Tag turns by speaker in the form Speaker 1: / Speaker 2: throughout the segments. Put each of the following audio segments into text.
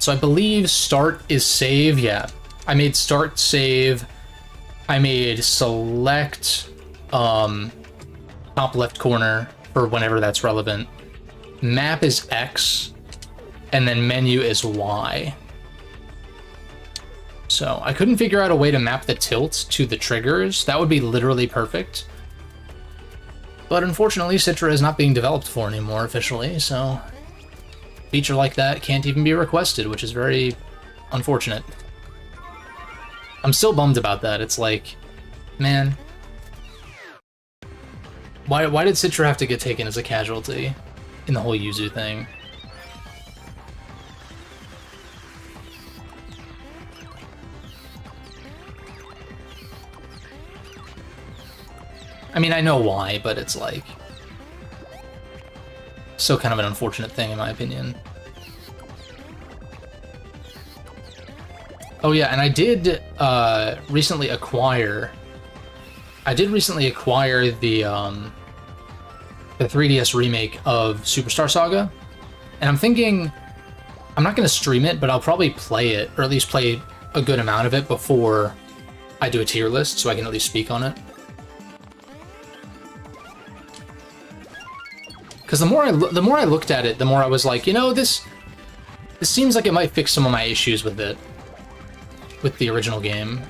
Speaker 1: So I believe start is save, yeah. I made start save, I made select top left corner for whenever that's relevant. Map is X, and then menu is Y. So I couldn't figure out a way to map the tilt to the triggers. That would be literally perfect. But unfortunately, Citra is not being developed for anymore officially, so a feature like that can't even be requested, which is very unfortunate. I'm still bummed about that. It's like, man, why did Citra have to get taken as a casualty in the whole Yuzu thing? I mean, I know why, but it's like still kind of an unfortunate thing in my opinion. Oh yeah, and I did recently acquire the 3DS remake of Superstar Saga, and I'm thinking I'm not going to stream it, but I'll probably play it, or at least play a good amount of it before I do a tier list, so I can at least speak on it. Because the more I looked at it, the more I was like, you know, this seems like it might fix some of my issues with it, with the original game.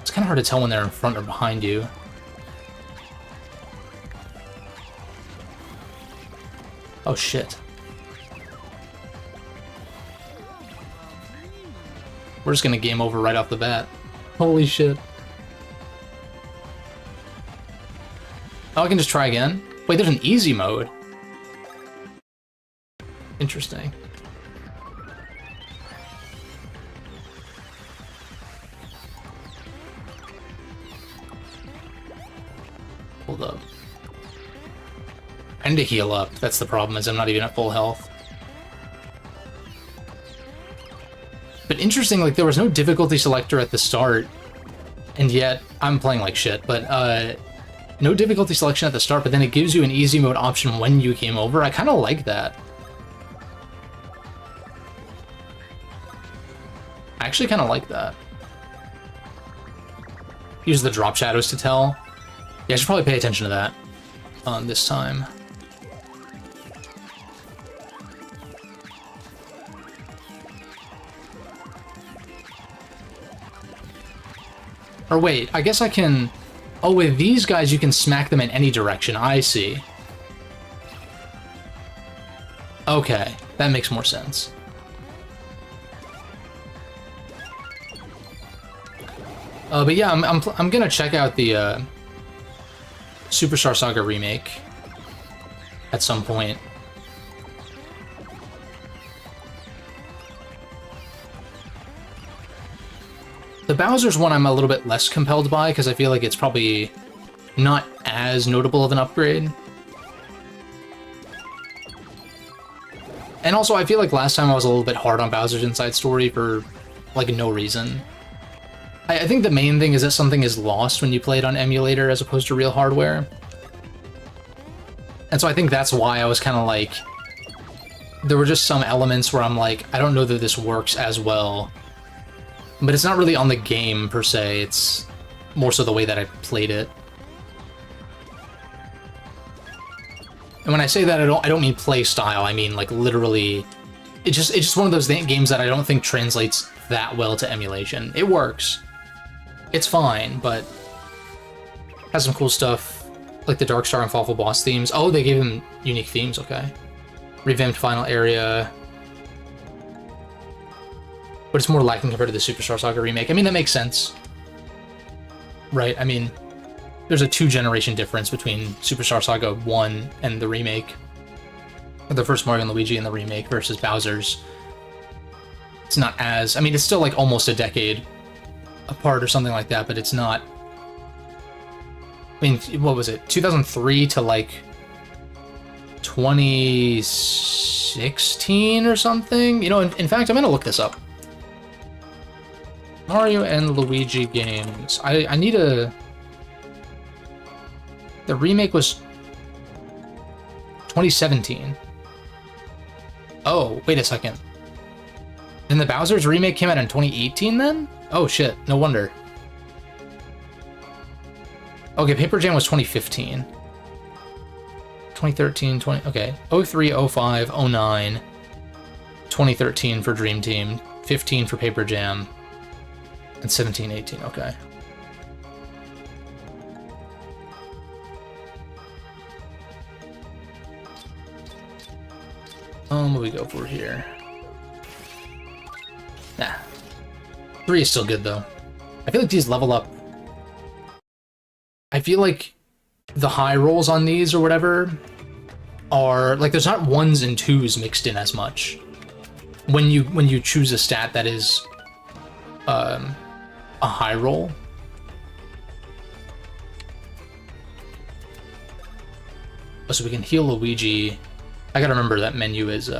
Speaker 1: It's kind of hard to tell when they're in front or behind you. Oh shit. We're just gonna game over right off the bat. Holy shit. Oh, I can just try again? Wait, there's an easy mode. Interesting. Hold up. I need to heal up. That's the problem, is I'm not even at full health. But interesting, like, there was no difficulty selector at the start, and yet I'm playing like shit, but, no difficulty selection at the start, but then it gives you an easy mode option when you came over. I kind of like that. I actually kind of like that. Use the drop shadows to tell. Yeah, I should probably pay attention to that this time. Or wait, I guess I can... Oh, with these guys, you can smack them in any direction. I see. Okay, that makes more sense. But yeah, I'm gonna check out the Superstar Saga remake at some point. The Bowser's one I'm a little bit less compelled by, because I feel like it's probably not as notable of an upgrade. And also, I feel like last time I was a little bit hard on Bowser's Inside Story for, like, no reason. I think the main thing is that something is lost when you play it on emulator as opposed to real hardware. And so I think that's why I was kind of like... There were just some elements where I'm like, I don't know that this works as well. But it's not really on the game, per se, it's more so the way that I played it. And when I say that, I don't mean play style, I mean, like, literally... It's just one of those games that I don't think translates that well to emulation. It works. It's fine, but... Has some cool stuff, like the Darkstar and Fawful boss themes. Oh, they gave him unique themes, okay. Revamped final area... But it's more lacking compared to the Superstar Saga remake. I mean, that makes sense. Right? I mean, there's a 2-generation difference between Superstar Saga 1 and the remake. The first Mario and Luigi and the remake versus Bowser's. It's not as... I mean, it's still like almost a decade apart or something like that, but it's not... I mean, what was it? 2003 to like 2016 or something? You know, in fact, I'm gonna look this up. Mario and Luigi games. I need a... The remake was 2017. Oh, wait a second. Then the Bowser's remake came out in 2018 then? Oh shit, no wonder. Okay, Paper Jam was 2015. 2013, okay. 03, 05, 09, 2013 for Dream Team, 15 for Paper Jam, and 17, 18, okay. What do we go for here? Nah. 3 is still good, though. I feel like these level up. I feel like the high rolls on these or whatever are like there's not 1s and 2s mixed in as much when you choose a stat that is a high roll. Oh, so we can heal Luigi. I gotta remember that menu is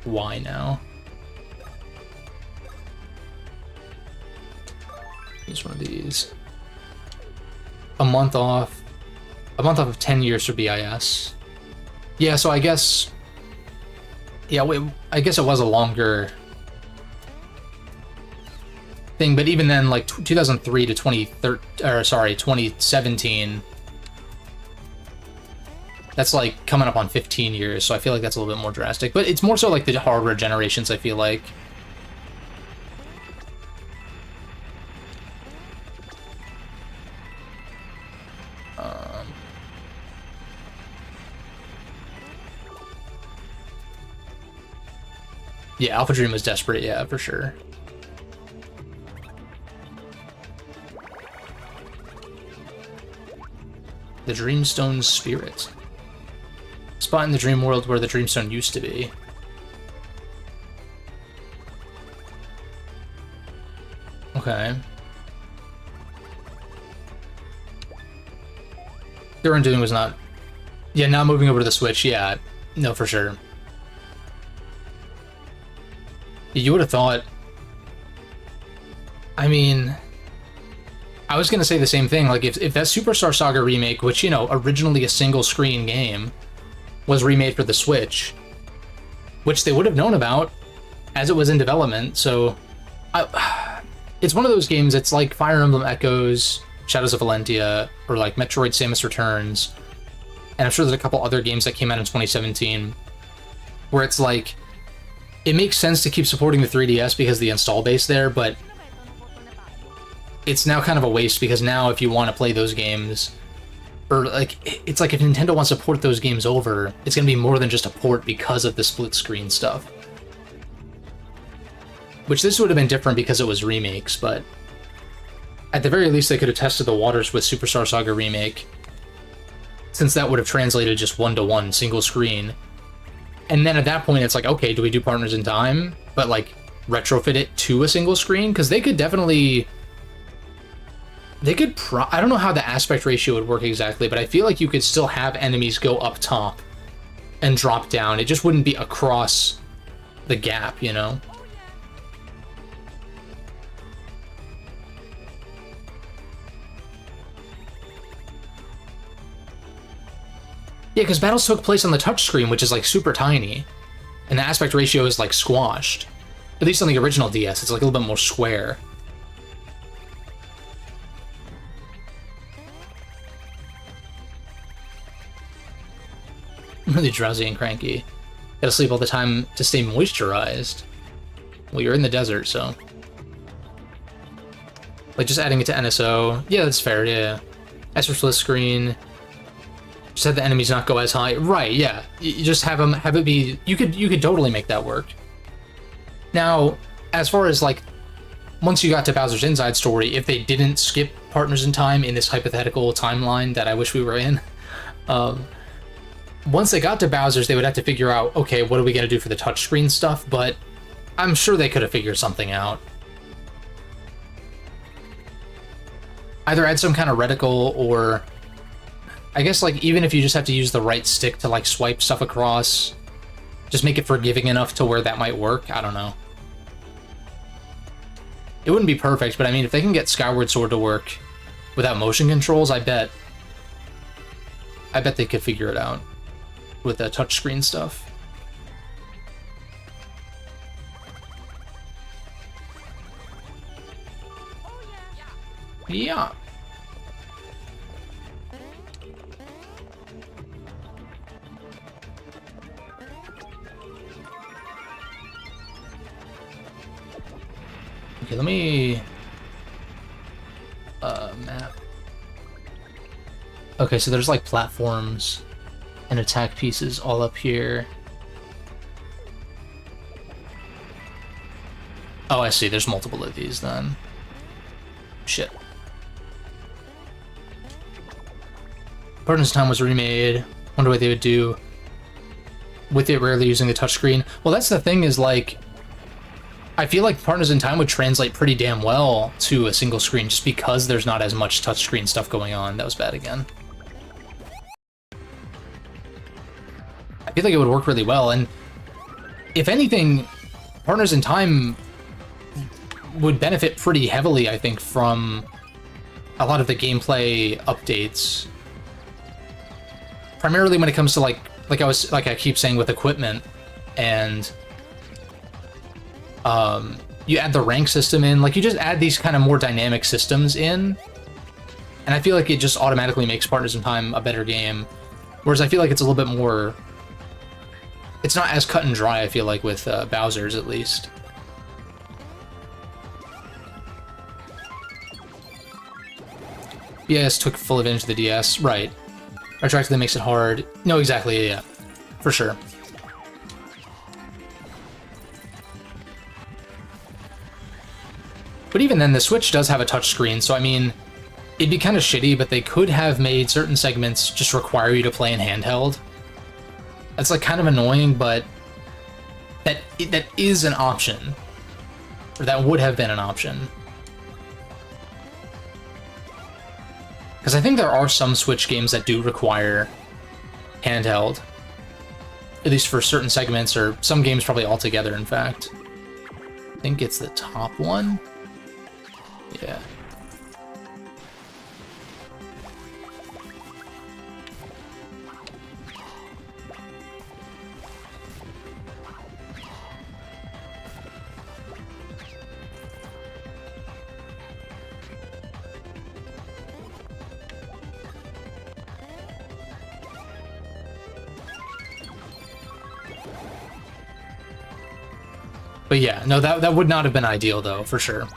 Speaker 1: Y now. Use one of these. A month off of 10 years for BIS. Yeah, so I guess... Yeah, wait, I guess it was a longer thing, but even then, like, 2003 to 2017, that's, like, coming up on 15 years, so I feel like that's a little bit more drastic. But it's more so, like, the hardware generations, I feel like. Yeah, Alpha Dream was desperate, yeah, for sure. The Dreamstone's spirit. Spot in the dream world where the Dreamstone used to be. Okay. Their undoing was not... Yeah, now moving over to the Switch, yeah. No, for sure. You would have thought... I mean... I was going to say the same thing, like, if that Superstar Saga remake, which, you know, originally a single-screen game, was remade for the Switch, which they would have known about as it was in development, so... it's one of those games, it's like Fire Emblem Echoes, Shadows of Valentia, or like Metroid Samus Returns, and I'm sure there's a couple other games that came out in 2017, where it's like... It makes sense to keep supporting the 3DS because of the install base there, but it's now kind of a waste because now if you want to play those games, or like, it's like if Nintendo wants to port those games over, it's going to be more than just a port because of the split screen stuff. Which this would have been different because it was remakes, but at the very least they could have tested the waters with Superstar Saga Remake, since that would have translated just one-to-one single screen. And then at that point, it's like, okay, do we do Partners in Time, but like retrofit it to a single screen? Because they could definitely, I don't know how the aspect ratio would work exactly, but I feel like you could still have enemies go up top and drop down. It just wouldn't be across the gap, you know? Yeah, because battles took place on the touchscreen, which is like super tiny, and the aspect ratio is like squashed. At least on the original DS, it's like a little bit more square. I'm really drowsy and cranky. Gotta sleep all the time to stay moisturized. Well, you're in the desert, so... Like, just adding it to NSO. Yeah, that's fair, yeah. As for split screen... Just have the enemies not go as high. Right, yeah. You just have it be... You could totally make that work. Now, as far as, like, once you got to Bowser's Inside Story, if they didn't skip Partners in Time in this hypothetical timeline that I wish we were in, once they got to Bowser's, they would have to figure out, okay, what are we going to do for the touchscreen stuff? But I'm sure they could have figured something out. Either add some kind of reticle, or... I guess, like, even if you just have to use the right stick to, like, swipe stuff across, just make it forgiving enough to where that might work. I don't know. It wouldn't be perfect, but I mean, if they can get Skyward Sword to work without motion controls, I bet they could figure it out with the touchscreen stuff. Yeah. Okay, let me map. Okay, so there's like platforms and attack pieces all up here. Oh, I see. There's multiple of these then. Shit. Partners in Time was remade. Wonder what they would do with it rarely using the touchscreen. Well, that's the thing is, like, I feel like Partners in Time would translate pretty damn well to a single screen just because there's not as much touchscreen stuff going on. That was bad again. I feel like it would work really well, and if anything, Partners in Time would benefit pretty heavily, I think, from a lot of the gameplay updates. Primarily when it comes to like I keep saying with equipment, and you add the rank system in, like you just add these kind of more dynamic systems in, and I feel like it just automatically makes Partners in Time a better game. Whereas I feel like it's a little bit more, it's not as cut and dry, I feel like, with Bowser's at least. BIS took full advantage of the DS, right. Retroactively makes it hard. No, exactly, yeah. For sure. But even then, the Switch does have a touchscreen, so I mean, it'd be kind of shitty, but they could have made certain segments just require you to play in handheld. That's like kind of annoying, but that is an option. Or that would have been an option. Because I think there are some Switch games that do require handheld. At least for certain segments, or some games probably altogether, in fact. I think it's the top one. Yeah. But yeah, no, that would not have been ideal, though, for sure.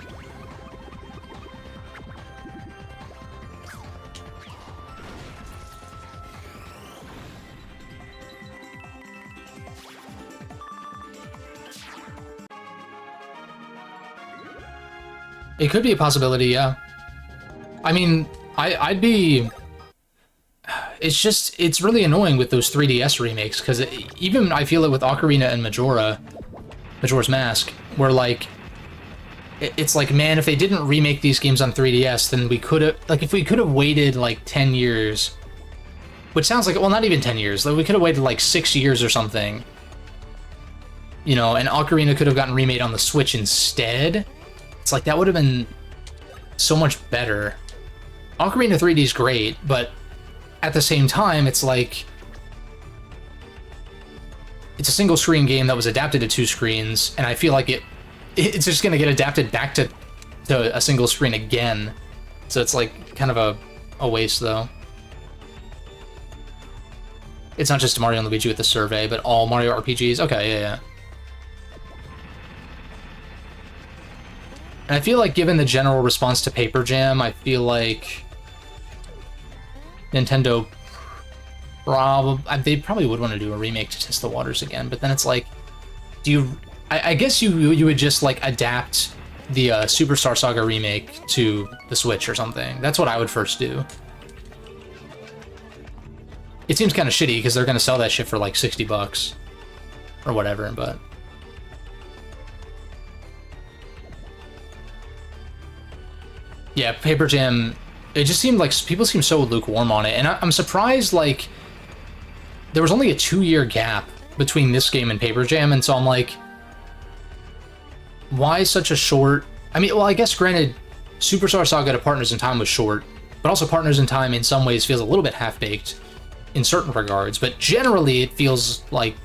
Speaker 1: It could be a possibility, yeah. I mean, I'd be... It's really annoying with those 3DS remakes, because even I feel it with Ocarina and Majora's Mask, where, like, it's like, man, if they didn't remake these games on 3DS, then we could have, like, if we could have waited, like, 10 years, which sounds like, well, not even 10 years, like, we could have waited, like, 6 years or something, you know, and Ocarina could have gotten remade on the Switch instead. It's like, that would have been so much better. Ocarina 3D is great, but at the same time, it's like, it's a single screen game that was adapted to 2 screens, and I feel like it's just going to get adapted back to a single screen again. So it's like kind of a waste, though. It's not just Mario and Luigi with the survey, but all Mario RPGs. Okay, yeah. And I feel like given the general response to Paper Jam, I feel like Nintendo they probably would want to do a remake to test the waters again, but then it's like, do you... I guess you would just, like, adapt the Superstar Saga remake to the Switch or something. That's what I would first do. It seems kind of shitty, because they're going to sell that shit for, like, $60. Or whatever, but... Yeah, Paper Jam... It just seemed like people seem so lukewarm on it, and I'm surprised, like... There was only a 2-year gap between this game and Paper Jam, and so I'm like, why such a short... I mean, well, I guess granted, Superstar Saga to Partners in Time was short, but also Partners in Time in some ways feels a little bit half-baked. in certain regards, but generally it feels like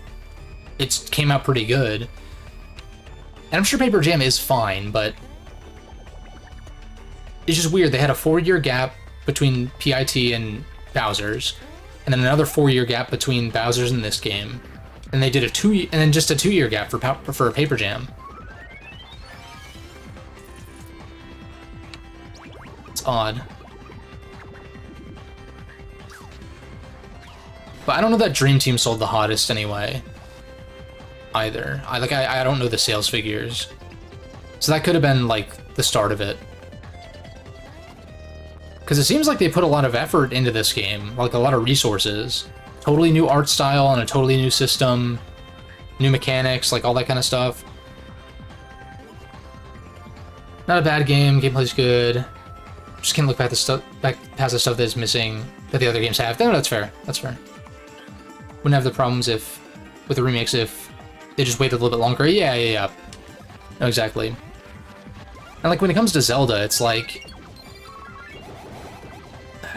Speaker 1: it came out pretty good. And I'm sure Paper Jam is fine, but it's just weird. They had a 4-year gap between PIT and Bowser's, and then another 4-year gap between Bowser's and this game, and they did and then just a 2-year gap for Paper Jam. It's odd. But I don't know that Dream Team sold the hottest anyway, either. I don't know the sales figures. So that could have been, like, the start of it. Because it seems like they put a lot of effort into this game, like a lot of resources. Totally new art style and a totally new system, new mechanics, like all that kind of stuff. Not a bad game, gameplay's good. Just can't look past the stuff that's missing that the other games have. No, that's fair. That's fair. Wouldn't have the problems with the remakes if they just waited a little bit longer. Yeah. No, exactly. And like when it comes to Zelda, it's like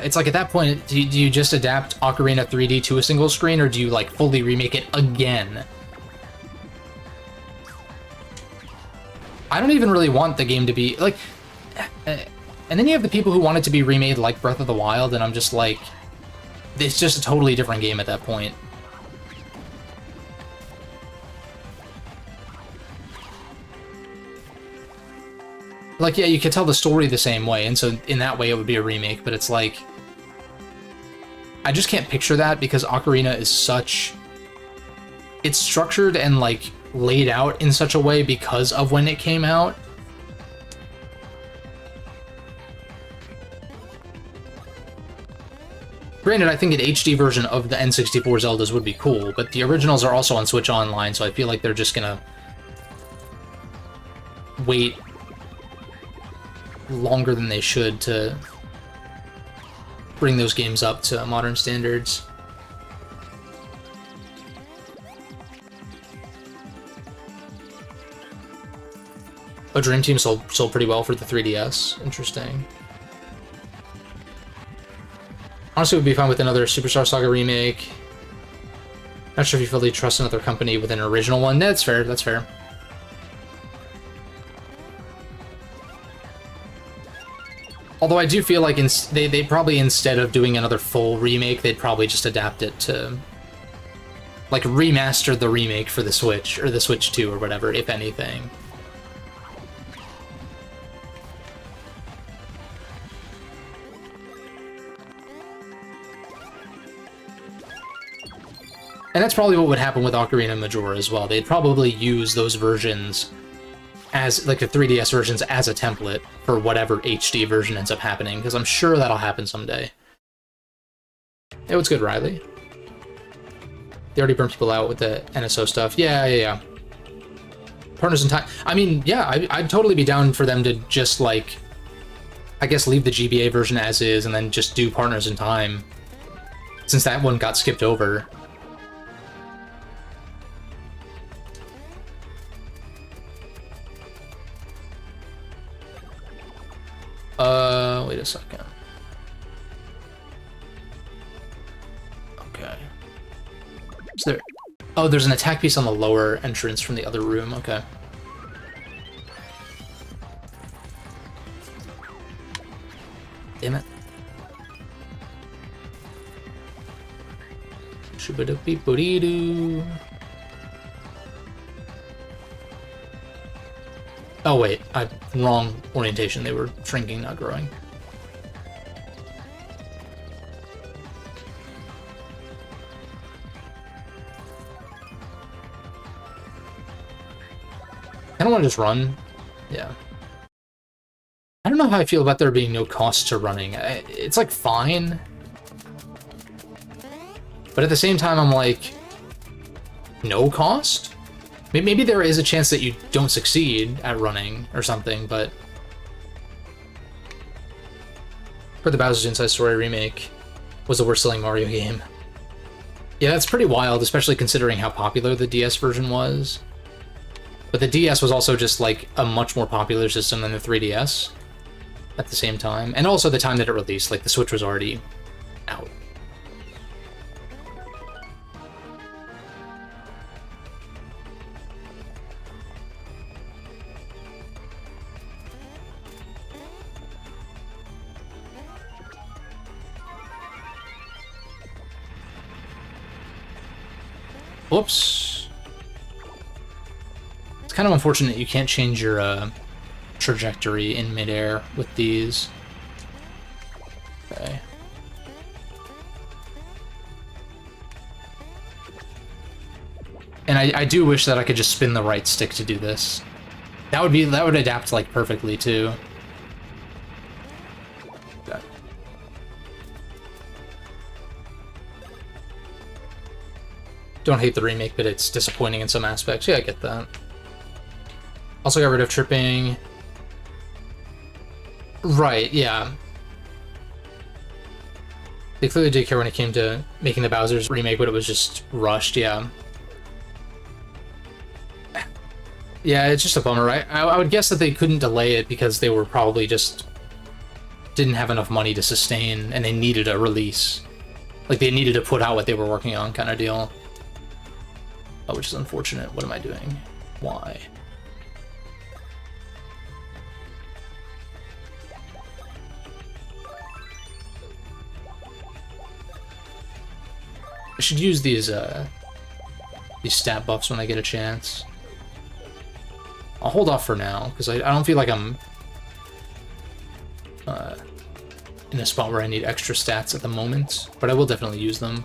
Speaker 1: at that point, do you just adapt Ocarina 3D to a single screen, or do you like fully remake it again? I don't even really want the game to be like, and then you have the people who want it to be remade like Breath of the Wild, and I'm just like, it's just a totally different game at that point. Like, yeah, you could tell the story the same way, and so in that way it would be a remake, but it's like, I just can't picture that because Ocarina is such... It's structured and, like, laid out in such a way because of when it came out. Granted, I think an HD version of the N64 Zeldas would be cool, but the originals are also on Switch Online, so I feel like they're just gonna wait longer than they should to bring those games up to modern standards. Oh, Dream Team sold pretty well for the 3DS. Interesting. Honestly, would be fine with another Superstar Saga remake. Not sure if you fully trust another company with an original one. That's fair, that's fair. Although I do feel like they probably, instead of doing another full remake, they'd probably just adapt it to, like, remaster the remake for the Switch, or the Switch 2, or whatever, if anything. And that's probably what would happen with Ocarina of Majora as well. They'd probably use those versions as, like, the 3DS versions as a template for whatever HD version ends up happening, because I'm sure that'll happen someday. Hey, what's good, Riley? They already burned people out with the NSO stuff. Yeah. Partners in Time. I mean, yeah, I'd totally be down for them to just, like, I guess leave the GBA version as is and then just do Partners in Time, since that one got skipped over. Wait a second. Okay. Is there... Oh, there's an attack piece on the lower entrance from the other room. Okay. Damn it. Shoo-ba-doo-beep-boo-dee-doo. Oh wait, wrong orientation. They were shrinking, not growing. I don't want to just run. Yeah. I don't know how I feel about there being no cost to running. It's like fine. But at the same time, I'm like, no cost? Maybe there is a chance that you don't succeed at running or something, but for the Bowser's Inside Story remake was the worst-selling Mario game. Yeah, that's pretty wild, especially considering how popular the DS version was. But the DS was also just, like, a much more popular system than the 3DS at the same time. And also the time that it released, like, the Switch was already out. Whoops. It's kind of unfortunate you can't change your trajectory in midair with these. Okay. And I do wish that I could just spin the right stick to do this. That would adapt like perfectly too. Okay. Don't hate the remake, but it's disappointing in some aspects. Yeah, I get that. Also got rid of tripping. Right, yeah. They clearly did care when it came to making the Bowser's remake, but it was just rushed, yeah. Yeah, it's just a bummer, right? I would guess that they couldn't delay it because they were probably just didn't have enough money to sustain, and they needed a release. Like, they needed to put out what they were working on, kind of deal. Oh, which is unfortunate. What am I doing? Why? I should use these stat buffs when I get a chance. I'll hold off for now, because I don't feel like I'm in a spot where I need extra stats at the moment, but I will definitely use them.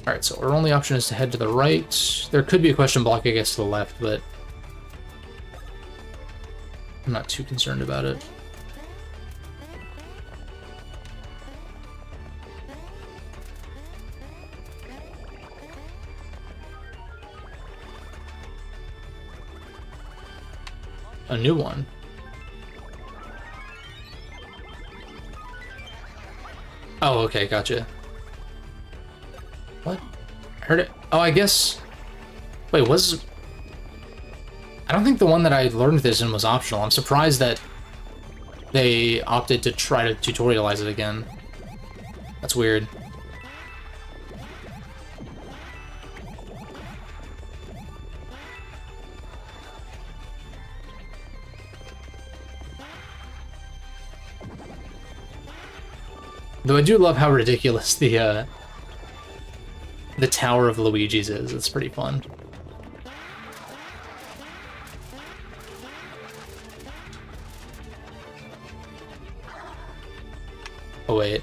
Speaker 1: Alright, so our only option is to head to the right. There could be a question block, I guess, to the left, but I'm not too concerned about it. A new one. Oh, okay, gotcha. What? I heard it. Oh, I guess. Wait, was. I don't think the one that I learned this in was optional. I'm surprised that they opted to try to tutorialize it again. That's weird. Though I do love how ridiculous the Tower of Luigi's is. It's pretty fun. Oh, wait.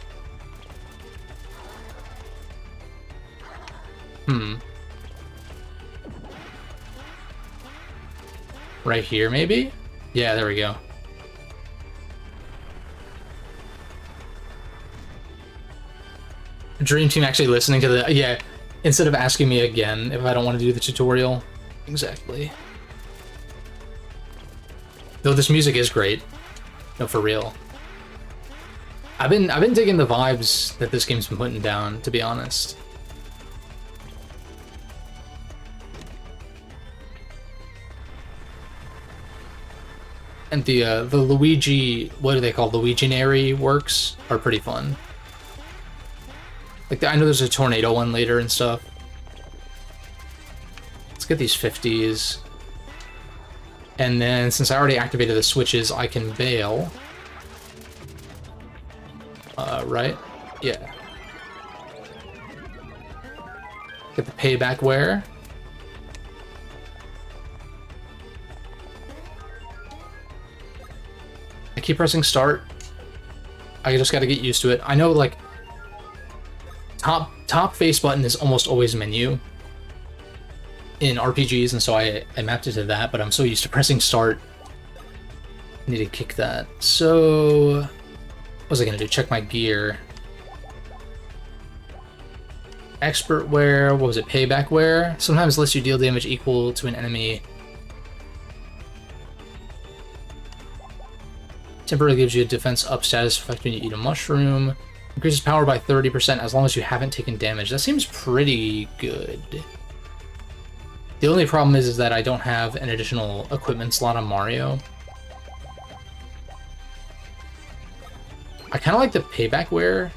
Speaker 1: Right here, maybe? Yeah, there we go. Dream Team actually listening to the... Yeah, instead of asking me again if I don't want to do the tutorial. Exactly. Though this music is great. No, for real. I've been digging the vibes that this game's been putting down, to be honest. And the Luigi... What are they called? Luiginary works are pretty fun. Like, I know there's a tornado one later and stuff. Let's get these 50s. And then, since I already activated the switches, I can bail. Right? Yeah. Get the payback wear. I keep pressing start. I just gotta get used to it. I know, like, top face button is almost always menu in RPGs, and so I mapped it to that, but I'm so used to pressing start. I need to kick that. So, what was I gonna do? Check my gear. Expert wear, what was it? Payback wear? Sometimes lets you deal damage equal to an enemy. Temporarily gives you a defense up status effect when you eat a mushroom. Increases power by 30% as long as you haven't taken damage. That seems pretty good. The only problem is that I don't have an additional equipment slot on Mario. I kind of like the payback wear.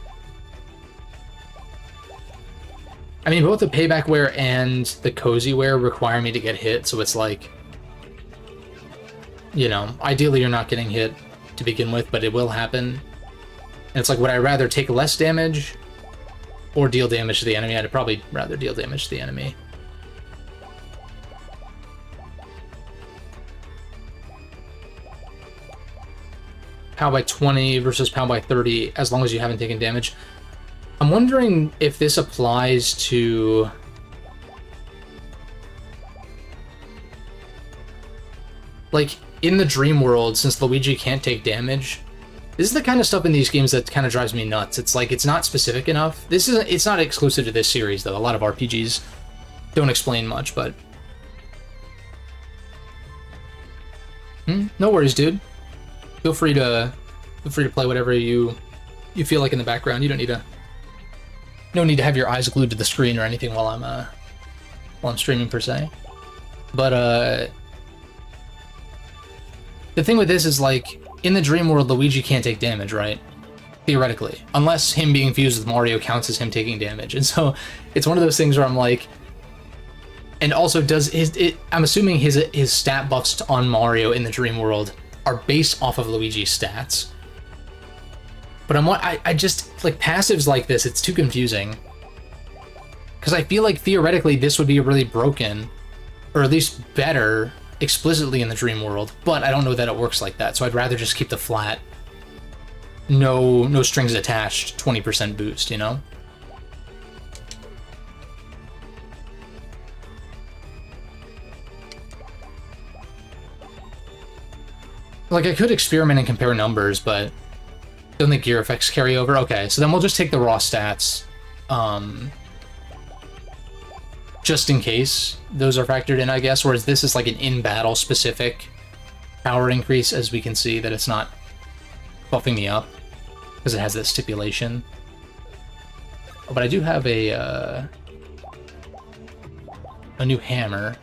Speaker 1: I mean, both the payback wear and the cozy wear require me to get hit, so it's like, you know, ideally you're not getting hit to begin with, but it will happen. And it's like, would I rather take less damage or deal damage to the enemy. I'd probably rather deal damage to the enemy. POW by 20 versus POW by 30, as long as you haven't taken damage. I'm wondering if this applies to... like, in the dream world, since Luigi can't take damage, this is the kind of stuff in these games that kind of drives me nuts. It's like, it's not specific enough. It's not exclusive to this series, though. A lot of RPGs don't explain much, but... no worries, dude. Feel free to play whatever you feel like in the background. You don't need to... no need to have your eyes glued to the screen or anything while I'm streaming, per se. But, the thing with this is, like, in the dream world, Luigi can't take damage, right? Theoretically. Unless him being fused with Mario counts as him taking damage. And so, it's one of those things where I'm like... and also, I'm assuming his stat buffs on Mario in the dream world are based off of Luigi's stats. But I just, like, passives like this, it's too confusing. Because I feel like, theoretically, this would be really broken, or at least better, explicitly in the dream world, but I don't know that it works like that, so I'd rather just keep the flat, no strings attached, 20% boost, you know? Like, I could experiment and compare numbers, but don't think gear effects carry over? Okay, so then we'll just take the raw stats, just in case those are factored in, I guess, whereas this is like an in-battle specific power increase, as we can see that it's not buffing me up, because it has that stipulation. Oh, but I do have a new hammer.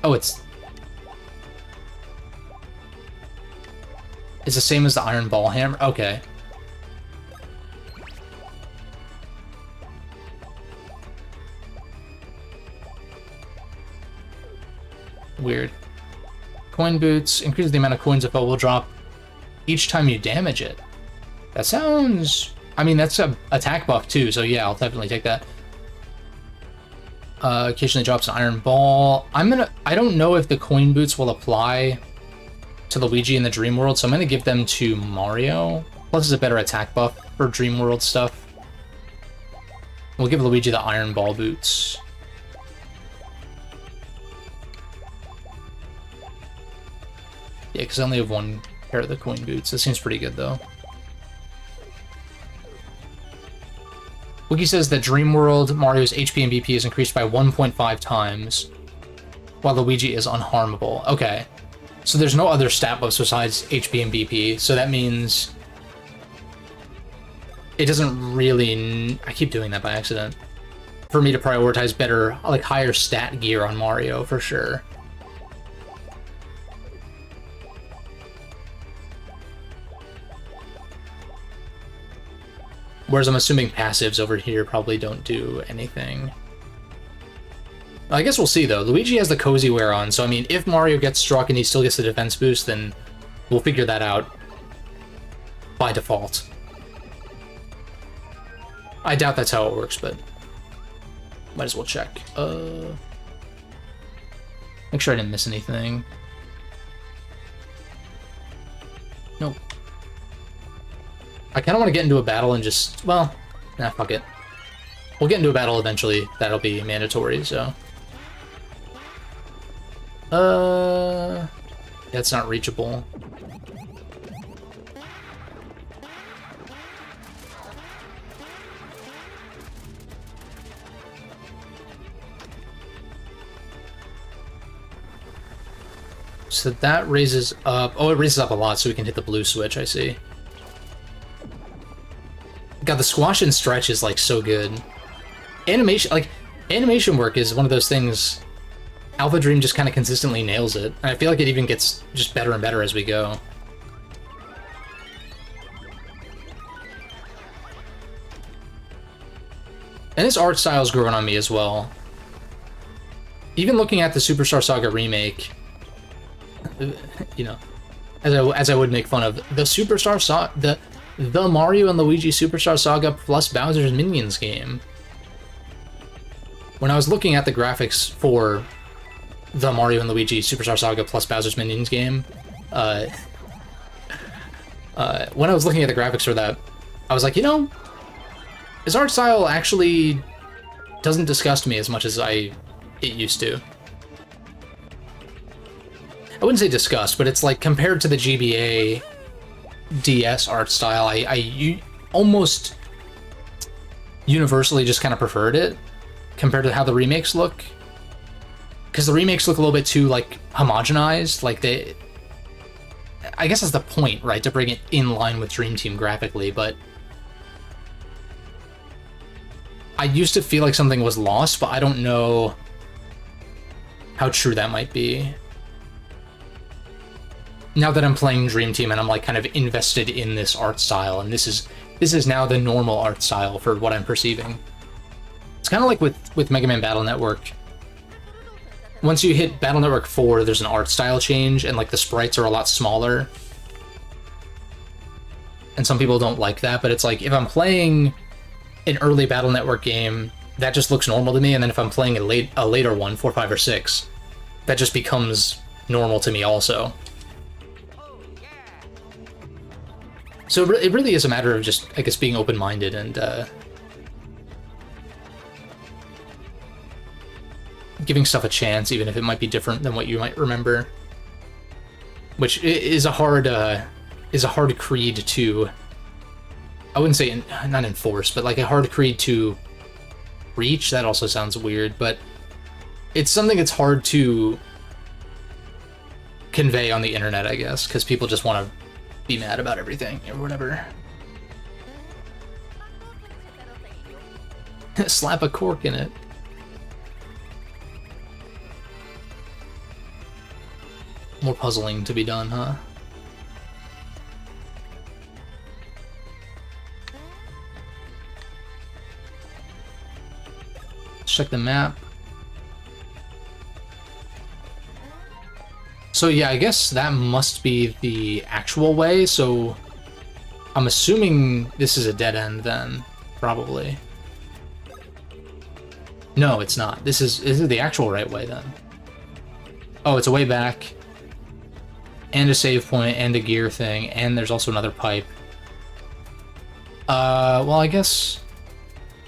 Speaker 1: Oh, it's the same as the iron ball hammer? Okay. Weird. Coin boots increases the amount of coins a foe will drop each time you damage it. That sounds... I mean, that's a attack buff too, so yeah, I'll definitely take that. Occasionally drops an iron ball. I don't know if the coin boots will apply to Luigi in the dream world, so I'm gonna give them to Mario. Plus it's a better attack buff for dream world stuff. We'll give Luigi the iron ball boots. Yeah, because I only have one pair of the coin boots. That seems pretty good, though. Wiki says that Dream World, Mario's HP and BP is increased by 1.5 times, while Luigi is unharmable. Okay. So there's no other stat buffs besides HP and BP, so that means... it doesn't really... I keep doing that by accident. For me to prioritize better, like, higher stat gear on Mario, for sure. Whereas I'm assuming passives over here probably don't do anything. I guess we'll see, though. Luigi has the Cozy Wear on, so I mean, if Mario gets struck and he still gets the defense boost, then we'll figure that out by default. I doubt that's how it works, but might as well check. Make sure I didn't miss anything. Nope. I kind of want to get into a battle and just, well, nah, fuck it. We'll get into a battle eventually. That'll be mandatory, so. That's not reachable. So that raises up, oh, it raises up a lot so we can hit the blue switch, I see. God, the squash and stretch is, like, so good. Animation work is one of those things, Alpha Dream just kind of consistently nails it. And I feel like it even gets just better and better as we go. And this art style is growing on me as well. Even looking at the Superstar Saga remake, you know, as I would make fun of the the Mario and Luigi Superstar Saga plus Bowser's Minions game. When I was looking at the graphics for the Mario and Luigi Superstar Saga plus Bowser's Minions game, when I was looking at the graphics for that, I was like, you know, his art style actually doesn't disgust me as much as it used to. I wouldn't say disgust, but it's like compared to the GBA DS art style, I almost universally just kind of preferred it compared to how the remakes look. Because the remakes look a little bit too, like, homogenized. Like, I guess that's the point, right? To bring it in line with Dream Team graphically, but I used to feel like something was lost, but I don't know how true that might be. Now that I'm playing Dream Team and I'm like kind of invested in this art style, and this is now the normal art style for what I'm perceiving. It's kind of like with Mega Man Battle Network. Once you hit Battle Network 4, there's an art style change, and like the sprites are a lot smaller. And some people don't like that, but it's like if I'm playing an early Battle Network game, that just looks normal to me, and then if I'm playing a later one, 4, 5, or 6, that just becomes normal to me also. So it really is a matter of just, I guess, being open-minded and giving stuff a chance, even if it might be different than what you might remember. Which is a hard creed to, I wouldn't say not enforce, but like a hard creed to reach. That also sounds weird, but it's something that's hard to convey on the internet, I guess, because people just want to be mad about everything or whatever. Slap a cork in it. More puzzling to be done, huh? Let's check the map. So yeah, I guess that must be the actual way, so I'm assuming this is a dead end then, probably. No, it's not. This is the actual right way then. Oh, it's a way back, and a save point, and a gear thing, and there's also another pipe. Well, I guess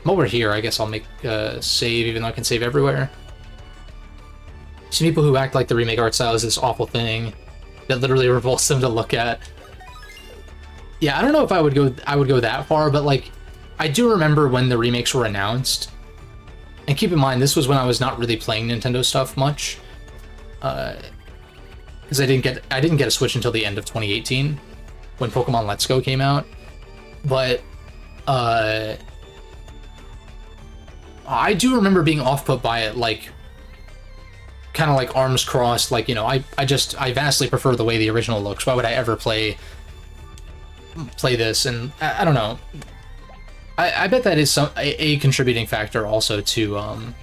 Speaker 1: while we're here, I guess I'll make a save, even though I can save everywhere. Some people who act like the remake art style is this awful thing that literally revolts them to look at. Yeah, I don't know if I would go that far, but like, I do remember when the remakes were announced. And keep in mind, this was when I was not really playing Nintendo stuff much, because I didn't get a Switch until the end of 2018, when Pokemon Let's Go came out. But I do remember being off-put by it, like, kind of like arms crossed, like, you know, I vastly prefer the way the original looks. Why would I ever play this? And I don't know. I bet that is a contributing factor also to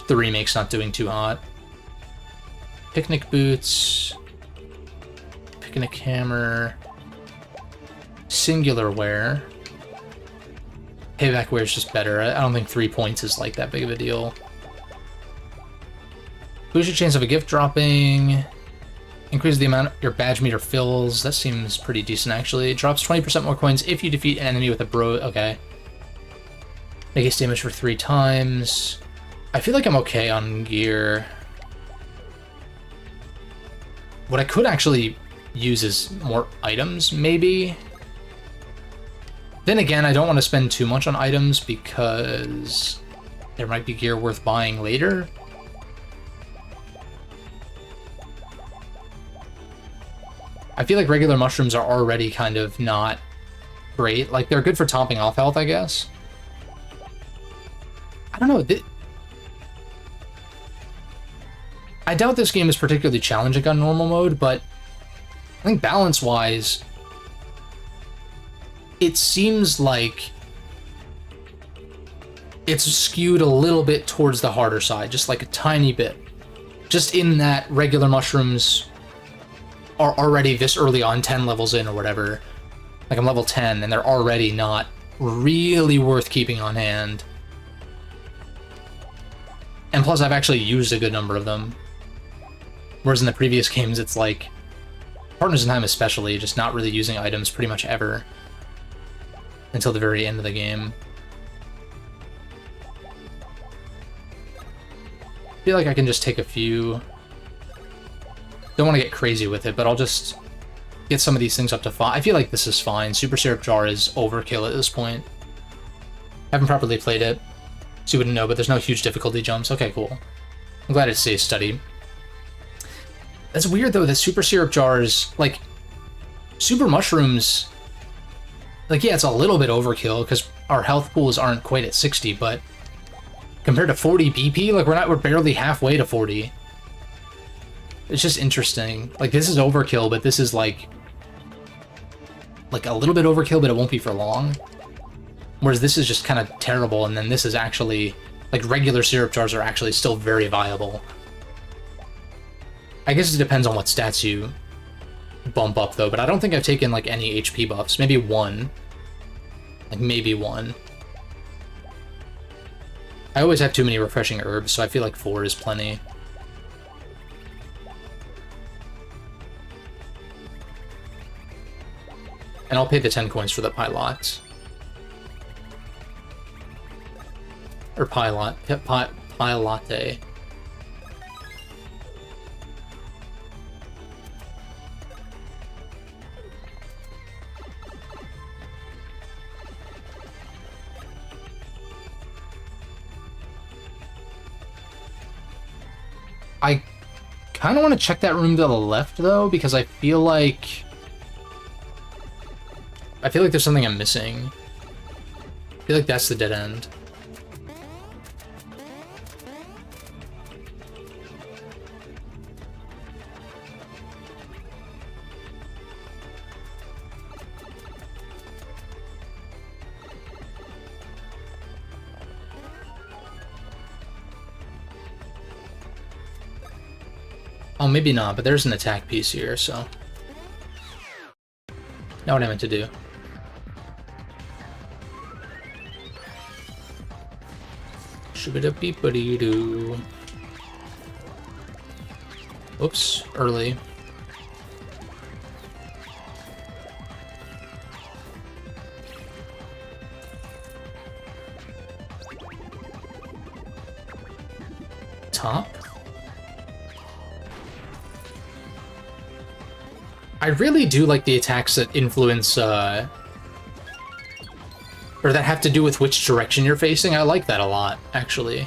Speaker 1: the remakes not doing too hot. Picnic boots, picnic hammer, singular wear. Payback wear is just better. I don't think 3 points is like that big of a deal. Boost your chance of a gift dropping. Increase the amount your badge meter fills. That seems pretty decent, actually. It drops 20% more coins if you defeat an enemy with a bro. Okay. Make ace damage for 3 times. I feel like I'm okay on gear. What I could actually use is more items, maybe. Then again, I don't want to spend too much on items because there might be gear worth buying later. I feel like regular mushrooms are already kind of not great. Like, they're good for topping off health, I guess. I don't know. I doubt this game is particularly challenging on normal mode, but I think balance-wise, it seems like it's skewed a little bit towards the harder side, just like a tiny bit. Just in that regular mushrooms are already this early on, 10 levels in or whatever. Like I'm level 10 and they're already not really worth keeping on hand. And plus I've actually used a good number of them. Whereas in the previous games it's like, Partners in Time especially, just not really using items pretty much ever. Until the very end of the game. I feel like I can just take a few. Don't want to get crazy with it, but I'll just get some of these things up to 5. I feel like this is fine. Super Syrup Jar is overkill at this point. Haven't properly played it, so you wouldn't know, but there's no huge difficulty jumps. Okay, cool. I'm glad it stays steady. That's weird, though, that Super Syrup Jars, like, Super Mushrooms, like, yeah, it's a little bit overkill, because our health pools aren't quite at 60, but compared to 40 BP, like, we're barely halfway to 40. It's just interesting. Like, this is overkill, but this is, like a little bit overkill, but it won't be for long. Whereas this is just kind of terrible, and then this is actually, like, regular syrup jars are actually still very viable. I guess it depends on what stats you bump up, though, but I don't think I've taken, like, any HP buffs. Maybe one. Like, maybe one. I always have too many refreshing herbs, so I feel like 4 is plenty. And I'll pay the 10 coins for the pilot. Or pilot. Pilote. I kind of want to check that room to the left, though, because I feel like there's something I'm missing. I feel like that's the dead end. Oh, maybe not, but there's an attack piece here, so. Not what I meant to do. Shoo-ba-da-beep-a-dee-doo. Oops, early. Top? I really do like the attacks that influence, or that have to do with which direction you're facing. I like that a lot, actually.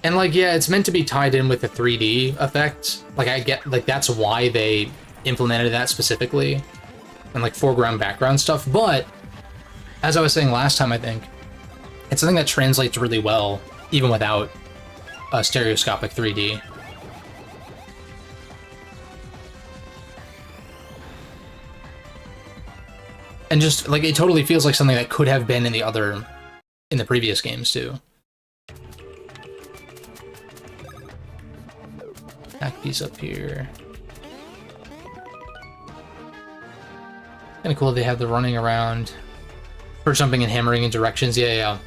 Speaker 1: And, like, yeah, it's meant to be tied in with the 3D effect. Like, I get, like, that's why they implemented that specifically. And, like, foreground, background stuff. But, as I was saying last time, I think, it's something that translates really well, even without stereoscopic 3D. And just, like, it totally feels like something that could have been in the previous games, too. Back piece up here. Kinda cool they have the running around for jumping and hammering in directions. Yeah.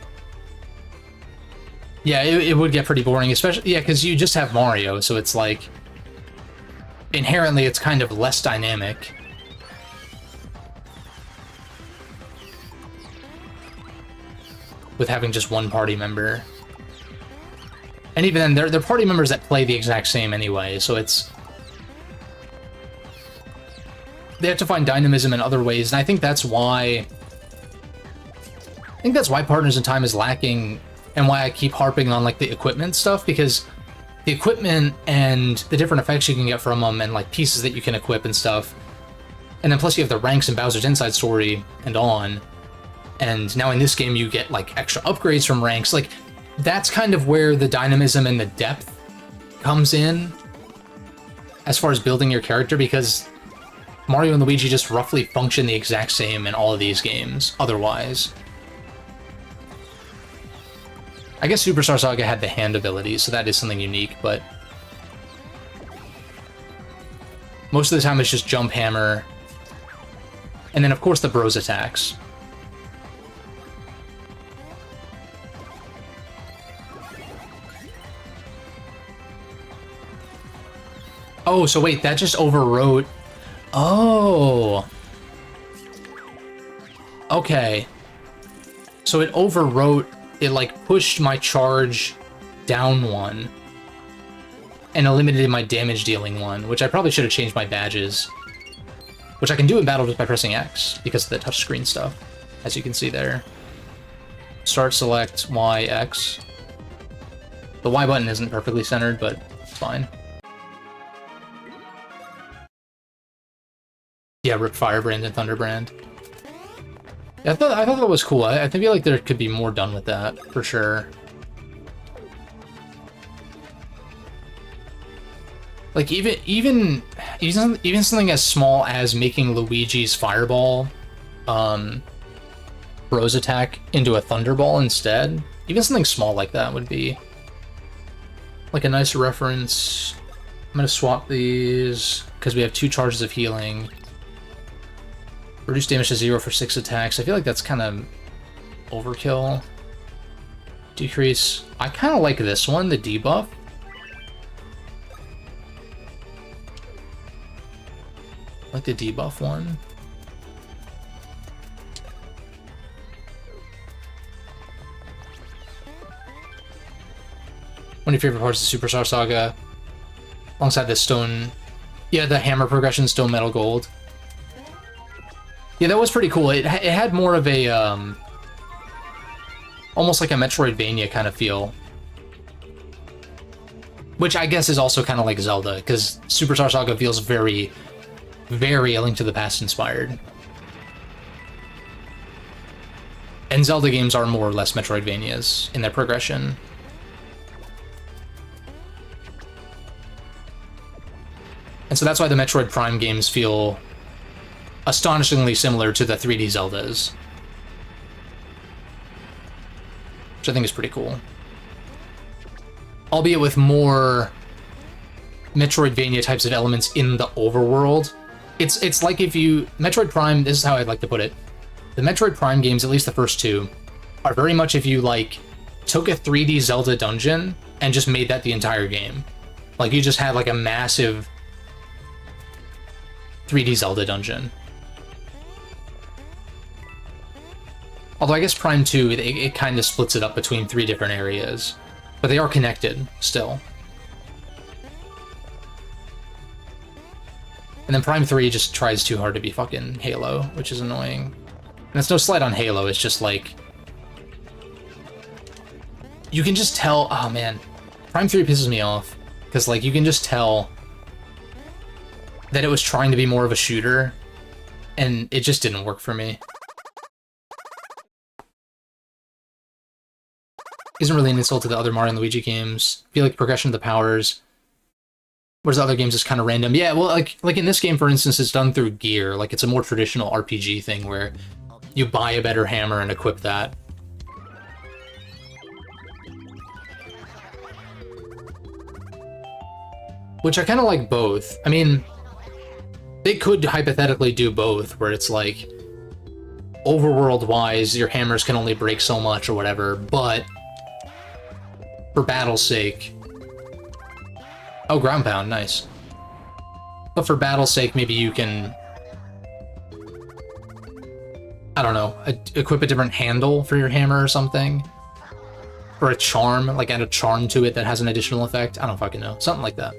Speaker 1: Yeah, it would get pretty boring, especially, yeah, because you just have Mario, so it's like, inherently it's kind of less dynamic. With having just one party member. And even then, they're party members that play the exact same anyway, so it's... They have to find dynamism in other ways, and I think that's why... Partners in Time is lacking, and why I keep harping on, like, the equipment stuff, because the equipment and the different effects you can get from them, and, like, pieces that you can equip and stuff, and then plus you have the ranks in Bowser's Inside Story and on, and now in this game you get, like, extra upgrades from ranks. Like, that's kind of where the dynamism and the depth comes in as far as building your character, because Mario and Luigi just roughly function the exact same in all of these games otherwise. I guess Superstar Saga had the hand ability, so that is something unique, but most of the time it's just jump hammer. And then, of course, the bros attacks. Oh, so wait, that just overwrote... Oh! Okay. So it overwrote... It, like, pushed my charge down one. And eliminated my damage-dealing one, which I probably should have changed my badges. Which I can do in battle just by pressing X, because of the touchscreen stuff, as you can see there. Start, select, Y, X. The Y button isn't perfectly centered, but it's fine. Yeah, rip Firebrand and Thunderbrand. Yeah, I thought that was cool. I feel like there could be more done with that, for sure. Like, even something as small as making Luigi's Fireball, Bros attack into a Thunderball instead. Even something small like that would be like a nice reference. I'm gonna swap these, because we have 2 charges of healing. Reduce damage to 0 for 6 attacks. I feel like that's kind of overkill. Decrease. I kind of like this one, the debuff. I like the debuff one. One of your favorite parts of Superstar Saga? Alongside the stone... Yeah, the hammer progression, stone, metal, gold. Yeah, that was pretty cool. It had more of a, almost like a Metroidvania kind of feel. Which I guess is also kind of like Zelda, because Superstar Saga feels very, very A Link to the Past inspired. And Zelda games are more or less Metroidvanias in their progression. And so that's why the Metroid Prime games feel astonishingly similar to the 3D Zeldas. Which I think is pretty cool. Albeit with more Metroidvania types of elements in the overworld. It's like if you... Metroid Prime, this is how I'd like to put it. The Metroid Prime games, at least the first 2, are very much if you, like, took a 3D Zelda dungeon and just made that the entire game. Like, you just had, like, a massive 3D Zelda dungeon. Although I guess Prime 2, it kind of splits it up between 3 different areas. But they are connected, still. And then Prime 3 just tries too hard to be fucking Halo, which is annoying. And it's no slight on Halo, it's just like... You can just tell... Oh, man. Prime 3 pisses me off. Because, like, you can just tell that it was trying to be more of a shooter, and it just didn't work for me. Isn't really an insult to the other Mario and Luigi games. I feel like progression of the powers, whereas the other games is kind of random. Yeah, well, like in this game, for instance, it's done through gear. Like, it's a more traditional RPG thing where you buy a better hammer and equip that. Which I kind of like both. I mean, they could hypothetically do both, where it's like, overworld-wise, your hammers can only break so much or whatever, but for battle's sake... Oh, ground pound, nice. But for battle's sake, maybe you can... I don't know, equip a different handle for your hammer or something? Or a charm, like add a charm to it that has an additional effect? I don't fucking know. Something like that.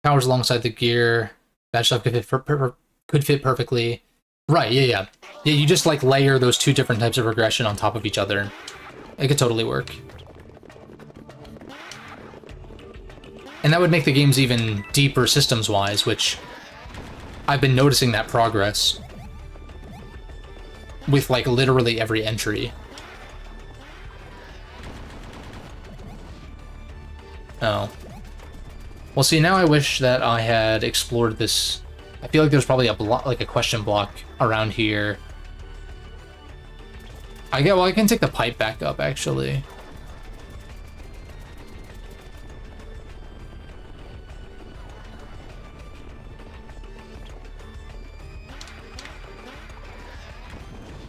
Speaker 1: Powers alongside the gear. That stuff could fit perfectly. Right, yeah. Yeah, you just, like, layer those 2 different types of regression on top of each other. It could totally work. And that would make the games even deeper systems-wise, which I've been noticing that progress with, like, literally every entry. Oh. Well, see, now I wish that I had explored this. I feel like there's probably a block, like a question block around here. Well, I can take the pipe back up, actually.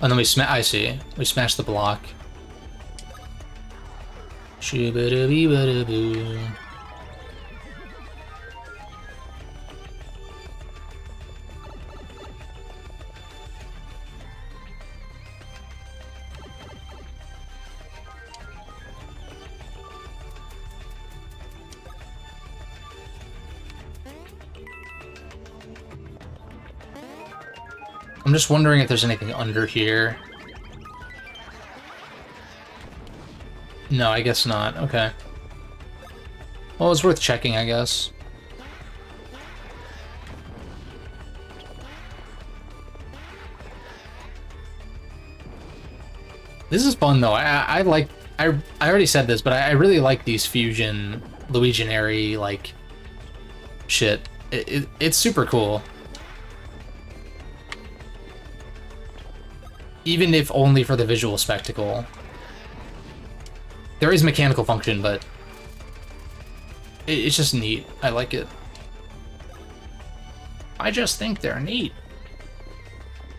Speaker 1: And then I see. We smash the block. Shoo-ba-da-bee-ba-da-boo. I'm just wondering if there's anything under here. No, I guess not. Okay. Well, it's worth checking, I guess. This is fun, though. I like... I already said this, but I really like these fusion Luiginary, like, shit. It's super cool. Even if only for the visual spectacle. There is mechanical function, but it's just neat. I like it. I just think they're neat.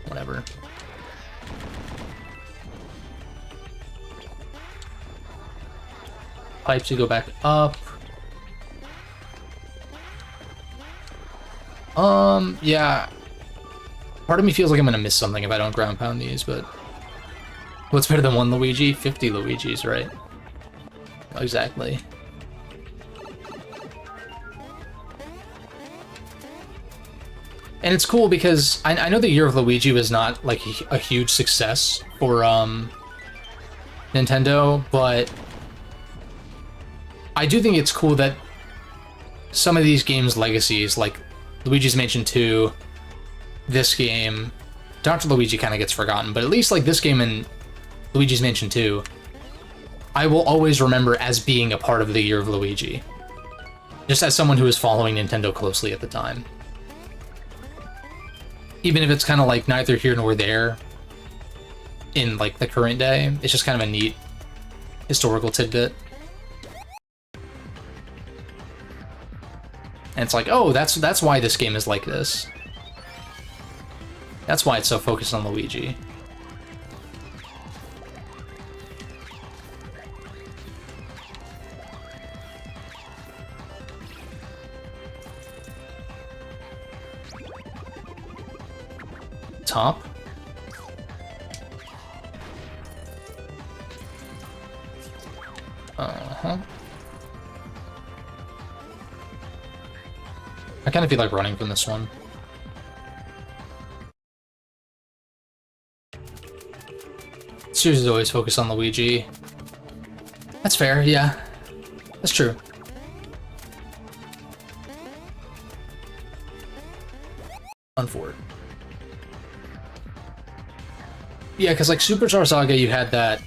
Speaker 1: Whatever. Pipes to go back up. Yeah. Part of me feels like I'm gonna miss something if I don't ground pound these, but what's better than one Luigi? 50 Luigis, right? Exactly. And it's cool because I know the Year of Luigi was not like a huge success for Nintendo, but I do think it's cool that some of these games' legacies, like Luigi's Mansion 2, this game, Dr. Luigi kind of gets forgotten, but at least like this game and Luigi's Mansion 2, I will always remember as being a part of the Year of Luigi. Just as someone who was following Nintendo closely at the time. Even if it's kind of like neither here nor there in like the current day, it's just kind of a neat historical tidbit. And it's like, oh, that's why this game is like this. That's why it's so focused on Luigi. Top. Uh-huh. I kind of feel like running from this one. Series is always focused on Luigi. That's fair, yeah. That's true. Run forward. Yeah, because like Superstar Saga, you had that,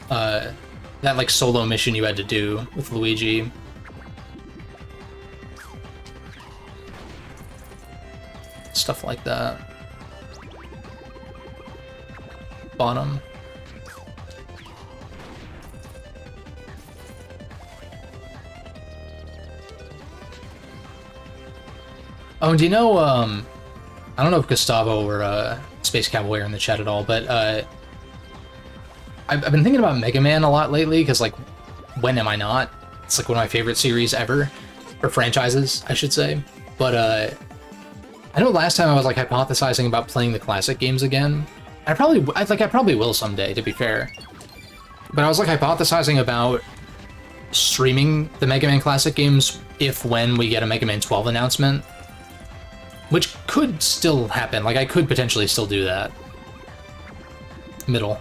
Speaker 1: that like solo mission you had to do with Luigi. Stuff like that. Bottom. Oh, and do you know, I don't know if Gustavo or Space Cowboy are in the chat at all, but I've been thinking about Mega Man a lot lately, because, like, when am I not? It's, like, one of my favorite series ever. Or franchises, I should say. But, I know last time I was, like, hypothesizing about playing the classic games again. I probably will someday, to be fair. But I was, like, hypothesizing about streaming the Mega Man classic games when we get a Mega Man 12 announcement. Which could still happen. Like, I could potentially still do that. Middle.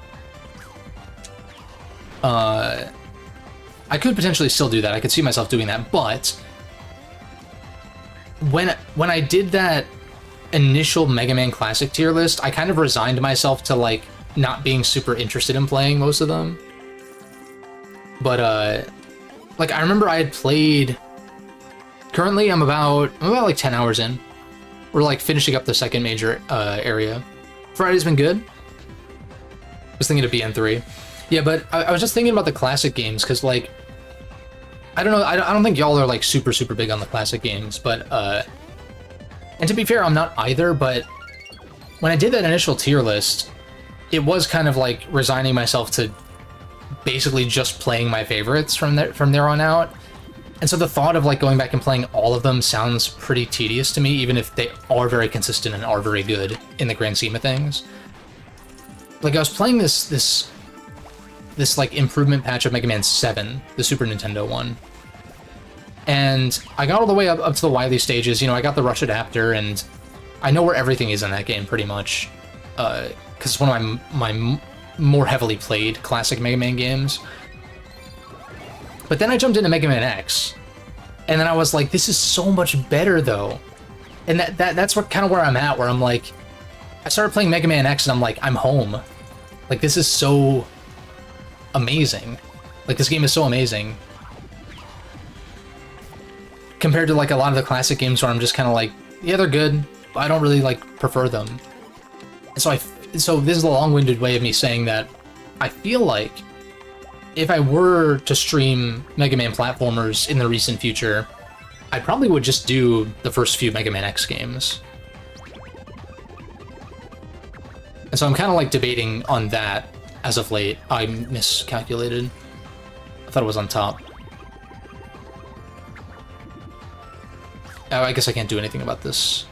Speaker 1: I could potentially still do that. I could see myself doing that, but when I did that initial Mega Man Classic tier list, I kind of resigned myself to, like, not being super interested in playing most of them. But, like, I remember I had played Currently, I'm about like 10 hours in. We're like finishing up the second major area. Friday's been good. I was thinking of BN3. Yeah, but I was just thinking about the classic games, because, like, I don't know, I don't think y'all are, like, super, super big on the classic games, but, and to be fair, I'm not either, but when I did that initial tier list, it was kind of like resigning myself to basically just playing my favorites from there on out. And so the thought of, like, going back and playing all of them sounds pretty tedious to me, even if they are very consistent and are very good in the grand scheme of things. Like, I was playing this like improvement patch of Mega Man 7, the Super Nintendo one, and I got all the way up to the Wily stages. You know, I got the Rush adapter, and I know where everything is in that game pretty much, because it's one of my more heavily played classic Mega Man games. But then I jumped into Mega Man X, and then I was like, this is so much better though, and that's what kind of where I'm at, where I'm like, I started playing Mega Man X and I'm like, I'm home. Like, this is so amazing. Like, this game is so amazing. Compared to, like, a lot of the classic games where I'm just kind of like, yeah, they're good, but I don't really, like, prefer them. And so this is a long-winded way of me saying that I feel like if I were to stream Mega Man platformers in the recent future, I probably would just do the first few Mega Man X games. And so I'm kind of, like, debating on that as of late. I miscalculated. I thought it was on top. Oh, I guess I can't do anything about this.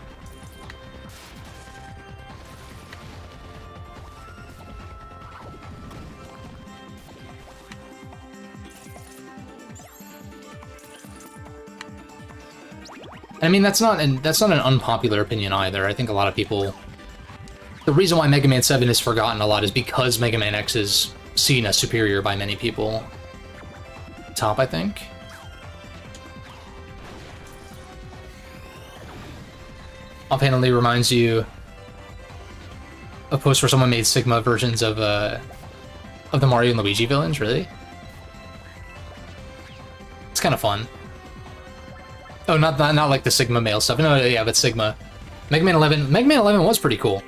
Speaker 1: I mean, that's not an unpopular opinion either. I think a lot of people... The reason why Mega Man 7 is forgotten a lot is because Mega Man X is seen as superior by many people. Top, I think? Offhandedly reminds you a post where someone made Sigma versions of the Mario and Luigi villains, really? It's kind of fun. Oh, not like the Sigma male stuff. No, yeah, but Sigma. Mega Man 11 was pretty cool.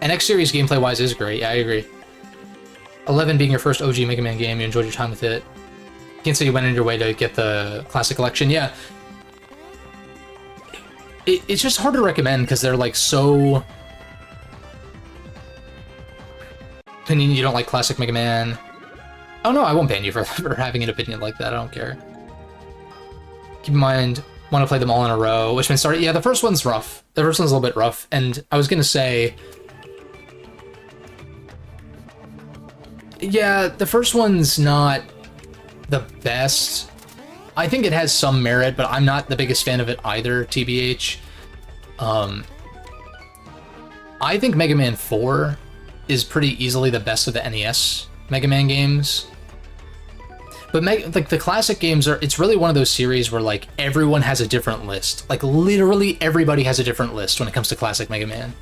Speaker 1: And X-Series gameplay-wise is great, yeah, I agree. 11 being your first OG Mega Man game, you enjoyed your time with it. You can't say you went in your way to get the Classic Collection, yeah. It's just hard to recommend, because they're, like, so... Opinion, you don't like Classic Mega Man. Oh no, I won't ban you for having an opinion like that, I don't care. Keep in mind, want to play them all in a row, which means yeah, the first one's rough. The first one's a little bit rough, and I was gonna say... Yeah, the first one's not the best. I think it has some merit, but I'm not the biggest fan of it either, TBH. I think Mega Man 4 is pretty easily the best of the NES Mega Man games. But like the classic games it's really one of those series where, like, everyone has a different list. Like, literally everybody has a different list when it comes to classic Mega Man.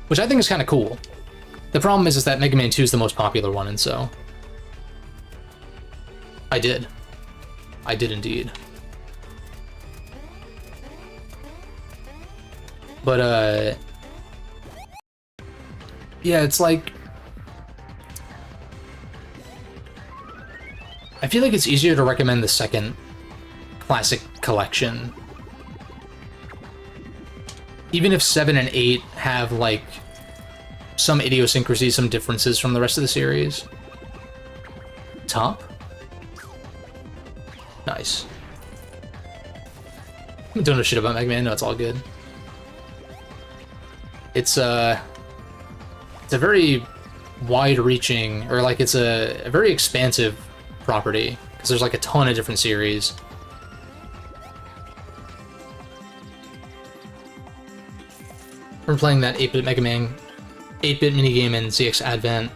Speaker 1: Which I think is kind of cool. The problem is that Mega Man 2 is the most popular one, and so... I did indeed. But, yeah, it's like... I feel like it's easier to recommend the second Classic Collection. Even if 7 and 8 have, like, some idiosyncrasies, some differences from the rest of the series. Top? Nice. I don't know shit about Mega Man, no, it's all good. It's a very wide-reaching, or like it's a very expansive property, because there's like a ton of different series. We're playing that 8-bit Mega Man 8-bit minigame in ZX Advent.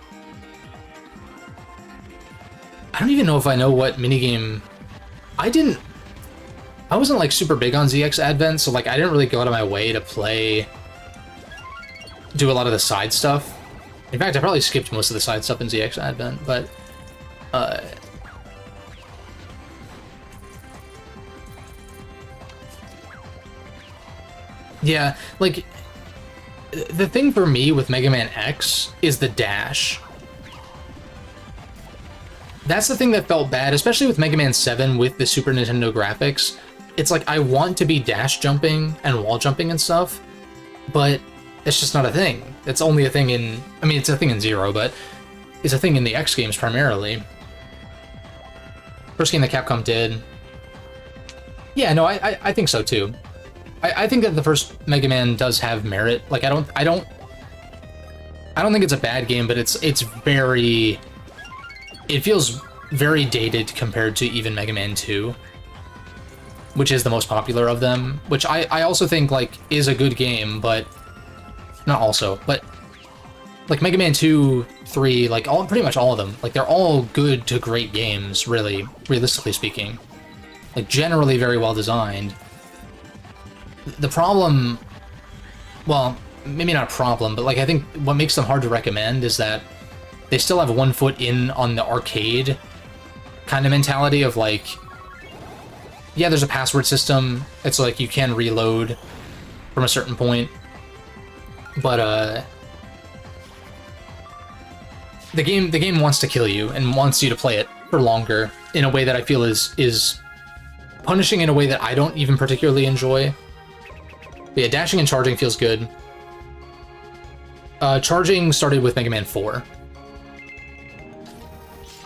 Speaker 1: I don't even know if I know what minigame... I wasn't, like, super big on ZX Advent, so, like, I didn't really go out of my way to do a lot of the side stuff. In fact, I probably skipped most of the side stuff in ZX Advent, but... Yeah, like, the thing for me with Mega Man X is the dash. That's the thing that felt bad, especially with Mega Man 7 with the Super Nintendo graphics. It's like, I want to be dash jumping and wall jumping and stuff, but it's just not a thing. It's only a thing in... I mean, it's a thing in Zero, but it's a thing in the X games primarily. First game that Capcom did. Yeah, no, I think so too. I think that the first Mega Man does have merit. Like, I don't think it's a bad game, but it's very... It feels very dated compared to even Mega Man 2, which is the most popular of them, which I also think, like, is a good game, but... Not also, but... Like, Mega Man 2, 3, like, pretty much all of them, like, they're all good to great games, really, realistically speaking. Like, generally very well designed. The problem... Well, maybe not a problem, but, like, I think what makes them hard to recommend is that they still have one foot in on the arcade kind of mentality of, like... Yeah, there's a password system. It's like you can reload from a certain point. But, the game wants to kill you and wants you to play it for longer in a way that I feel is punishing in a way that I don't even particularly enjoy. But yeah, dashing and charging feels good. Charging started with Mega Man 4.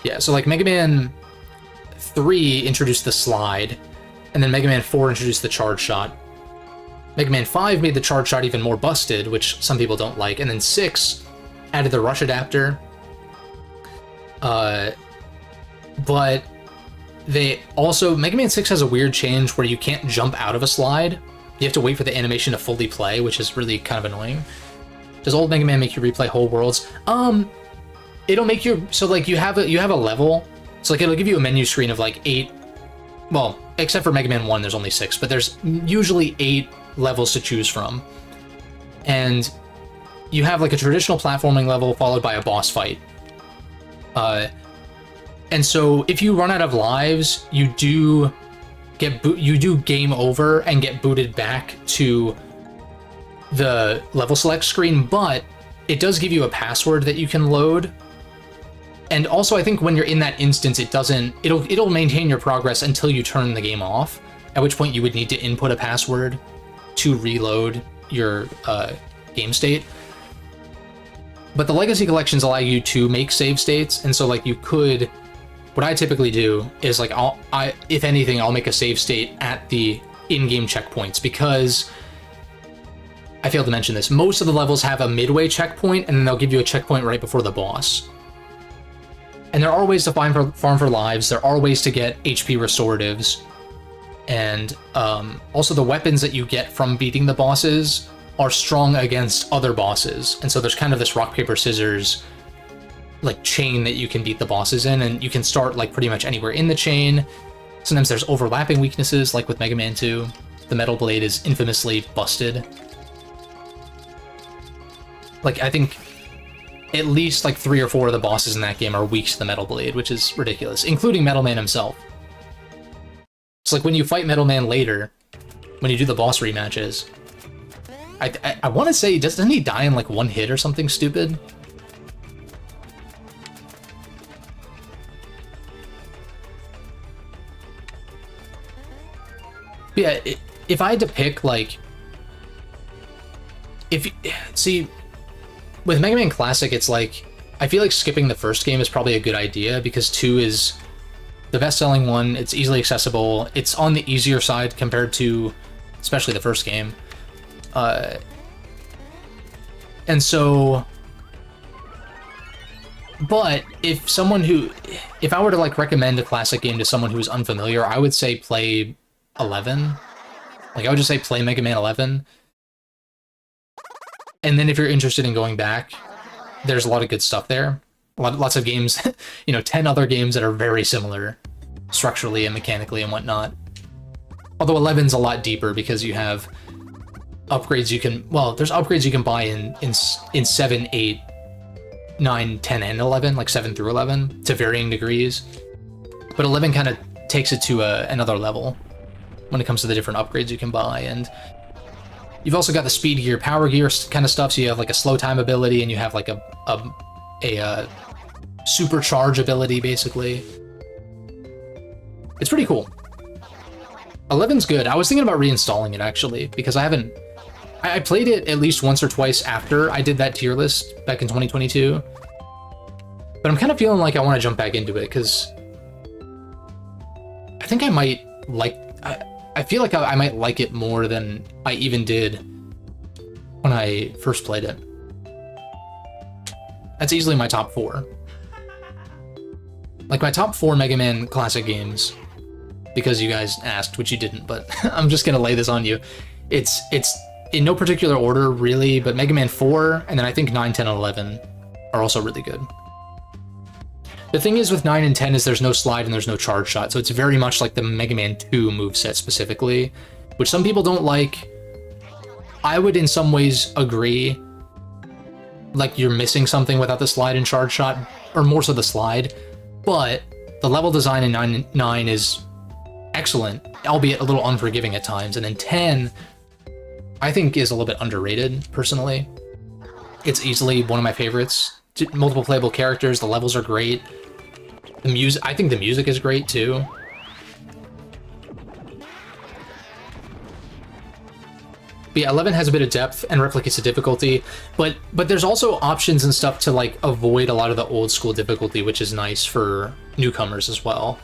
Speaker 1: Yeah, so like Mega Man 3 introduced the slide, and then Mega Man 4 introduced the charge shot. Mega Man 5 made the charge shot even more busted, which some people don't like, and then 6 added the rush adapter. But they also... Mega Man 6 has a weird change where you can't jump out of a slide. You have to wait for the animation to fully play, which is really kind of annoying. Does old Mega Man make you replay whole worlds? It'll make you... So, like, you have a level. So, like, it'll give you a menu screen of, like, 8... Well, except for Mega Man 1, there's only 6. But there's usually 8 levels to choose from. And you have, like, a traditional platforming level followed by a boss fight. And so if you run out of lives, you do game over and get booted back to the level select screen, but it does give you a password that you can load. And also, I think when you're in that instance, it'll maintain your progress until you turn the game off, at which point you would need to input a password to reload your game state. But the Legacy Collections allow you to make save states, and so, like, you could... What I typically do is, like, if anything, I'll make a save state at the in-game checkpoints, because... I failed to mention this. Most of the levels have a midway checkpoint, and then they'll give you a checkpoint right before the boss. And there are ways to farm for lives, there are ways to get HP restoratives, and also the weapons that you get from beating the bosses are strong against other bosses, and so there's kind of this rock, paper, scissors like chain that you can beat the bosses in, and you can start like pretty much anywhere in the chain. Sometimes there's overlapping weaknesses, like with Mega Man 2. The Metal Blade is infamously busted. Like, I think at least like 3 or 4 of the bosses in that game are weak to the Metal Blade, which is ridiculous, including Metal Man himself. It's like when you fight Metal Man later, when you do the boss rematches, I want to say, doesn't he die in like one hit or something stupid? Yeah, if I had to pick, like... See, with Mega Man Classic, it's like... I feel like skipping the first game is probably a good idea, because 2 is the best-selling one, it's easily accessible, it's on the easier side compared to, especially the first game. And so... But, if I were to, like, recommend a classic game to someone who's unfamiliar, I would say play 11. Like, I would just say play Mega Man 11. And then if you're interested in going back, there's a lot of good stuff there. Lots of games, 10 other games that are very similar structurally and mechanically and whatnot. Although 11's a lot deeper because you have upgrades you can... Well, there's upgrades you can buy in 7, 8, 9, 10, and 11, like 7 through 11, to varying degrees. But 11 kind of takes it to another level when it comes to the different upgrades you can buy, and You've also got the speed gear, power gear kind of stuff, so you have like a slow time ability, and you have like a supercharge ability, basically. It's pretty cool. 11's good. I was thinking about reinstalling it, actually, because I played it at least once or twice after I did that tier list back in 2022. But I'm kind of feeling like I want to jump back into it, because I think I might like... I feel like I might like it more than I even did when I first played it. That's easily my top 4. Like, my top 4 Mega Man classic games, because you guys asked, which you didn't, but I'm just gonna lay this on you. It's in no particular order, really, but Mega Man 4, and then I think 9, 10, and 11 are also really good. The thing is with 9 and 10 is there's no slide and there's no charge shot, so it's very much like the Mega Man 2 moveset specifically, which some people don't like. I would in some ways agree, like you're missing something without the slide and charge shot, or more so the slide, but the level design in 9 is excellent, albeit a little unforgiving at times, and then 10, I think is a little bit underrated, personally. It's easily one of my favorites. Multiple playable characters, the levels are great. The music, I think the music is great too. But yeah, 11 has a bit of depth and replicates the difficulty, but there's also options and stuff to like avoid a lot of the old school difficulty, which is nice for newcomers as well.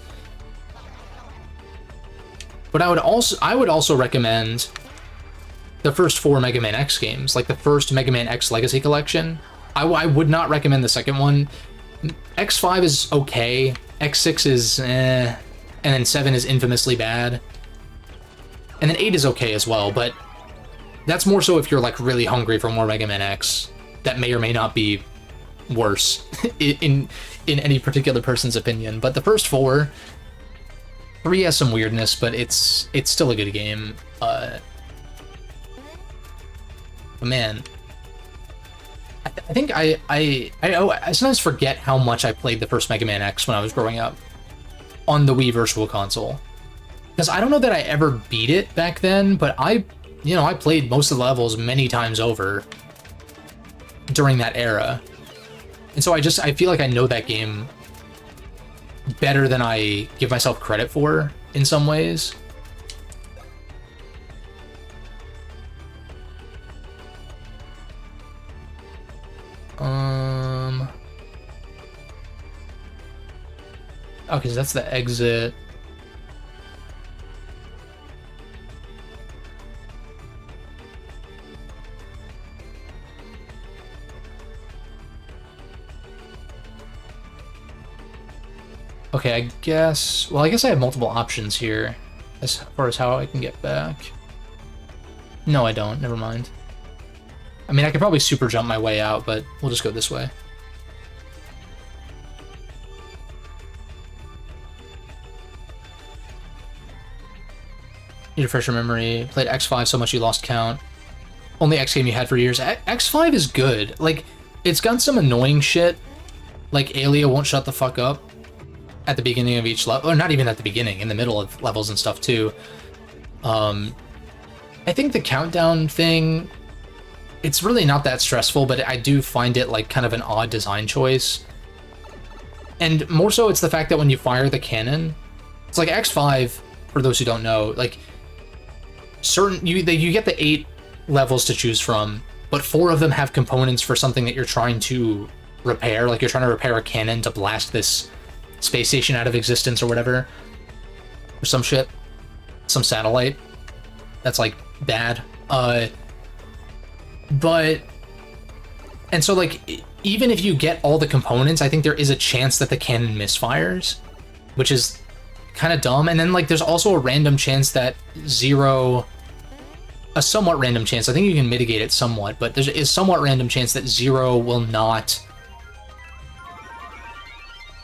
Speaker 1: But I would also recommend the first 4 Mega Man X games, like the first Mega Man X Legacy Collection. I would not recommend the second one. X5 is okay, X6 is eh, and then 7 is infamously bad. And then 8 is okay as well, but that's more so if you're like really hungry for more Mega Man X. That may or may not be worse in any particular person's opinion. But the first 4, 3 has some weirdness, but it's still a good game. But man, I think I sometimes forget how much I played the first Mega Man X when I was growing up on the Wii Virtual Console, because I don't know that I ever beat it back then, but I played most of the levels many times over during that era, and so I feel like I know that game better than I give myself credit for in some ways. Okay, so that's the exit. Okay, I guess I have multiple options here as far as how I can get back. No, I don't. Never mind. I mean, I could probably super jump my way out, but we'll just go this way. Need to refresh your memory. Played X5 so much you lost count. Only X game you had for years. X5 is good. Like, it's got some annoying shit. Like, Alia won't shut the fuck up at the beginning of each level. Or not even at the beginning, in the middle of levels and stuff, too. I think the countdown thing, it's really not that stressful, but I do find it, like, kind of an odd design choice. And more so, it's the fact that when you fire the cannon, it's like X5, for those who don't know, like, you get the 8 levels to choose from, but 4 of them have components for something that you're trying to repair. Like, you're trying to repair a cannon to blast this space station out of existence or whatever, or some shit, some satellite that's like bad. But and so, like, even if you get all the components, I think there is a chance that the cannon misfires, which is kind of dumb. And then, like, there's also a random chance that a somewhat random chance, I think you can mitigate it somewhat, but there is somewhat random chance that 0 will not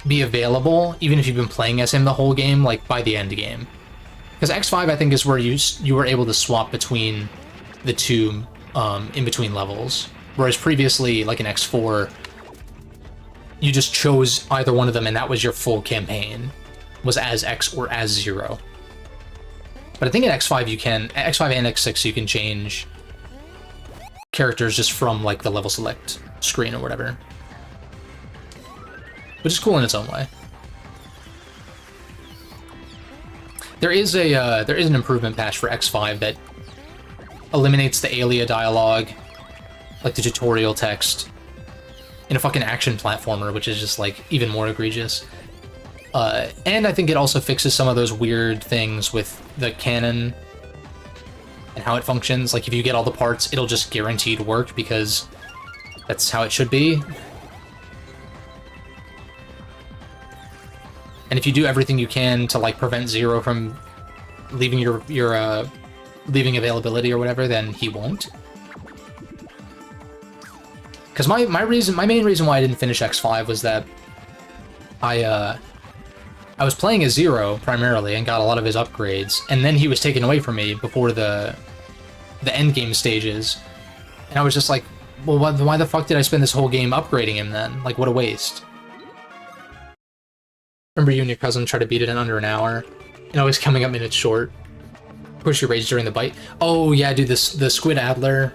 Speaker 1: be available, even if you've been playing as him the whole game, like, by the end game. Because X5, I think, is where you were able to swap between the two in between levels, whereas previously, like in X4, you just chose either one of them and that was your full campaign, was as X or as 0. But I think in X5 and X6 you can change characters just from like the level select screen or whatever, which is cool in its own way. There is an improvement patch for X5 that eliminates the Alia dialogue, like the tutorial text, in a fucking action platformer, which is just like even more egregious. And I think it also fixes some of those weird things with the canon and how it functions. Like if you get all the parts, it'll just guaranteed work because that's how it should be. And if you do everything you can to like prevent Zero from leaving your leaving availability or whatever, then he won't. Because my main reason why I didn't finish X5 was that I was playing as Zero primarily and got a lot of his upgrades, and then he was taken away from me before the end game stages, and I was just like, well, why the fuck did I spend this whole game upgrading him then? Like, what a waste. Remember you and your cousin tried to beat it in under an hour, and always coming up minutes short. Push your rage during the bite. Oh yeah, dude, the Squid Adler.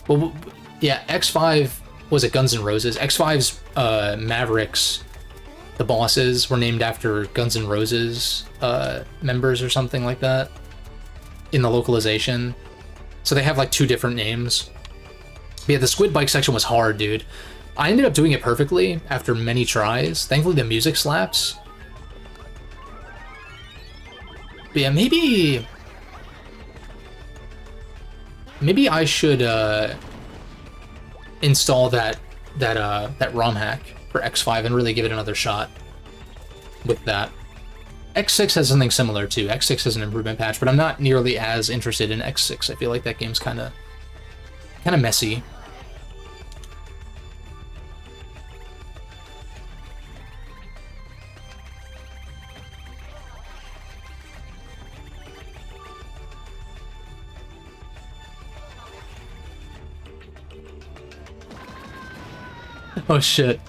Speaker 1: Well, yeah, X5 was it Guns N' Roses? X5's Mavericks, the bosses were named after Guns N' Roses members or something like that in the localization. So they have like two different names. But yeah, the Squid Bike section was hard, dude. I ended up doing it perfectly after many tries. Thankfully, the music slaps. But yeah, maybe I should install that ROM hack for X5 and really give it another shot with that. X6 has something similar too. X6 has an improvement patch, but I'm not nearly as interested in X6. I feel like that game's kind of messy. Oh shit.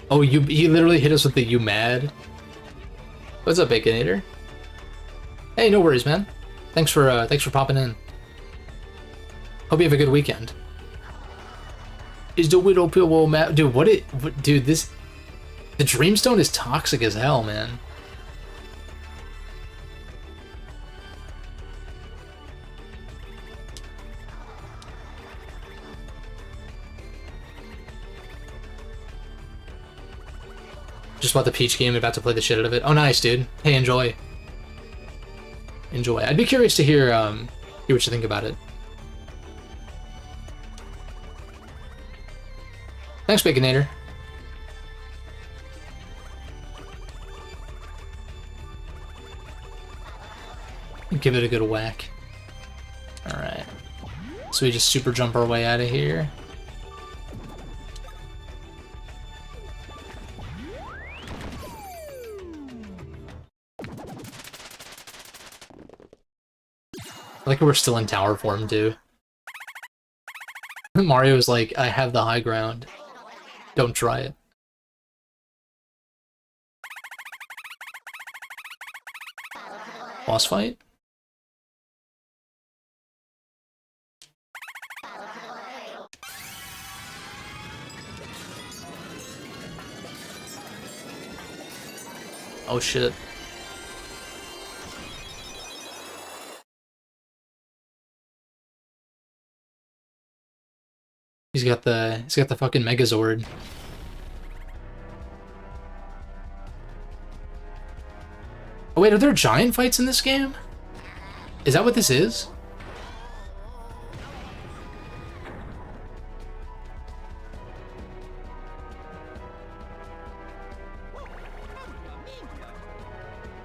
Speaker 1: Oh, he literally hit us with the "you mad?" What's up, Baconator? Hey, no worries, man. Thanks for popping in. Hope you have a good weekend. Is the Widow Pillow mad? Dude, dude, the Dreamstone is toxic as hell, man. Just bought the Peach game, about to play the shit out of it. Oh, nice, dude. Hey, enjoy. Enjoy. I'd be curious to hear what you think about it. Thanks, Baconator. Give it a good whack. Alright. So we just super jump our way out of here. I like we're still in tower form, too. Mario's like, I have the high ground. Don't try it. Boss fight? Oh shit. He's got the fucking Megazord. Oh wait, are there giant fights in this game? Is that what this is?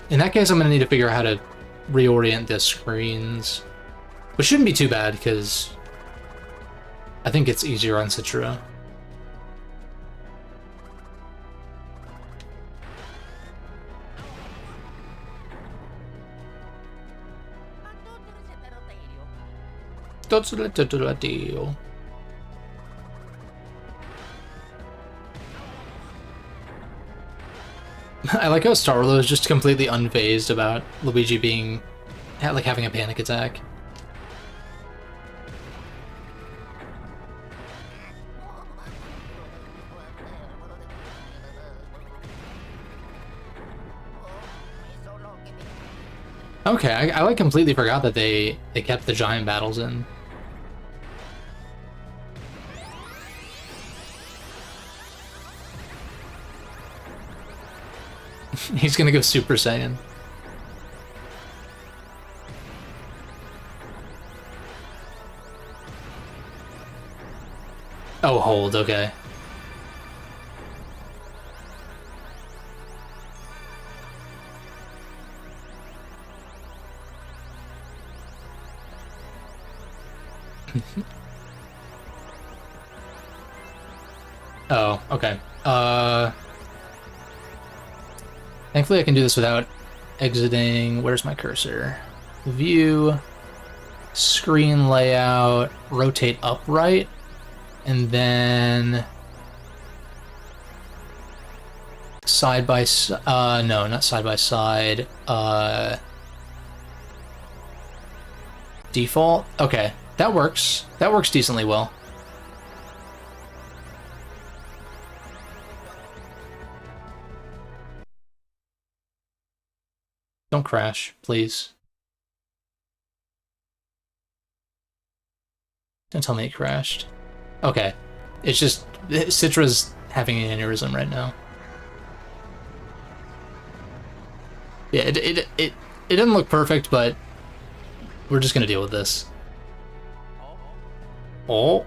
Speaker 1: In that case, I'm gonna need to figure out how to reorient the screens. Which shouldn't be too bad, because I think it's easier on Citra. Deal. I like how Starlo is just completely unfazed about Luigi being, like, having a panic attack. Okay, I like completely forgot that they kept the giant battles in. He's gonna go Super Saiyan. Oh, hold, okay. Oh, okay. Thankfully I can do this without exiting. Where's my cursor? View, screen layout, rotate upright, and then side by side. No, not side by side. Default. Okay, that works. That works decently well. Don't crash, please. Don't tell me it crashed. Okay. It's just Citra's having an aneurysm right now. Yeah, it doesn't look perfect, but we're just gonna deal with this. Oh.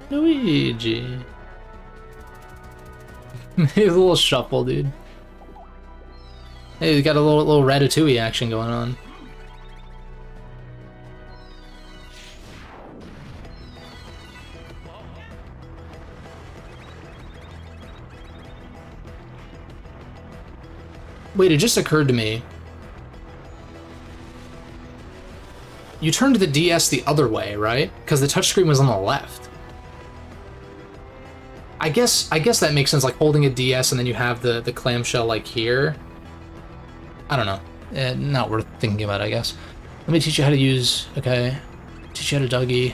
Speaker 1: Luigi. He's a little shuffle, dude. Hey, we got a little Ratatouille action going on. Wait, it just occurred to me. You turned the DS the other way, right? Because the touchscreen was on the left. I guess that makes sense, like holding a DS and then you have the clamshell like here. I don't know. Not worth thinking about, I guess. Let me teach you how to use... Okay. Teach you how to Dougie.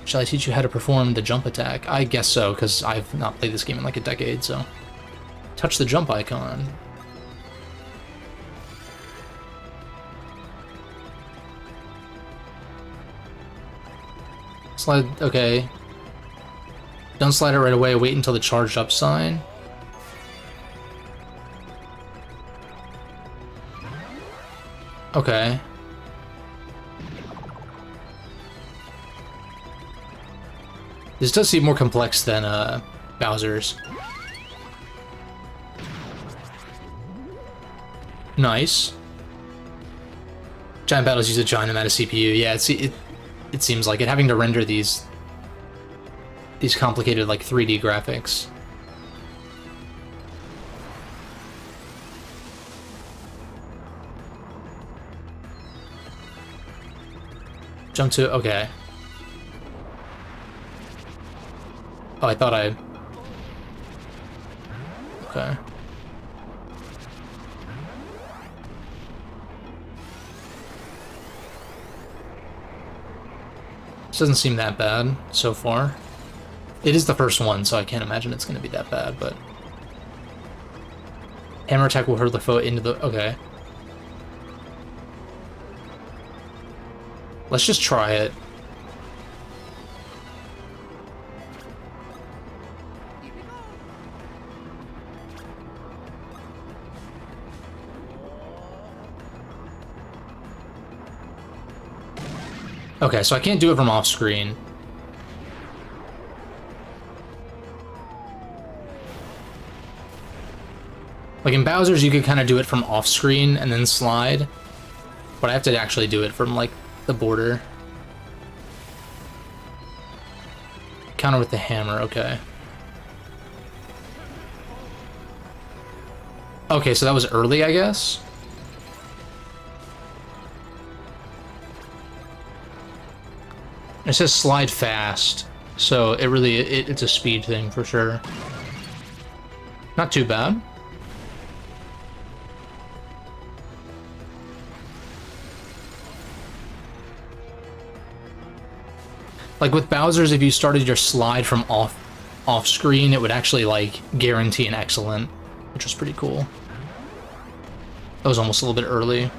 Speaker 1: Shall I teach you how to perform the jump attack? I guess so, because I've not played this game in like a decade, so... Touch the jump icon. Slide... Okay. Don't slide it right away, wait until the charged up sign. Okay. This does seem more complex than Bowser's. Nice. Giant battles use a giant amount of CPU. Yeah, it seems like it, having to render these complicated like 3D graphics. Jump to... Okay. Oh, I thought I... Okay. This doesn't seem that bad so far. It is the first one, so I can't imagine it's going to be that bad, but... Hammer attack will hurl the foe into the... Okay. Let's just try it. Okay, so I can't do it from off screen. Like in Bowser's, you could kind of do it from off screen and then slide, but I have to actually do it from like the border. Counter with the hammer, okay. Okay, so that was early, I guess? It says slide fast, so it's a speed thing for sure. Not too bad. Like with Bowser's, if you started your slide from off screen, it would actually like guarantee an excellent, which was pretty cool. That was almost a little bit early.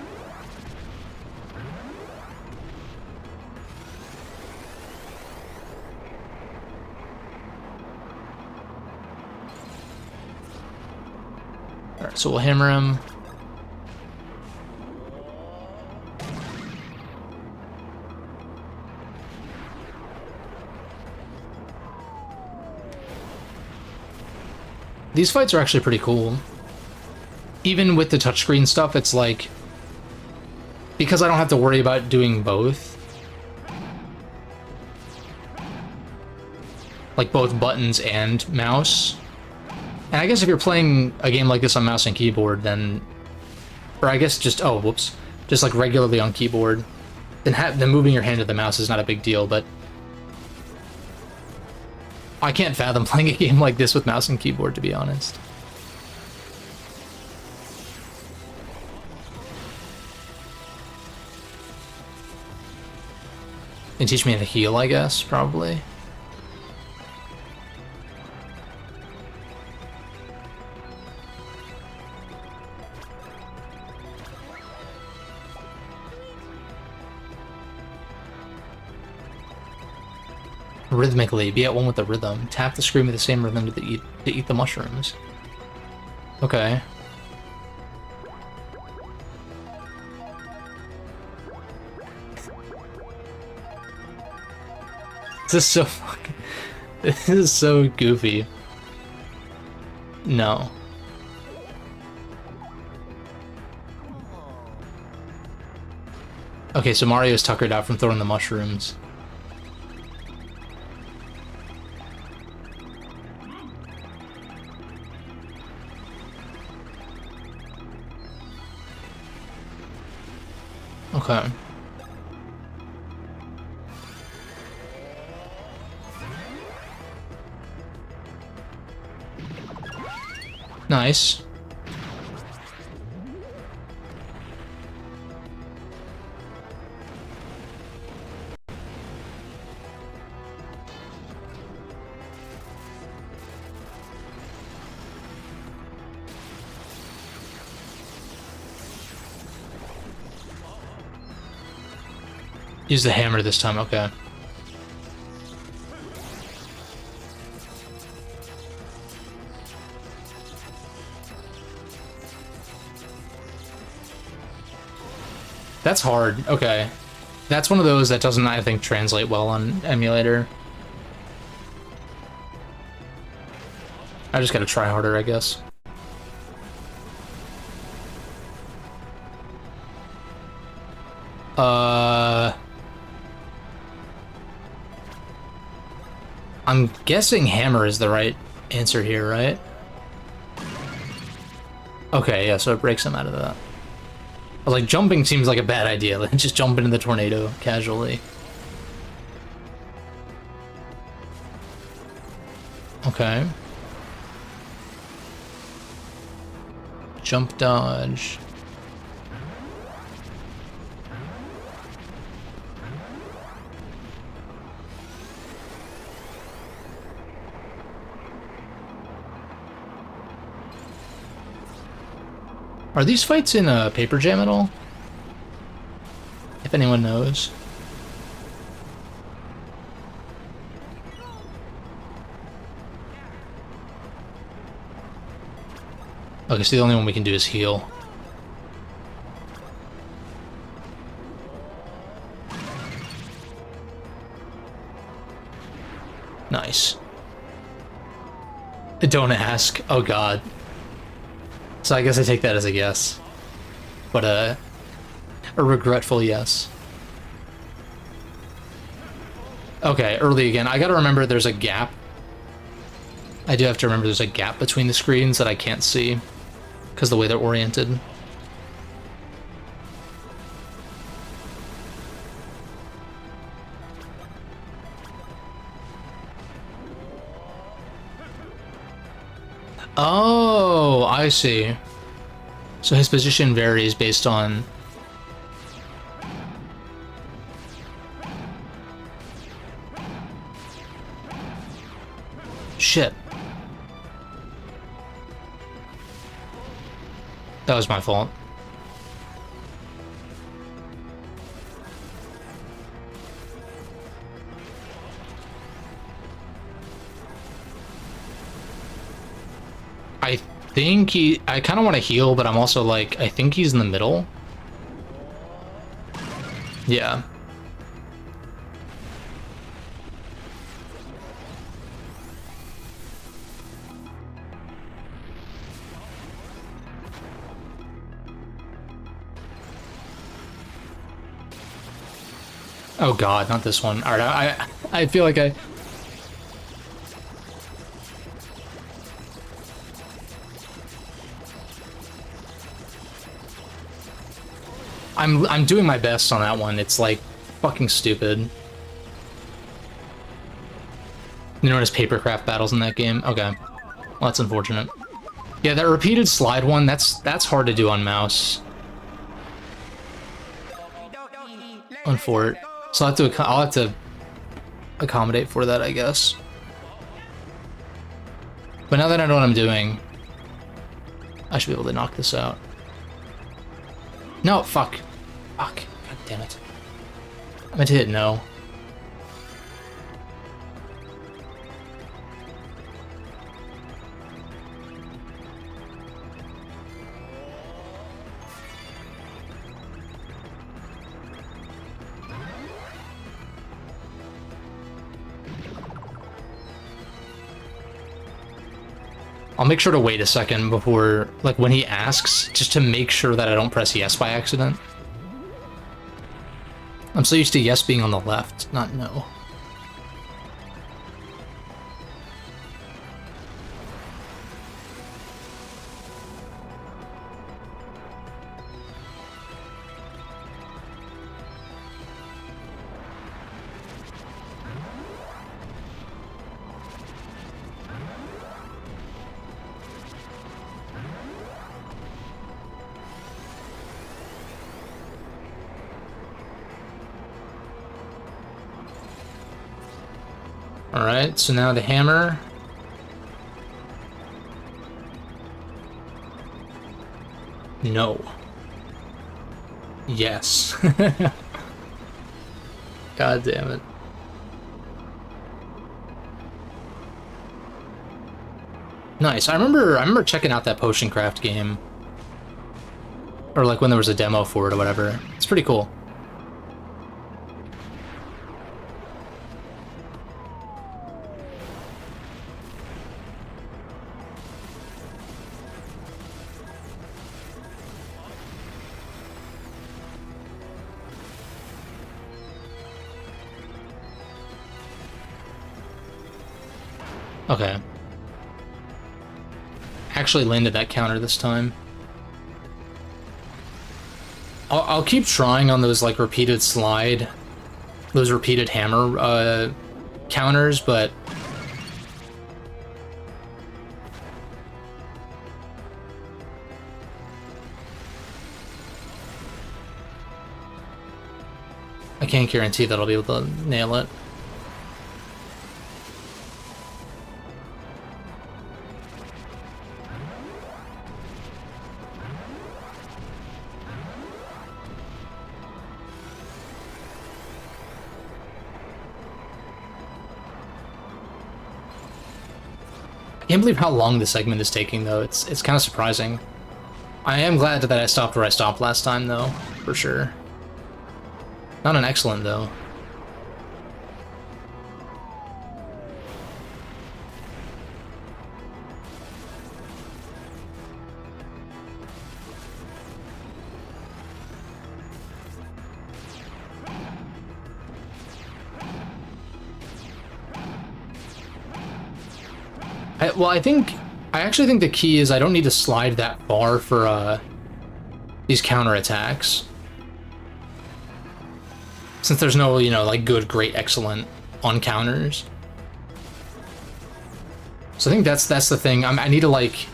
Speaker 1: Alright, so we'll hammer him. These fights are actually pretty cool. Even with the touchscreen stuff, it's like... because I don't have to worry about doing both. Like both buttons and mouse. And I guess if you're playing a game like this on mouse and keyboard, then... or I guess just... oh, whoops. Just like regularly on keyboard. Then moving your hand to the mouse is not a big deal, but... I can't fathom playing a game like this with mouse and keyboard, to be honest. And teach me how to heal, I guess, probably. Rhythmically, be at one with the rhythm. Tap the screen with the same rhythm to eat the mushrooms. Okay. This is so fucking... this is so goofy. No. Okay, so Mario's tuckered out from throwing the mushrooms. Okay. Nice. Use the hammer this time, okay. That's hard, okay. That's one of those that doesn't, I think, translate well on emulator. I just gotta try harder, I guess. I'm guessing hammer is the right answer here, right? Okay, yeah, so it breaks him out of that. I was like, jumping seems like a bad idea. Like, just jump into the tornado casually. Okay. Jump dodge. Are these fights in Paper Jam at all? If anyone knows. Okay, so the only one we can do is heal. Nice. Don't ask. Oh god. So I guess I take that as a yes. But a regretful yes. Okay, early again. I gotta remember there's a gap. I do have to remember there's a gap between the screens that I can't see because of the way they're oriented. Oh, Oh, I see. So his position varies based on... Shit. That was my fault. I think I kind of want to heal, but I'm also like, I think he's in the middle. Yeah. Oh god, not this one. All right, I feel like I'm doing my best on that one. It's like fucking stupid. You notice papercraft battles in that game? Okay. Well, that's unfortunate. Yeah, that repeated slide one, that's hard to do on mouse. On fort. So I'll have to accommodate for that, I guess. But now that I know what I'm doing, I should be able to knock this out. No, fuck. Fuck. God damn it. I meant to hit no. I'll make sure to wait a second before, like, when he asks, just to make sure that I don't press yes by accident. I'm so used to yes being on the left, not no. Alright, so now the hammer. No. Yes. God damn it. Nice. I remember checking out that potion craft game. Or like when there was a demo for it or whatever. It's pretty cool. Okay. Actually landed that counter this time. I'll keep trying on those like repeated slide, those repeated hammer counters, but I can't guarantee that I'll be able to nail it. I can't believe how long this segment is taking, though. It's kind of surprising. I am glad that I stopped where I stopped last time, though, for sure. Not an excellent, though. I actually think the key is I don't need to slide that far for these counterattacks. Since there's no, you know, like good, great, excellent on counters. So I think that's the thing. I need to like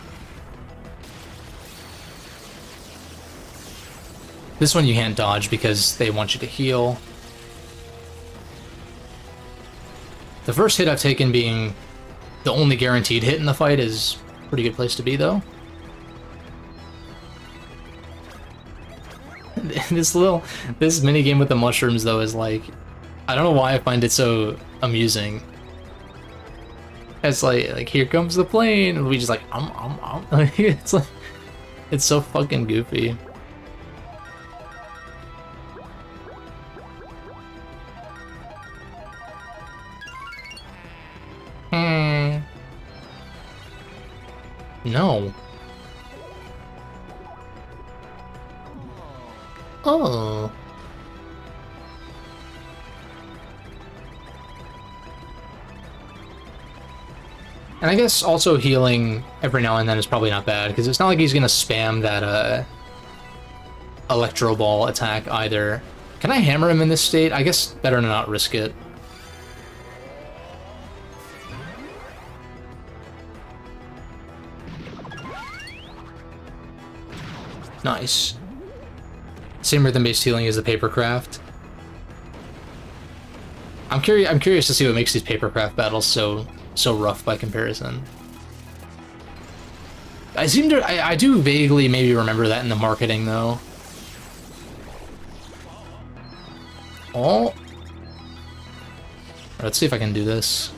Speaker 1: This one you can't dodge because they want you to heal. The first hit I've taken being the only guaranteed hit in the fight is a pretty good place to be, though. This minigame with the mushrooms, though, is like... I don't know why I find it so amusing. It's like here comes the plane, and Luigi's like, It's like... It's so fucking goofy. No. Oh. And I guess also healing every now and then is probably not bad, because it's not like he's gonna spam that Electro Ball attack either. Can I hammer him in this state? I guess better to not risk it. Nice. Same rhythm-based healing as the papercraft. I'm curious to see what makes these papercraft battles so rough by comparison. I do vaguely maybe remember that in the marketing though. Oh. Let's see if I can do this.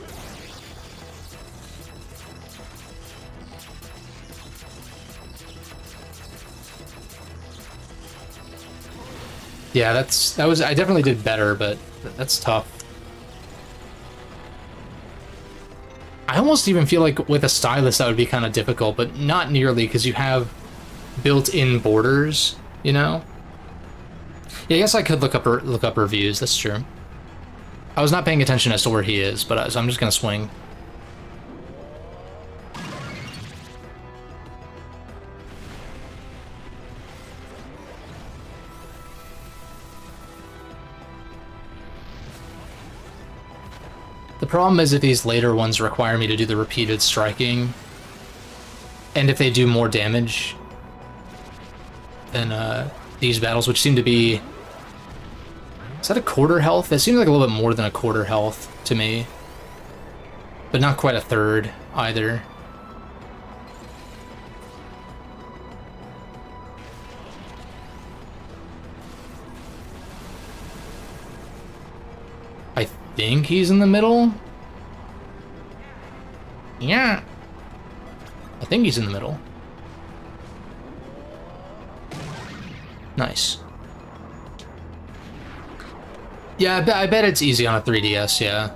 Speaker 1: Yeah, I definitely did better, but that's tough. I almost even feel like with a stylus that would be kind of difficult, but not nearly, because you have built-in borders, you know? Yeah, I guess I could look up reviews, that's true. I was not paying attention as to where he is, but so I'm just gonna swing. The problem is if these later ones require me to do the repeated striking, and if they do more damage than these battles, which seem to be... Is that a quarter health? That seems like a little bit more than a quarter health to me. But not quite a third either. I think he's in the middle? Yeah. I think he's in the middle. Nice. Yeah, I bet it's easy on a 3DS, yeah.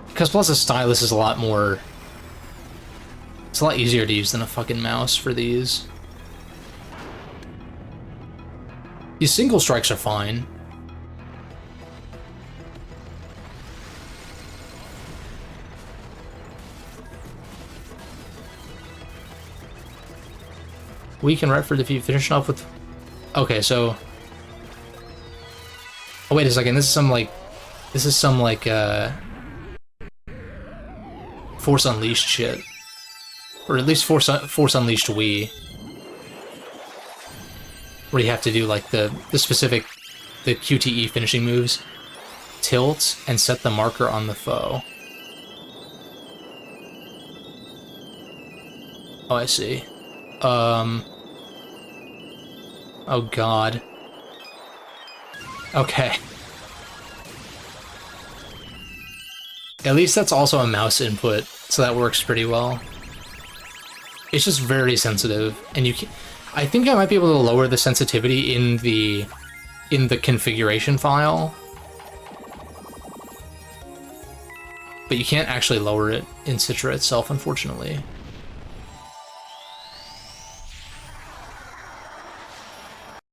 Speaker 1: Because plus a stylus is a lot more... It's a lot easier to use than a fucking mouse for these. These single strikes are fine. Weaken right for defeat, finishing off with... Okay, so... Oh, wait a second, this is some, like... Force Unleashed shit. Or at least Force Unleashed Wii. Where you have to do, like, the specific... The QTE finishing moves. Tilt, and set the marker on the foe. Oh, I see. Oh god. Okay. At least that's also a mouse input, so that works pretty well. It's just very sensitive, and you can... I think I might be able to lower the sensitivity in the configuration file. But you can't actually lower it in Citra itself, unfortunately.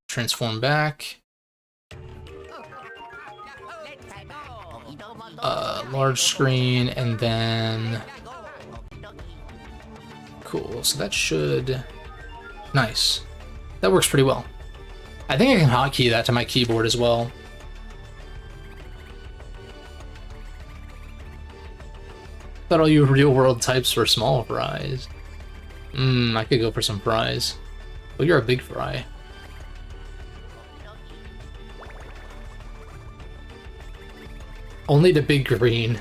Speaker 1: Transform back. Large screen, and then... Cool, so that should... Nice. That works pretty well. I think I can hotkey that to my keyboard as well. Thought all you real-world types were small fries. I could go for some fries. Oh, you're a big fry. Only the big green.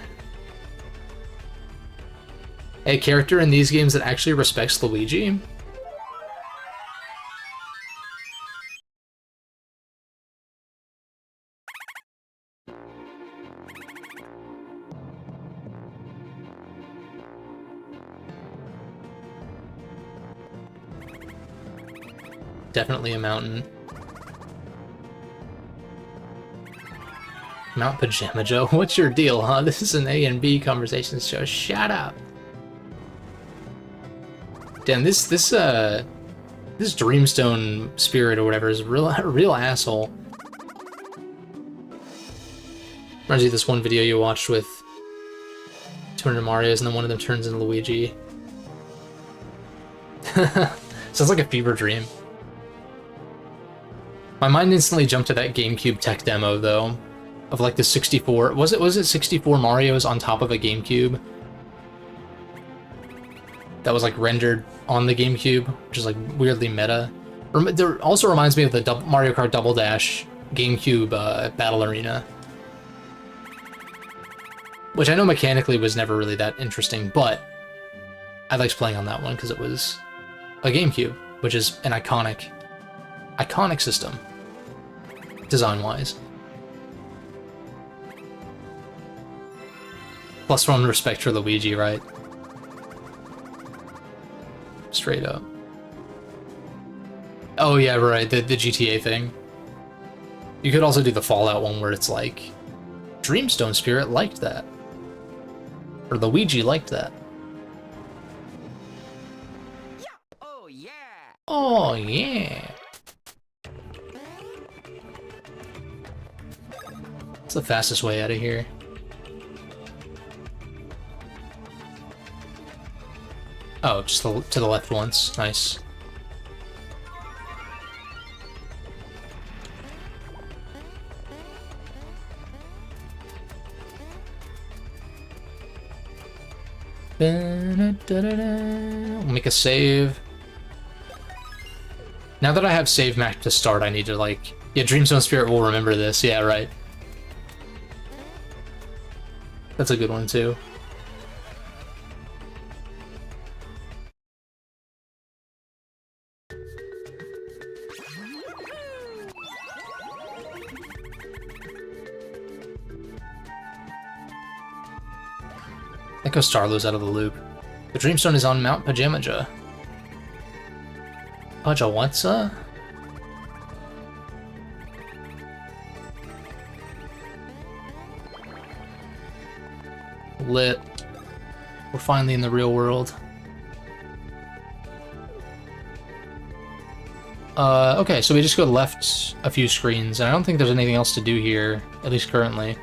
Speaker 1: A character in these games that actually respects Luigi? Definitely a mountain. Mount Pajama Joe, what's your deal, huh? This is an A and B conversation show. Shut up. Damn, this Dreamstone spirit or whatever is a real asshole. Reminds you of this one video you watched with 200 Marios and then one of them turns into Luigi. Sounds like a fever dream. My mind instantly jumped to that GameCube tech demo though, of like the 64. Was it 64 Marios on top of a GameCube? That was like rendered on the GameCube, which is like weirdly meta. There also reminds me of the Mario Kart Double Dash GameCube Battle Arena, which I know mechanically was never really that interesting, but I liked playing on that one because it was a GameCube, which is an iconic system, design-wise. Plus one respect for Luigi, right? Straight up. Oh yeah, right, the GTA thing. You could also do the Fallout one where it's like, Dreamstone Spirit liked that. Or Luigi liked that.
Speaker 2: Oh yeah!
Speaker 1: Oh yeah! It's the fastest way out of here. Oh, just to the left once. Nice. We'll make a save. Now that I have save map to start, I need to like... Yeah, Dreamstone Spirit will remember this. Yeah, right. That's a good one too. That goes Starlow's out of the loop. The Dreamstone is on Mount Pajamaja. Pajawatsa? Lit. We're finally in the real world. Okay, so we just go left a few screens, and I don't think there's anything else to do here, at least currently.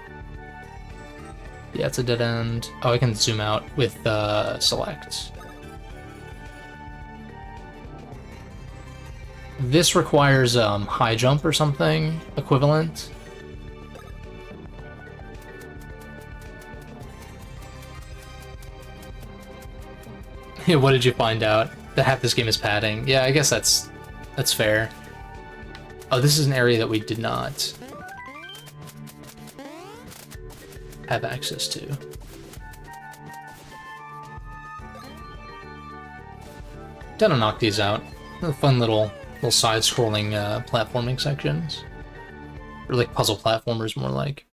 Speaker 1: Yeah, it's a dead end. Oh, I can zoom out with select. This requires high jump or something equivalent. Yeah, what did you find out? That half this game is padding. Yeah, I guess that's fair. Oh, this is an area that we did not have access to. Gotta knock these out. They're fun little side-scrolling platforming sections. Or like puzzle platformers, more like.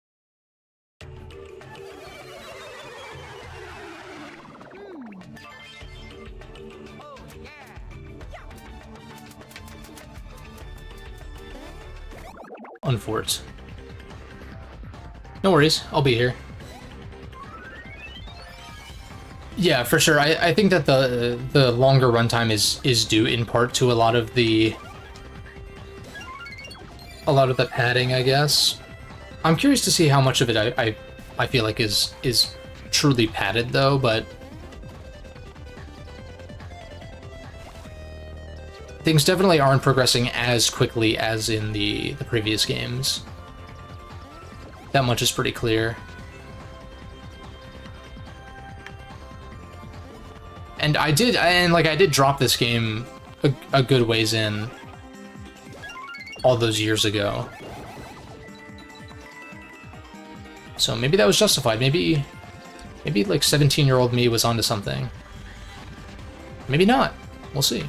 Speaker 1: Unfort. No worries, I'll be here. Yeah, for sure. I think that the longer runtime is due in part to a lot of the padding, I guess. I'm curious to see how much of it I feel like is truly padded though, but things definitely aren't progressing as quickly as in the previous games. That much is pretty clear. And I did drop this game a good ways in all those years ago. So maybe that was justified. Maybe like 17-year-old me was onto something. Maybe not. We'll see.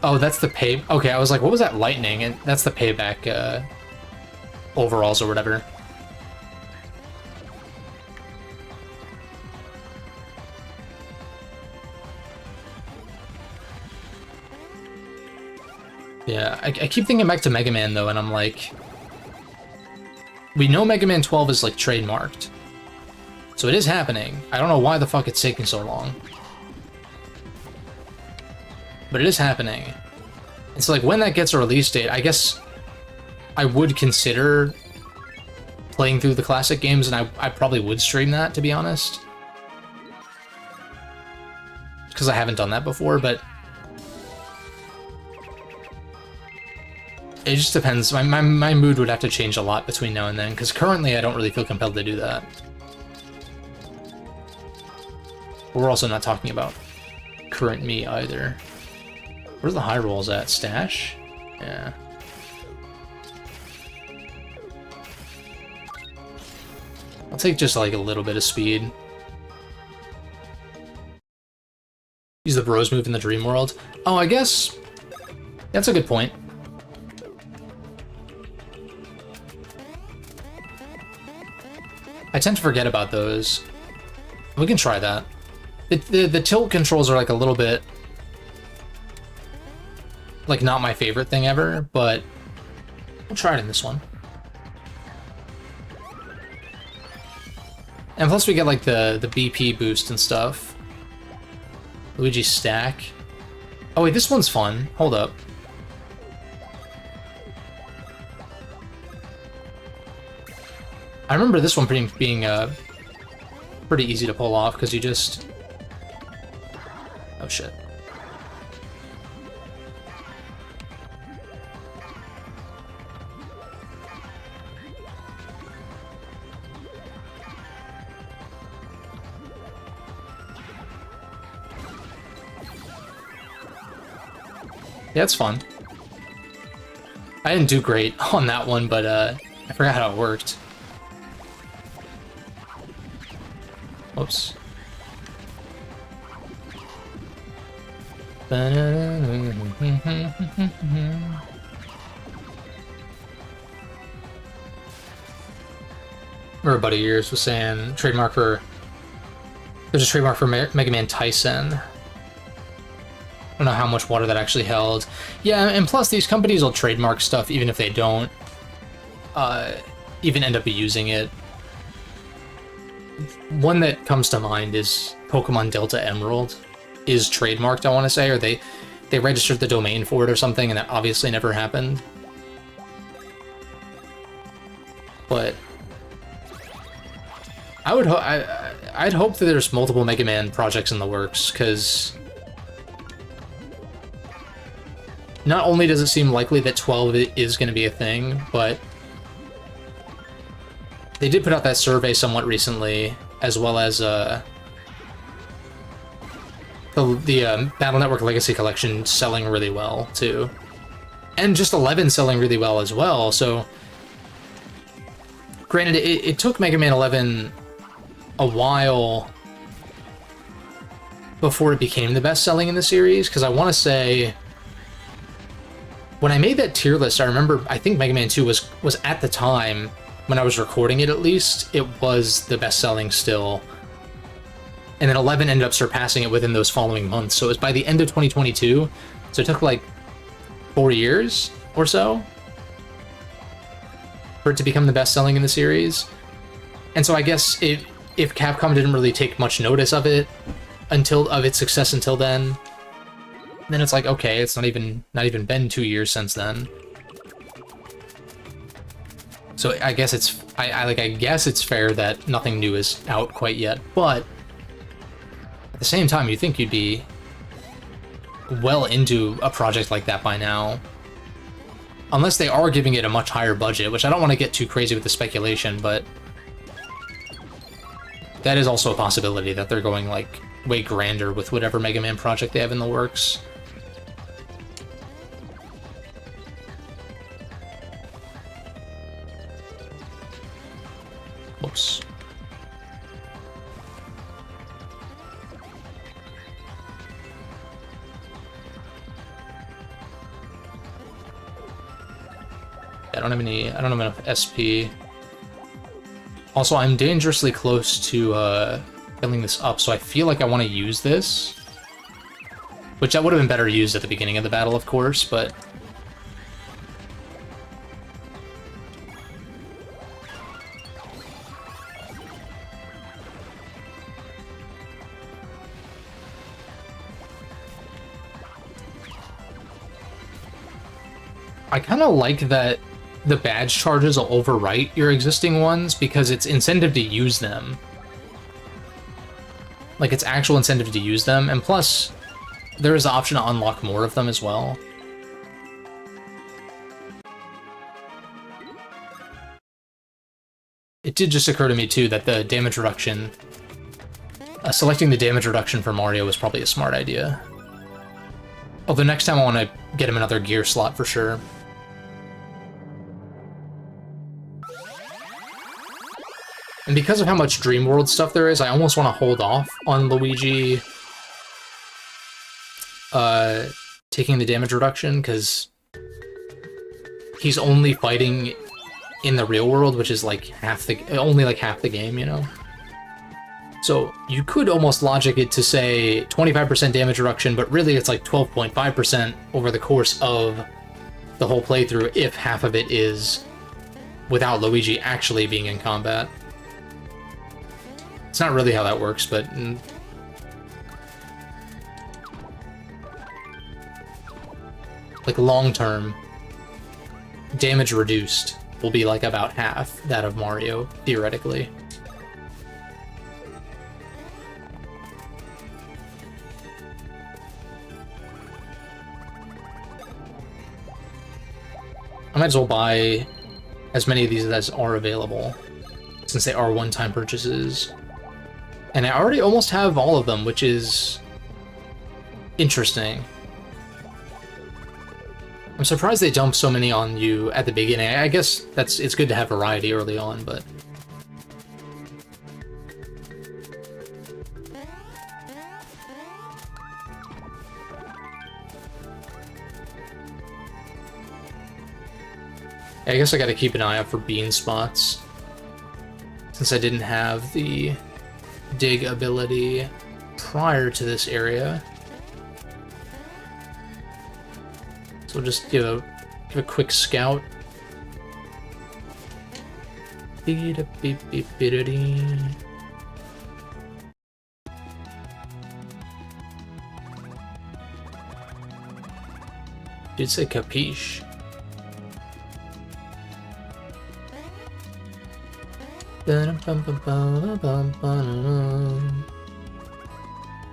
Speaker 1: Oh, that's the pay... Okay, I was like, what was that lightning? And that's the payback, overalls or whatever. Yeah, I keep thinking back to Mega Man, though, and I'm like... We know Mega Man 12 is, like, trademarked. So it is happening. I don't know why the fuck it's taking so long. But it is happening. And so, like, when that gets a release date, I guess I would consider playing through the classic games, and I probably would stream that, to be honest. Because I haven't done that before, but... It just depends. My mood would have to change a lot between now and then, because currently I don't really feel compelled to do that. But we're also not talking about current me either. Where's the high rolls at? Stash? Yeah. I'll take just like a little bit of speed. Use the bros move in the dream world. Oh, I guess that's a good point. I tend to forget about those. We can try that. The tilt controls are like a little bit... like, not my favorite thing ever, but we'll try it in this one. And plus we get like the BP boost and stuff. Luigi stack. Oh wait, this one's fun. Hold up. I remember this one being pretty easy to pull off, because you just... Oh shit. Yeah, it's fun. I didn't do great on that one, but I forgot how it worked. Whoops. Remember a buddy of yours was saying trademark for... There's a trademark for Mega Man Tyson. I don't know how much water that actually held. Yeah, and plus these companies will trademark stuff even if they don't even end up using it. One that comes to mind is Pokemon Delta Emerald is trademarked, I want to say, or they registered the domain for it or something, and that obviously never happened. But I'd hope that there's multiple Mega Man projects in the works, because not only does it seem likely that 12 is going to be a thing, but they did put out that survey somewhat recently, as well as the Battle Network Legacy Collection selling really well, too. And just 11 selling really well as well, so... Granted, it took Mega Man 11 a while before it became the best-selling in the series, because I want to say... When I made that tier list, I remember, I think Mega Man 2 was at the time, when I was recording it at least, it was the best-selling still. And then 11 ended up surpassing it within those following months. So it was by the end of 2022. So it took like 4 years or so for it to become the best-selling in the series. And so I guess if Capcom didn't really take much notice of it of its success until then it's like, okay, it's not even been 2 years since then. So I guess I guess it's fair that nothing new is out quite yet, but at the same time, you'd think you'd be well into a project like that by now. Unless they are giving it a much higher budget, which I don't want to get too crazy with the speculation, but that is also a possibility that they're going, like, way grander with whatever Mega Man project they have in the works. Whoops. I don't have enough SP. Also, I'm dangerously close to filling this up, so I feel like I want to use this. Which that would have been better used at the beginning of the battle, of course, but I kind of like that the badge charges will overwrite your existing ones because it's incentive to use them. Like, it's actual incentive to use them, and plus, there is the option to unlock more of them as well. It did just occur to me, too, that the damage reduction... selecting the damage reduction for Mario was probably a smart idea. Although next time I want to get him another gear slot for sure. And because of how much Dream World stuff there is, I almost want to hold off on Luigi taking the damage reduction, because he's only fighting in the real world, which is like only half the game, you know? So you could almost logic it to say 25% damage reduction, but really it's like 12.5% over the course of the whole playthrough if half of it is without Luigi actually being in combat. It's not really how that works, but... like, long-term, damage reduced will be, like, about half that of Mario, theoretically. I might as well buy as many of these as are available, since they are one-time purchases. And I already almost have all of them, which is interesting. I'm surprised they dumped so many on you at the beginning. I guess it's good to have variety early on, but... I guess I gotta keep an eye out for bean spots, since I didn't have the dig ability prior to this area. So we'll just give a quick scout. Did say capiche?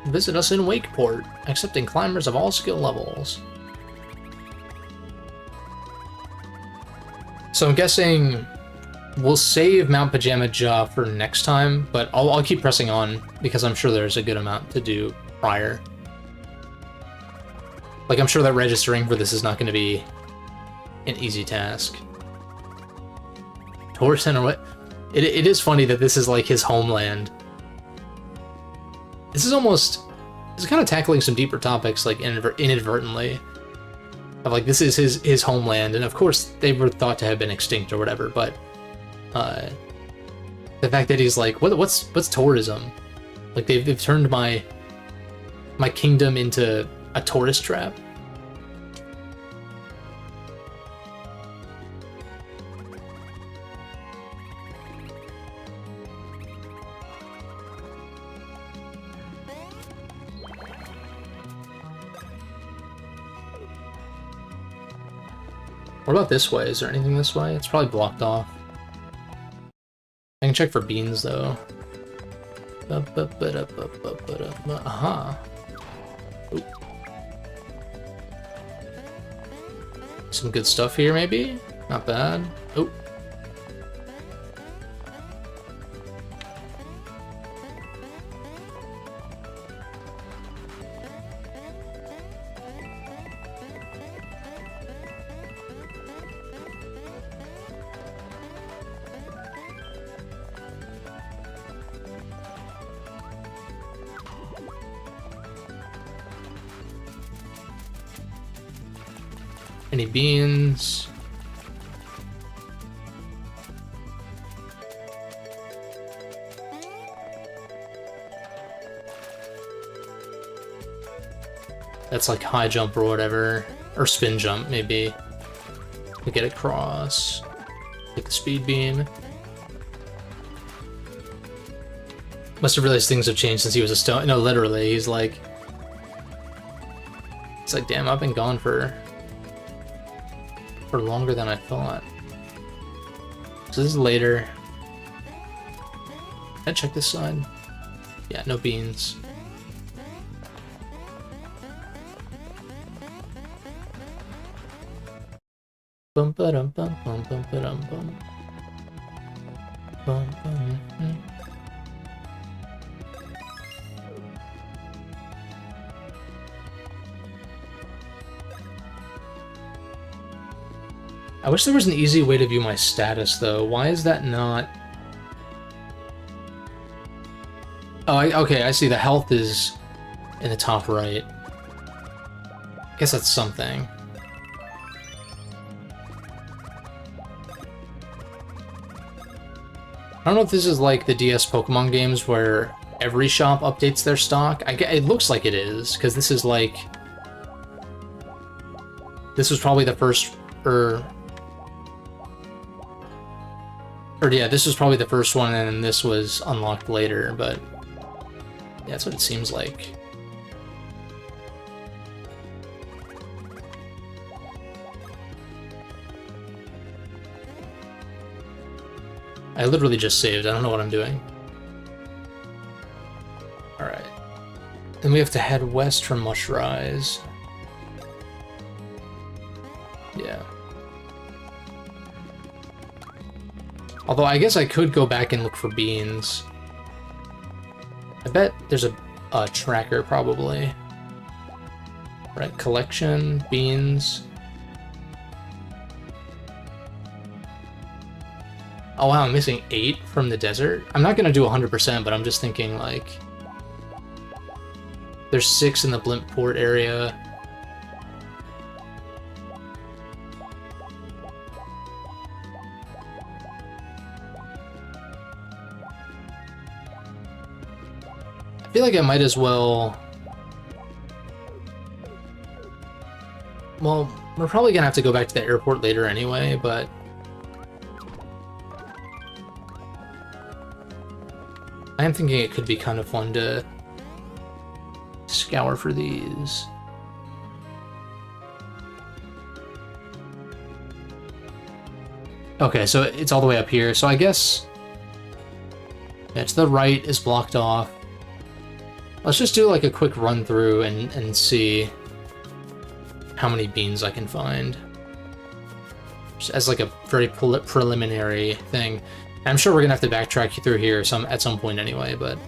Speaker 1: Visit us in Wakeport, accepting climbers of all skill levels. So I'm guessing we'll save Mount Pajama Ja for next time, but I'll keep pressing on because I'm sure there's a good amount to do prior. Like, I'm sure that registering for this is not going to be an easy task. Tour Center, what? It is funny that this is like his homeland. This is kind of tackling some deeper topics, like inadvertently. Of like, this is his homeland, and of course they were thought to have been extinct or whatever, but the fact that he's like, what's tourism? Like, they've turned my kingdom into a tourist trap. What about this way? Is there anything this way? It's probably blocked off. I can check for beans, though. Aha. Oop. Some good stuff here, maybe? Not bad. Oh. Any beans? That's like high jump or whatever. Or spin jump, maybe. We get across. Take the speed beam. Must have realized things have changed since he was a stone. No, literally, he's like... It's like, damn, I've been gone for longer than I thought. So this is later. Can I check this side? Yeah, no beans. Bum ba dum bum bum bum ba dum bum. Bum bum. I wish there was an easy way to view my status, though. Why is that not... Oh, okay, I see. The health is in the top right. I guess that's something. I don't know if this is like the DS Pokemon games where every shop updates their stock. It looks like it is, because this is like... This was probably the first... Or yeah, this was probably the first one, and then this was unlocked later, but yeah, that's what it seems like. I literally just saved. I don't know what I'm doing. Alright. Then we have to head west from Mushrise. Yeah. Although I guess I could go back and look for beans. I bet there's a tracker, probably. Right, collection, beans. Oh wow, I'm missing 8 from the desert? I'm not gonna do 100%, but I'm just thinking, like... There's 6 in the Blimp Port area. I feel like I might as well... Well, we're probably gonna have to go back to the airport later anyway, but... I am thinking it could be kind of fun to scour for these. Okay, so it's all the way up here, so I guess... Yeah, to the right is blocked off. Let's just do like a quick run through and see how many beans I can find. Just as like a very preliminary thing. I'm sure we're gonna have to backtrack through here at some point anyway, but...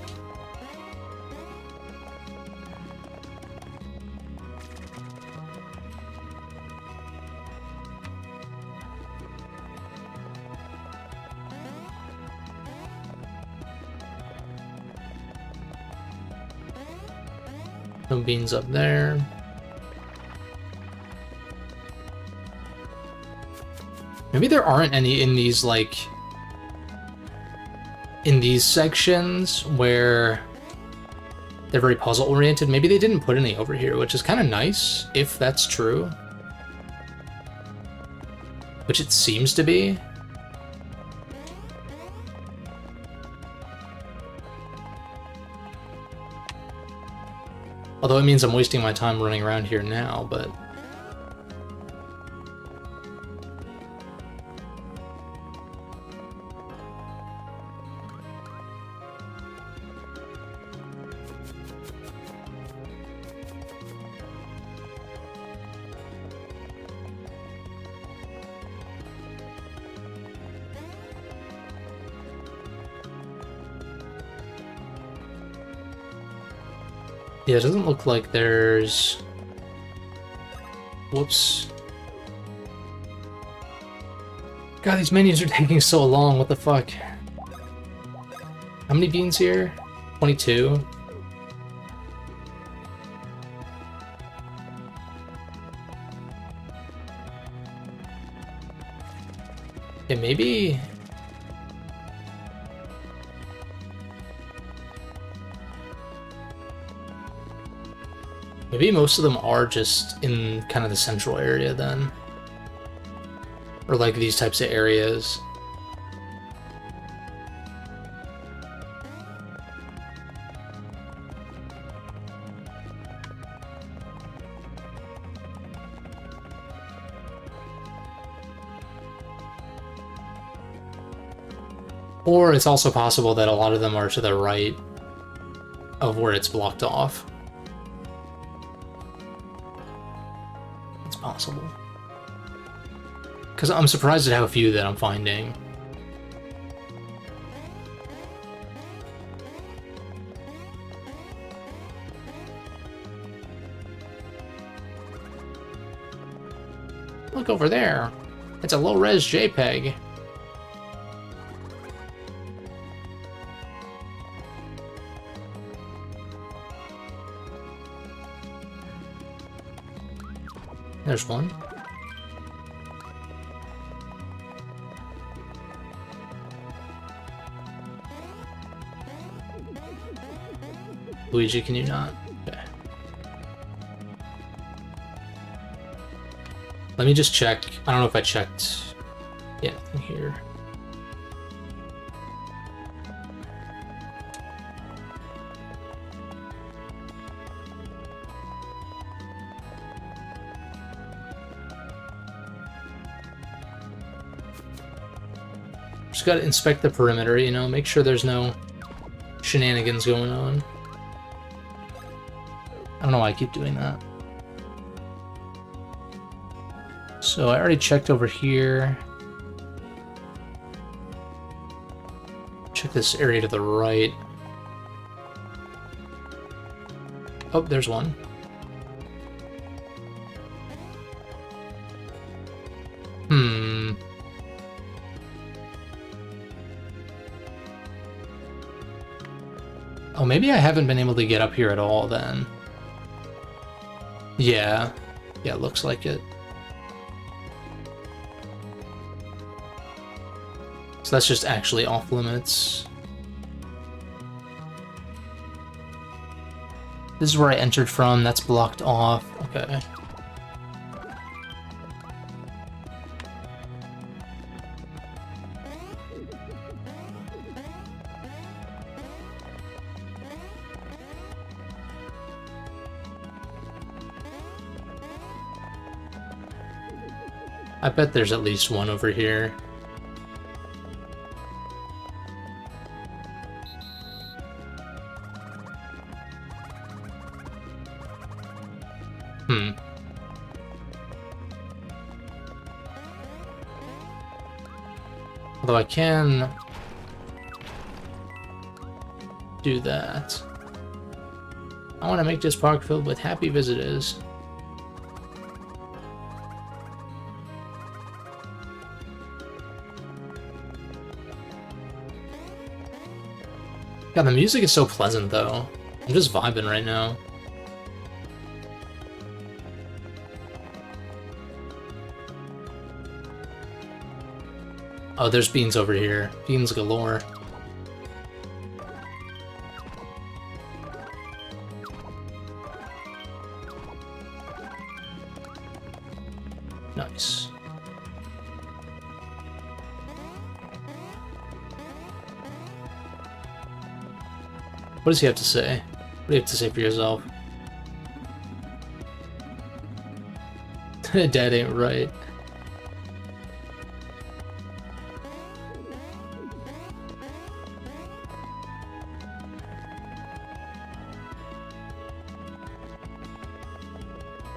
Speaker 1: No beans up there. Maybe there aren't any in these, like... In these sections where they're very puzzle-oriented. Maybe they didn't put any over here, which is kind of nice, if that's true. Which it seems to be. Although it means I'm wasting my time running around here now, but... Yeah, it doesn't look like there's... Whoops. God, these menus are taking so long, what the fuck? How many beans here? 22. Okay, maybe... Maybe most of them are just in kind of the central area then. Or like these types of areas. Or it's also possible that a lot of them are to the right of where it's blocked off. It's possible. Because I'm surprised at how few that I'm finding. Look over there. It's a low-res JPEG. There's one. Luigi, can you not? Okay. Let me just check. I don't know if I checked. Yeah, in here. Just gotta inspect the perimeter, you know, make sure there's no shenanigans going on. I don't know why I keep doing that. So I already checked over here. Check this area to the right. Oh, there's one. Oh, maybe I haven't been able to get up here at all then. Yeah. Yeah, it looks like it. So that's just actually off limits. This is where I entered from, that's blocked off. Okay. I bet there's at least one over here. Although I can do that. I want to make this park filled with happy visitors. God, the music is so pleasant, though. I'm just vibing right now. Oh, there's beans over here. Beans galore. Nice. What does he have to say? What do you have to say for yourself? Dad ain't right.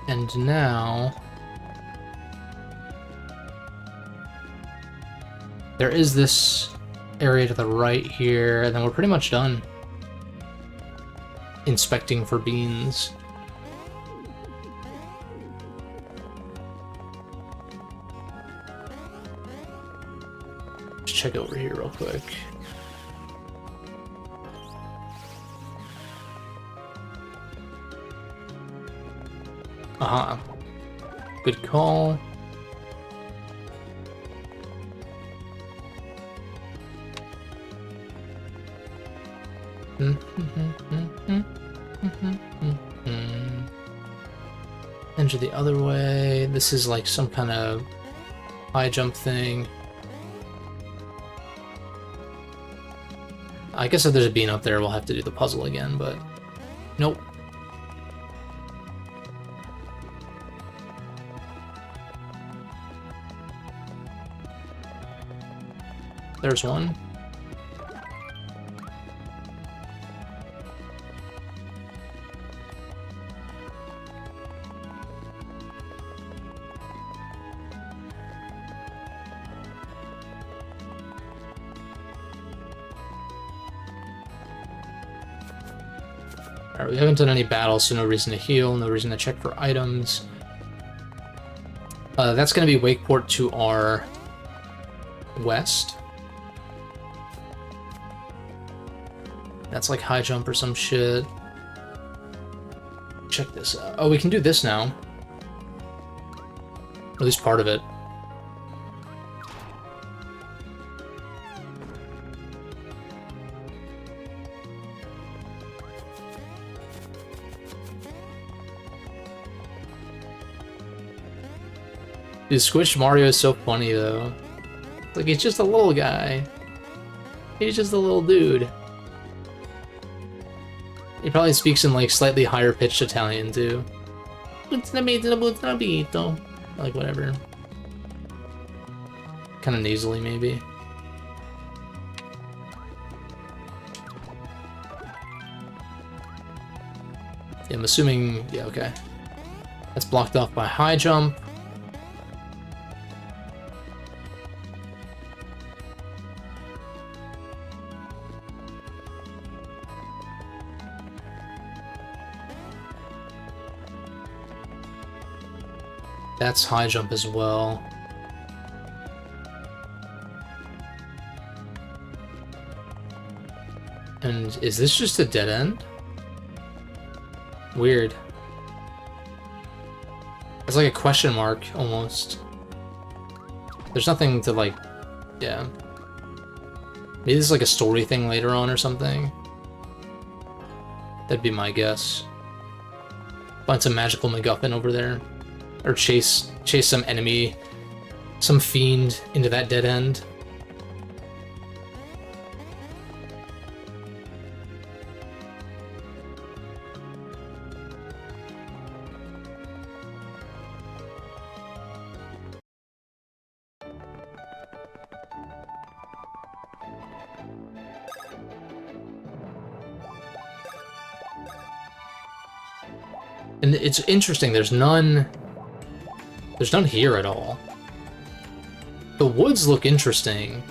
Speaker 1: And now... there is this area to the right here, and then we're pretty much done. inspecting for beans. Let's check over here real quick. Aha. Good call. Enter the other way. This is like some kind of high jump thing. I guess if there's a bean up there, we'll have to do the puzzle again, but nope. There's one. Alright, we haven't done any battles, so no reason to heal, no reason to check for items. That's going to be Wakeport to our west. That's like high jump or some shit. Check this out. Oh, we can do this now. At least part of it. Dude, Squish Mario is so funny, though. Like, he's just a little guy. He's just a little dude. He probably speaks in, like, slightly higher-pitched Italian, too. Like, whatever. Kind of nasally, maybe. Yeah, I'm assuming... Yeah, okay. That's blocked off by high jump. That's high jump as well. And is this just a dead end? Weird. It's like a question mark, almost. There's nothing to, like... Yeah. Maybe this is like a story thing later on or something. That'd be my guess. Find some magical MacGuffin over there. Or chase some enemy, some fiend into that dead end. And it's interesting, there's none here at all. The woods look interesting,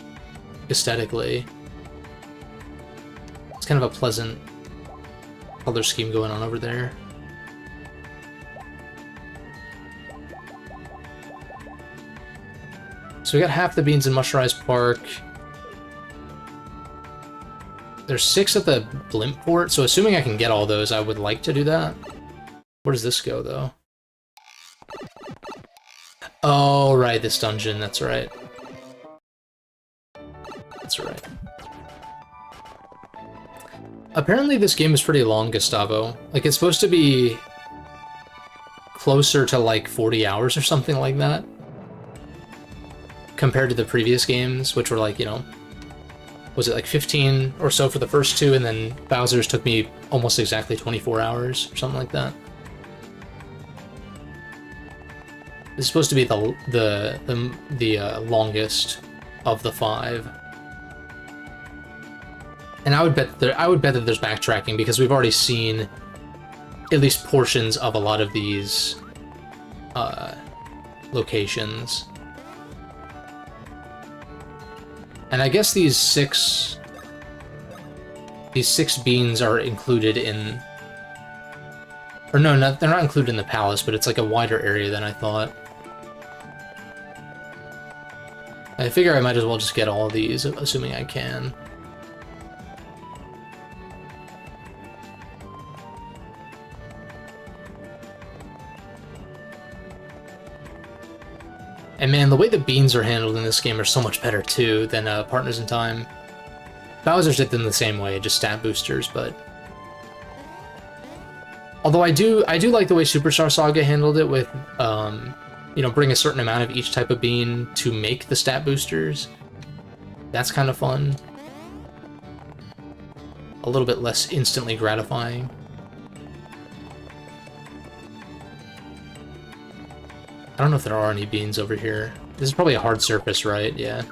Speaker 1: aesthetically. It's kind of a pleasant color scheme going on over there. So we got half the beans in Mushrise Park. There's 6 at the Blimp Port, so assuming I can get all those, I would like to do that. Where does this go, though? Oh, right, this dungeon, that's right. That's right. Apparently this game is pretty long, Gustavo. Like, it's supposed to be closer to, like, 40 hours or something like that. Compared to the previous games, which were, like, you know... Was it, like, 15 or so for the first 2, and then Bowser's took me almost exactly 24 hours, or something like that. This is supposed to be the longest of the 5, and I would bet that there's backtracking because we've already seen at least portions of a lot of these locations, and I guess these six beans are included in Or no, they're not included in the palace, but it's like a wider area than I thought. I figure I might as well just get all of these, assuming I can. And man, the way the beans are handled in this game are so much better too than Partners in Time. Bowser's did them the same way, just stat boosters, but... Although I do like the way Superstar Saga handled it with, you know, bring a certain amount of each type of bean to make the stat boosters. That's kind of fun. A little bit less instantly gratifying. I don't know if there are any beans over here. This is probably a hard surface, right? Yeah.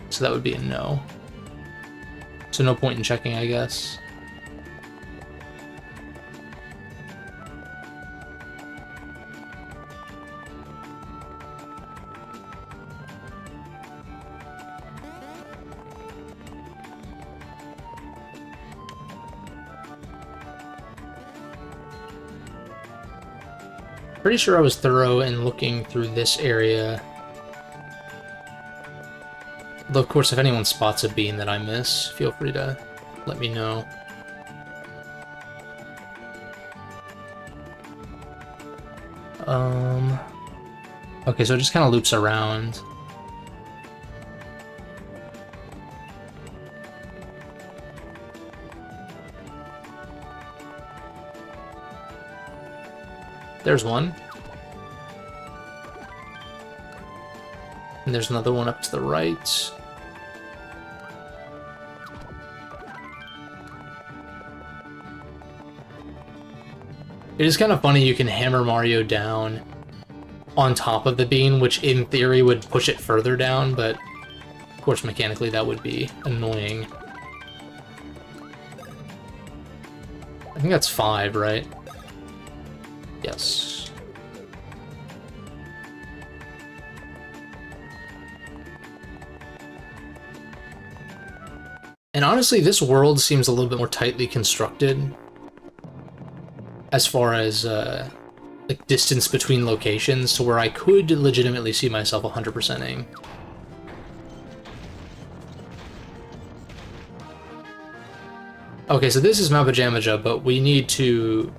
Speaker 1: So that would be a no. So no point in checking, I guess. Pretty sure I was thorough in looking through this area. Though, of course, if anyone spots a bean that I miss, feel free to let me know. Okay, so it just kind of loops around. There's one. And there's another one up to the right. It is kind of funny you can hammer Mario down on top of the bean, which in theory would push it further down, but of course mechanically that would be annoying. I think that's 5, right? Yes. And honestly, this world seems a little bit more tightly constructed as far as like distance between locations, to where I could legitimately see myself 100%ing. Okay, so this is Mount Pajamaja, but we need to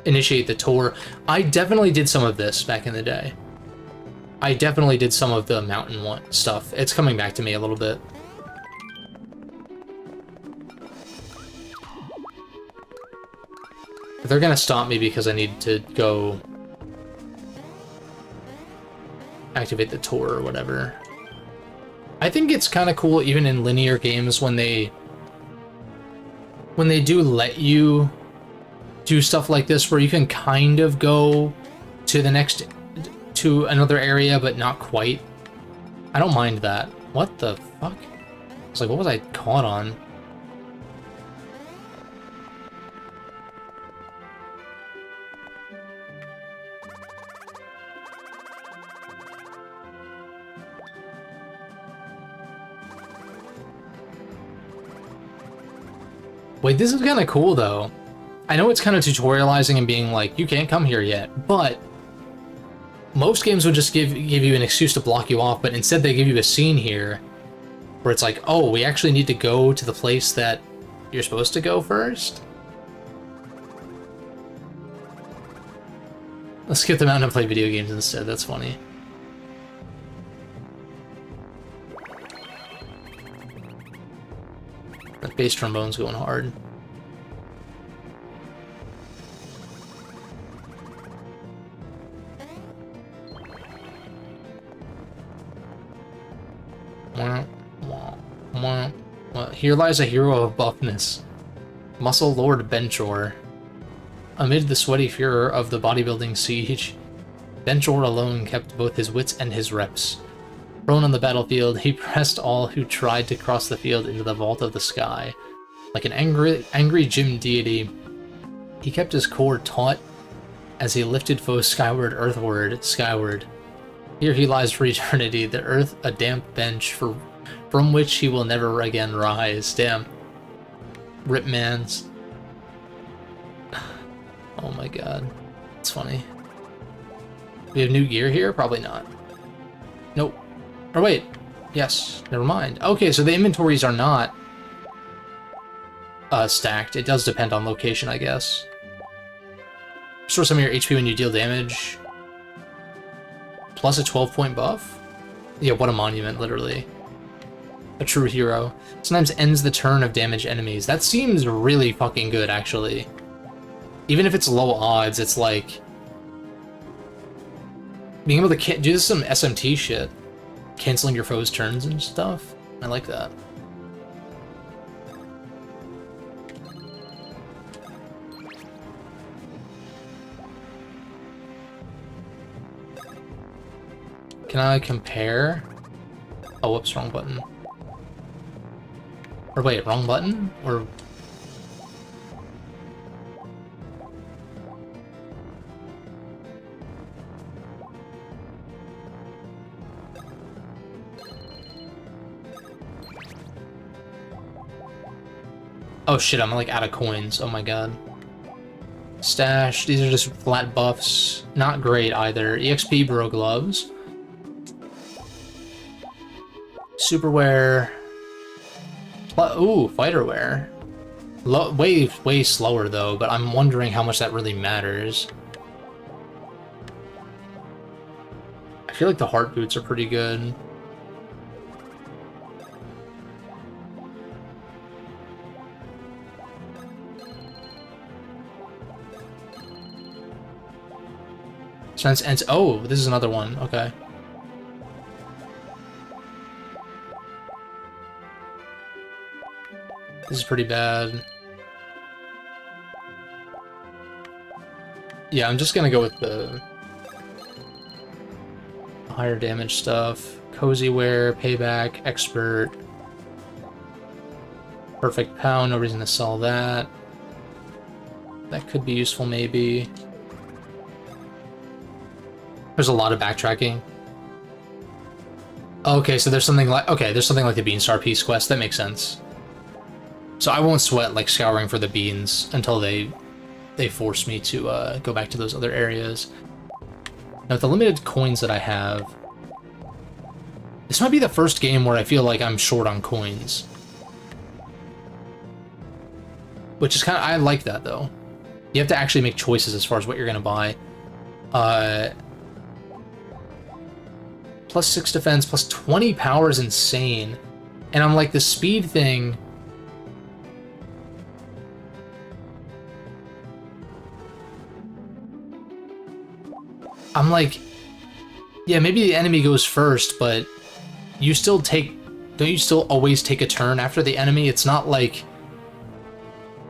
Speaker 1: initiate the tour. I definitely did some of this back in the day. I definitely did some of the mountain one stuff. It's coming back to me a little bit. But they're gonna stop me because I need to go activate the tour or whatever. I think it's kind of cool even in linear games when they do let you do stuff like this where you can kind of go to another area but not quite. I don't mind that. What the fuck? I was like, what was I caught on? Wait, this is kind of cool, though. I know it's kind of tutorializing and being like, you can't come here yet, but most games would just give you an excuse to block you off, but instead they give you a scene here where it's like, oh, we actually need to go to the place that you're supposed to go first? Let's skip the mountain and play video games instead, that's funny. That bass trombone's going hard. Well, here lies a hero of buffness, Muscle Lord Benchor. Amid the sweaty furor of the bodybuilding siege, Benchor alone kept both his wits and his reps. Prone on the battlefield, he pressed all who tried to cross the field into the vault of the sky. Like an angry gym deity, he kept his core taut as he lifted foes skyward, earthward, skyward. Here he lies for eternity, the earth a damp bench from which he will never again rise. Damn. Rip mans. Oh my god. It's funny. We have new gear here? Probably not. Nope. Or wait. Yes. Never mind. Okay, so the inventories are not stacked. It does depend on location, I guess. Restore some of your HP when you deal damage. Plus a 12-point buff? Yeah, what a monument, literally. A true hero. Sometimes ends the turn of damaged enemies. That seems really fucking good, actually. Even if it's low odds, it's like... being able to do some SMT shit. Canceling your foe's turns and stuff. I like that. Can I compare? Oh, whoops, wrong button. Or wait, wrong button? Or... oh shit, I'm like out of coins. Oh my god. Stash. These are just flat buffs. Not great either. EXP Bro Gloves. Superwear. Ooh, fighter wear. Way slower though, but I'm wondering how much that really matters. I feel like the heart boots are pretty good. Oh, this is another one. Okay. This is pretty bad. Yeah, I'm just gonna go with the higher damage stuff. Cozy wear, payback, expert. Perfect pow, no reason to sell that. That could be useful, maybe. There's a lot of backtracking. Okay, so there's something like the Beanstar Peace quest. That makes sense. So I won't sweat like scouring for the beans until they force me to go back to those other areas. Now with the limited coins that I have, this might be the first game where I feel like I'm short on coins. Which is kind of, I like that though. You have to actually make choices as far as what you're gonna buy. Plus 6 defense, plus 20 power is insane. And I'm like, the speed thing... I'm like, yeah, maybe the enemy goes first, but you still take... don't you still always take a turn after the enemy? It's not like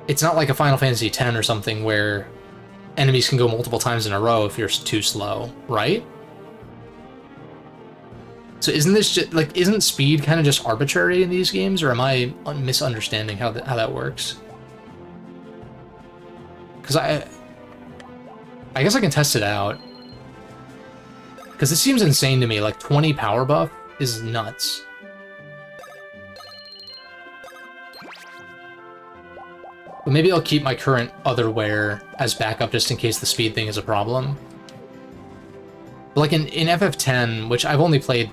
Speaker 1: a Final Fantasy X or something where enemies can go multiple times in a row if you're too slow, right? So isn't this just, like, isn't speed kind of just arbitrary in these games, or am I misunderstanding how that works? Because I guess I can test it out. Because it seems insane to me, like 20 power buff is nuts. But maybe I'll keep my current other wear as backup just in case the speed thing is a problem. But like in FF10, which I've only played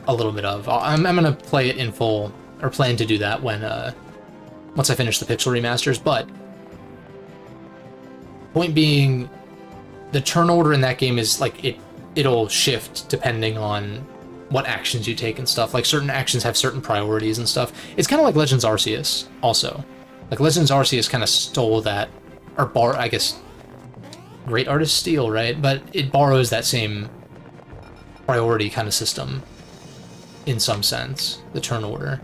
Speaker 1: a little bit of, I'm gonna play it in full, or plan to do that when once I finish the Pixel remasters. But point being, the turn order in that game is like it'll shift depending on what actions you take and stuff. Like certain actions have certain priorities and stuff. It's kind of like Legends Arceus also. Like Legends Arceus kind of stole that, or I guess great artists steal, right? But it borrows that same priority kind of system in some sense, the turn order.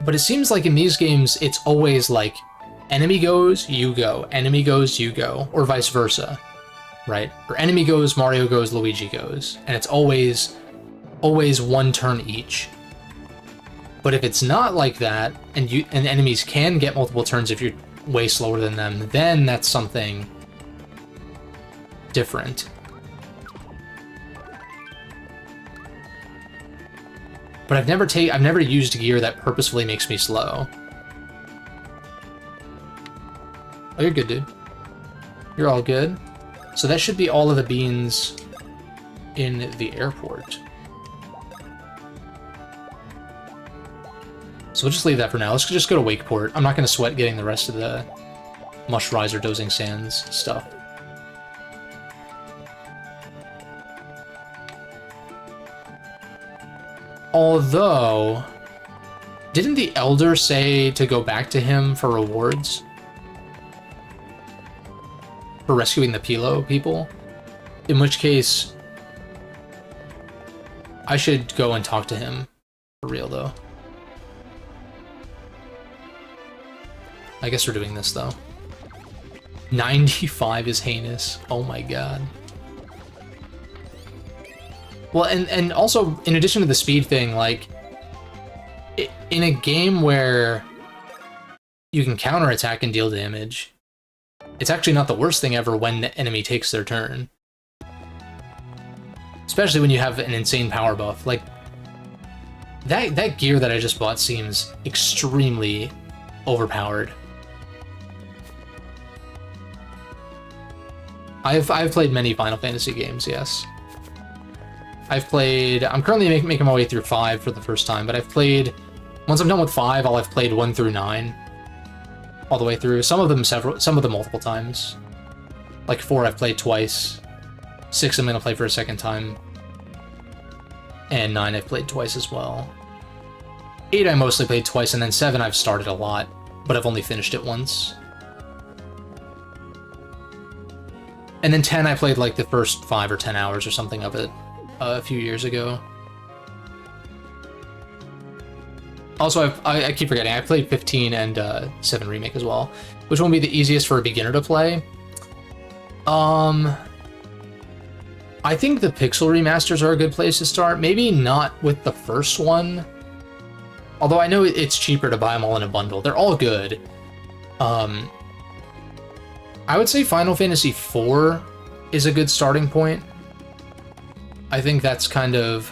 Speaker 1: But it seems like in these games, it's always like, enemy goes, you go, enemy goes, you go, or vice versa, right? Or enemy goes, Mario goes, Luigi goes, and it's always one turn each. But if it's not like that, and enemies can get multiple turns if you're way slower than them, then that's something different. But I've never used gear that purposefully makes me slow. Oh, you're good, dude. You're all good. So that should be all of the beans in the airport. So we'll just leave that for now. Let's just go to Wakeport. I'm not going to sweat getting the rest of the Mush Rise or Dozing Sands stuff. Although, didn't the Elder say to go back to him for rewards? For rescuing the Pilo people? In which case, I should go and talk to him. For real, though. I guess we're doing this, though. 95 is heinous. Oh my god. Well, and also, in addition to the speed thing, like, in a game where you can counterattack and deal damage, it's actually not the worst thing ever when the enemy takes their turn. Especially when you have an insane power buff. Like, that gear that I just bought seems extremely overpowered. I've played many Final Fantasy games, yes. I'm currently making my way through 5 for the first time, but once I'm done with 5, I've played 1 through 9. All the way through. Some of them multiple times. Like 4 I've played twice. 6 I'm gonna play for a second time. And 9 I've played twice as well. 8 I mostly played twice, and then 7 I've started a lot, but I've only finished it once. And then 10 I played like the first 5 or 10 hours or something of it a few years ago. Also, I keep forgetting, I played 15 and 7 Remake as well. Which one would be the easiest for a beginner to play? I think the Pixel remasters are a good place to start. Maybe not with the first one. Although I know it's cheaper to buy them all in a bundle. They're all good. I would say Final Fantasy IV is a good starting point. I think that's kind of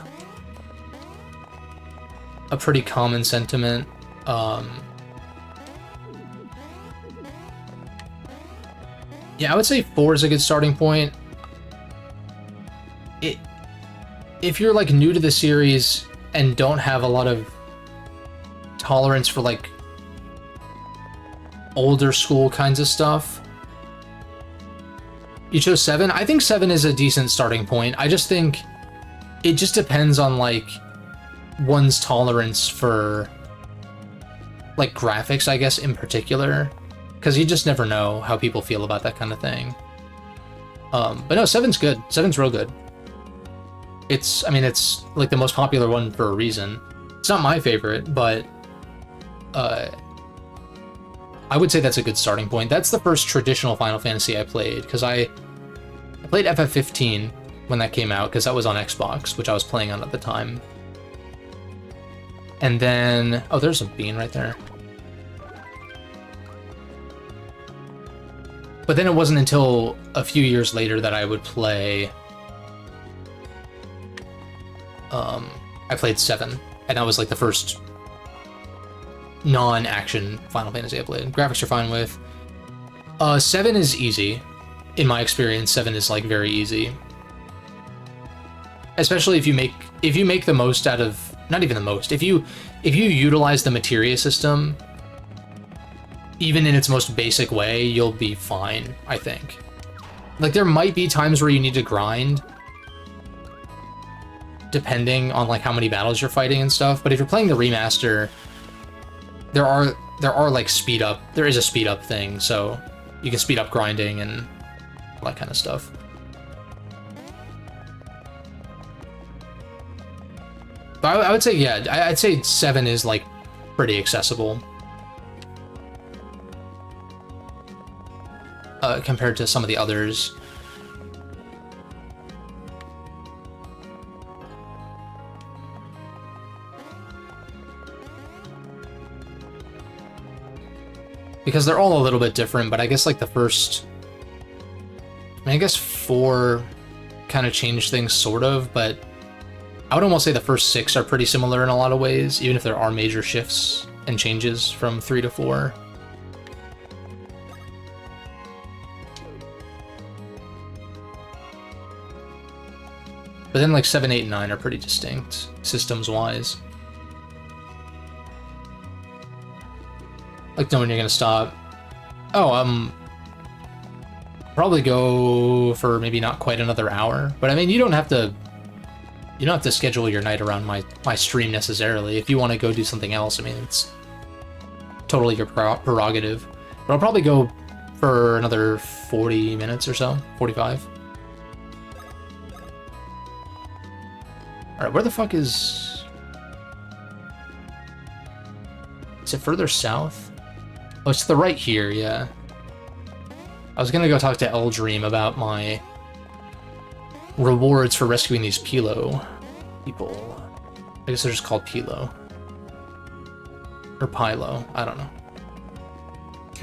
Speaker 1: a pretty common sentiment. Yeah, I would say 4 is a good starting point. If you're like new to the series and don't have a lot of tolerance for like older school kinds of stuff, you chose 7. I think 7 is a decent starting point. I just think it just depends on like one's tolerance for like graphics, I guess, in particular, because you just never know how people feel about that kind of thing. But no, 7's good. 7's real good. It's like the most popular one for a reason. It's not my favorite, but I would say that's a good starting point. That's the first traditional Final Fantasy I played, because I played FF15 when that came out, because that was on Xbox, which I was playing on at the time. And then... oh, there's a bean right there. But then it wasn't until a few years later that I would play... I played 7, and that was like the first non-action Final Fantasy I played. Graphics are fine with. 7 is easy. In my experience, 7 is like very easy. Especially if you make the most out of... not even the most. If you utilize the materia system, even in its most basic way, you'll be fine, I think. Like, there might be times where you need to grind, depending on like how many battles you're fighting and stuff, but if you're playing the remaster, there are like speed up. There is a speed up thing, so you can speed up grinding and all that kind of stuff. But I would say, yeah, I'd say 7 is like pretty accessible compared to some of the others. Because they're all a little bit different, but I guess like the first... I guess 4 kind of changed things, sort of, but I would almost say the first 6 are pretty similar in a lot of ways, even if there are major shifts and changes from 3 to 4. But then like 7, 8, and 9 are pretty distinct, systems-wise. Like knowing you're gonna stop. Oh, probably go for maybe not quite another hour. But I mean, you don't have to schedule your night around my stream necessarily. If you want to go do something else, I mean, it's totally your prerogative. But I'll probably go for another 40 minutes or so, 45. Alright, where the fuck is... Is it further south? Oh, it's to the right here, yeah. I was gonna go talk to Eldream about my rewards for rescuing these Pilo people. I guess they're just called Pilo. Or Pilo, I don't know.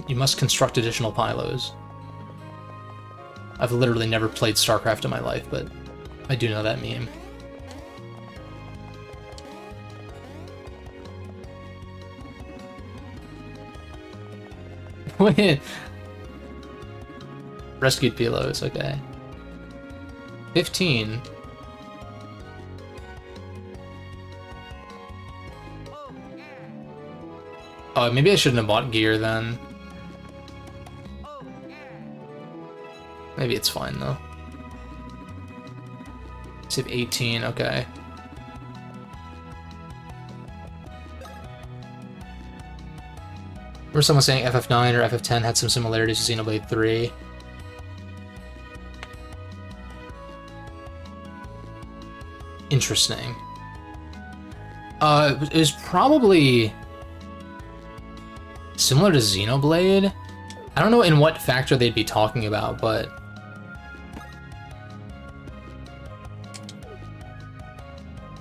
Speaker 1: You must construct additional Pilos. I've literally never played StarCraft in my life, but I do know that meme. Wait. Rescued Pilos, okay. 15. Oh, maybe I shouldn't have bought gear then. Maybe it's fine though. Save 18, okay. Or someone saying FF9 or FF10 had some similarities to Xenoblade 3. Interesting. It was probably similar to Xenoblade. I don't know in what factor they'd be talking about, but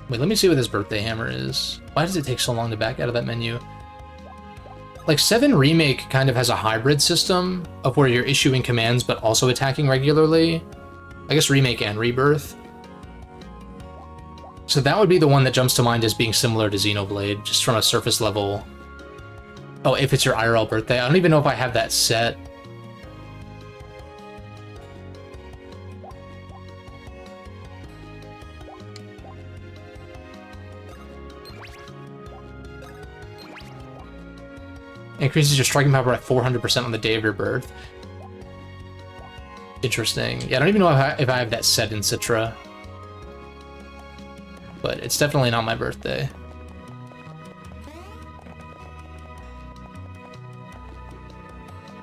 Speaker 1: wait, let me see what this birthday hammer is. Why does it take so long to back out of that menu? Like, 7 Remake kind of has a hybrid system of where you're issuing commands but also attacking regularly. I guess Remake and Rebirth. So that would be the one that jumps to mind as being similar to Xenoblade, just from a surface level. Oh, if it's your IRL birthday. I don't even know if I have that set. Increases your striking power by 400% on the day of your birth. Interesting. Yeah, I don't even know if I have that set in Citra. But it's definitely not my birthday.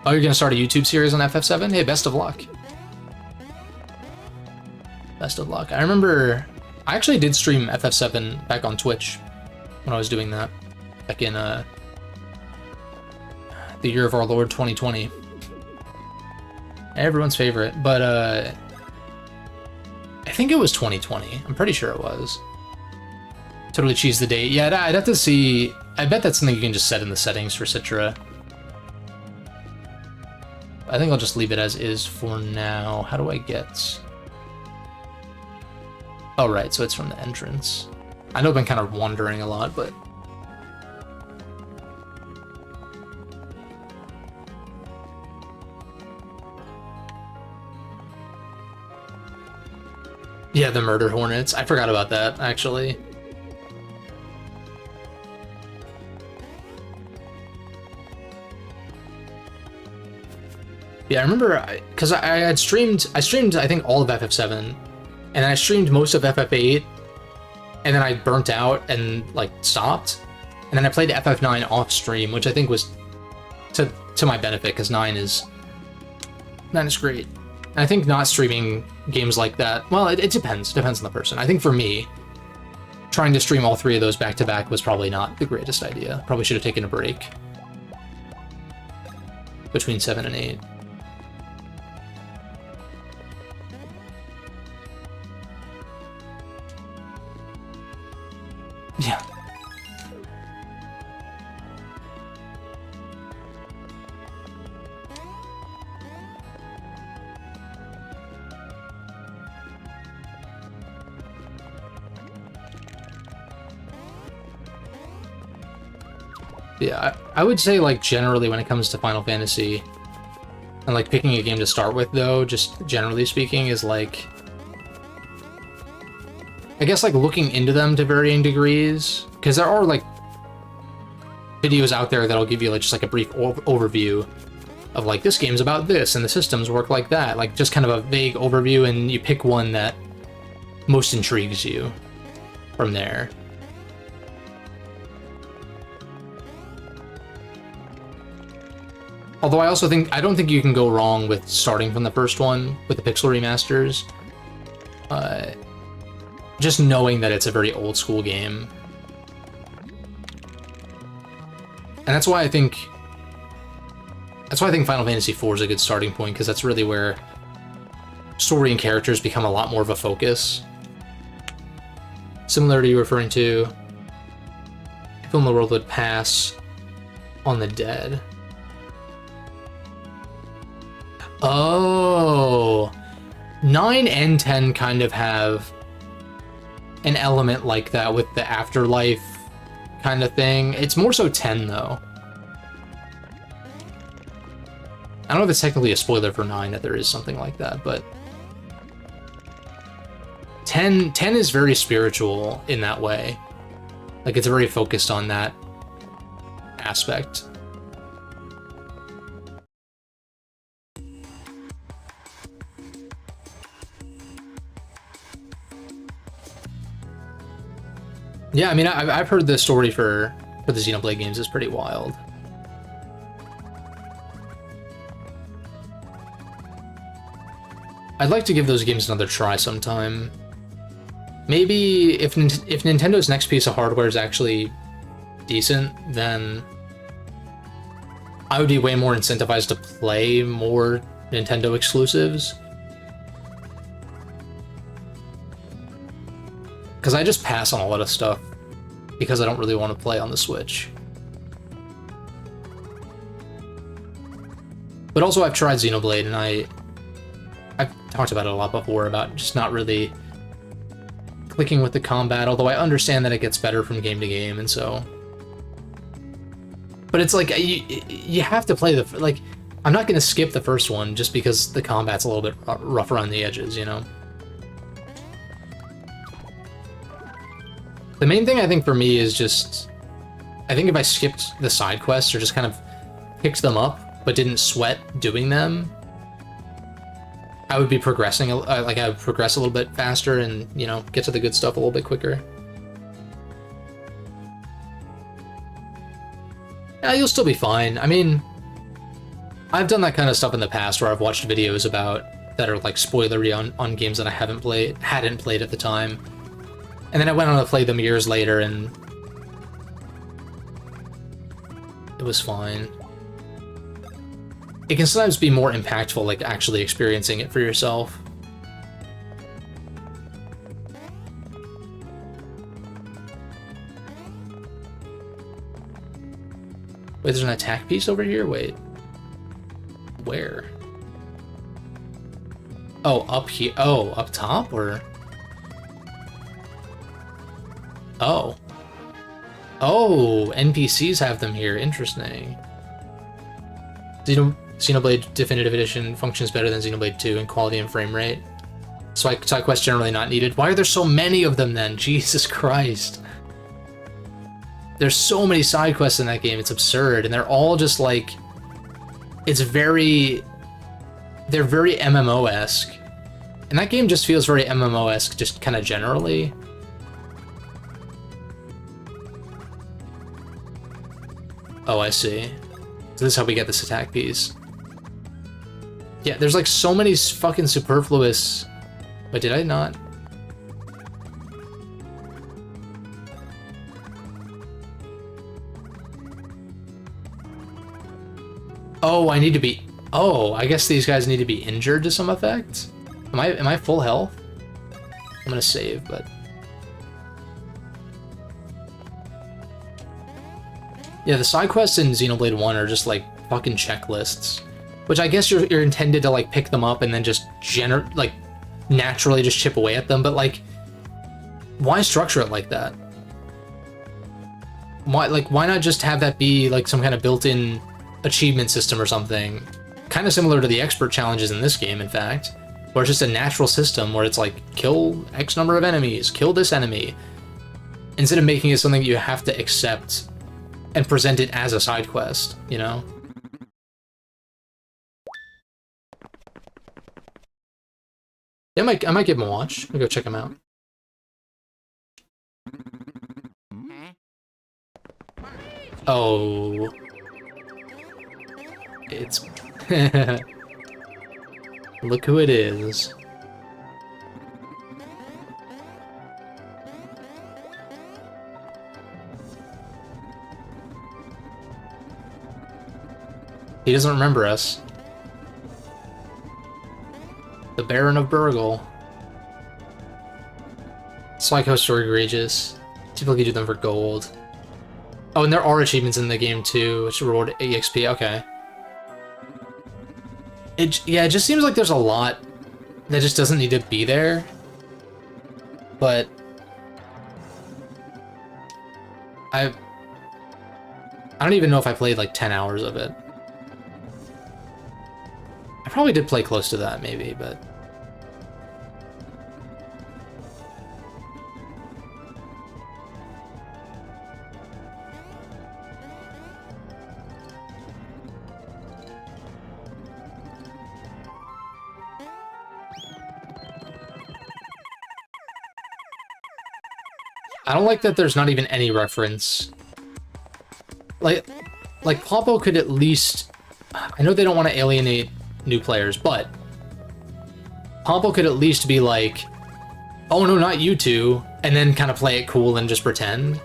Speaker 1: Oh, you're gonna start a YouTube series on FF7? Hey, best of luck. Best of luck. I remember I actually did stream FF7 back on Twitch when I was doing that. Back in the year of our Lord 2020. Everyone's favorite, but I think it was 2020. I'm pretty sure it was. Totally cheese the date. Yeah, I'd have to see. I bet that's something you can just set in the settings for Citra. I think I'll just leave it as is for now. How do I get... Oh, right, so it's from the entrance. I know I've been kind of wandering a lot, but... Yeah, the Murder Hornets. I forgot about that, actually. Yeah, I remember, because I streamed, I think all of FF7, and then I streamed most of FF8, and then I burnt out and, like, stopped, and then I played FF9 off stream, which I think was to my benefit, because 9 is great. And I think not streaming games like that, well, it depends on the person. I think for me, trying to stream all 3 of those back-to-back was probably not the greatest idea. Probably should have taken a break between 7 and 8. Yeah. Yeah, I would say, like, generally when it comes to Final Fantasy, and, like, picking a game to start with, though, just generally speaking, is, like, I guess like looking into them to varying degrees, because there are like videos out there that'll give you like just like a brief overview of like this game's about this and the systems work like that, like just kind of a vague overview, and you pick one that most intrigues you from there. Although I also think, I don't think you can go wrong with starting from the first one with the pixel remasters. Just knowing that it's a very old school game. And that's why I think Final Fantasy IV is a good starting point, because that's really where story and characters become a lot more of a focus. Similar to you referring to, people in the world would pass on the dead. Oh, 9 and 10 kind of have an element like that with the afterlife kind of thing. It's more so 10 though. I don't know if it's technically a spoiler for 9 that there is something like that, but 10 is very spiritual in that way. Like, it's very focused on that aspect. Yeah, I mean, I've heard the story for the Xenoblade games is pretty wild. I'd like to give those games another try sometime. Maybe if Nintendo's next piece of hardware is actually decent, then I would be way more incentivized to play more Nintendo exclusives. Because I just pass on a lot of stuff because I don't really want to play on the Switch. But also I've tried Xenoblade, and I've talked about it a lot before, about just not really clicking with the combat, although I understand that it gets better from game to game, and so... But it's like, you have to play the... Like, I'm not going to skip the first one just because the combat's a little bit rough around the edges, you know? The main thing I think for me is just... I think if I skipped the side quests or just kind of picked them up but didn't sweat doing them, I would be progressing, like I would progress a little bit faster and, you know, get to the good stuff a little bit quicker. Yeah, you'll still be fine. I mean, I've done that kind of stuff in the past where I've watched videos about that are like spoilery on games that I hadn't played at the time. And then I went on to play them years later, and it was fine. It can sometimes be more impactful, like actually experiencing it for yourself. Wait, there's an attack piece over here? Wait. Where? Oh, up here. Oh, up top, or... Oh. Oh, NPCs have them here. Interesting. Xenoblade Definitive Edition functions better than Xenoblade 2 in quality and frame rate. Side quests generally not needed. Why are there so many of them then? Jesus Christ. There's so many side quests in that game, it's absurd, and they're all just like... They're very MMO-esque. And that game just feels very MMO-esque, just kind of generally. Oh, I see. So this is how we get this attack piece. Yeah, there's like so many fucking superfluous... Wait, did I not? Oh, I need to be... Oh, I guess these guys need to be injured to some effect? Am I full health? I'm gonna save, but... Yeah, the side quests in Xenoblade 1 are just like fucking checklists. Which I guess you're intended to like pick them up and then just naturally just chip away at them, but like, why structure it like that? Why not just have that be like some kind of built-in achievement system or something? Kind of similar to the expert challenges in this game, in fact. Or it's just a natural system where it's like, kill X number of enemies, kill this enemy. Instead of making it something you have to accept and present it as a side quest, you know? Yeah, I might give him a watch. I'll go check him out. Oh. It's... Look who it is. He doesn't remember us. The Baron of Burgle. Spy Coaster egregious. Typically do them for gold. Oh, and there are achievements in the game too, which reward EXP. Okay. Yeah, it just seems like there's a lot that just doesn't need to be there. But I don't even know if I played like 10 hours of it. I probably did play close to that, maybe, but... I don't like that there's not even any reference. Like Poppo could at least... I know they don't want to alienate new players, but Poppo could at least be like, oh no, not you two, and then kind of play it cool and just pretend.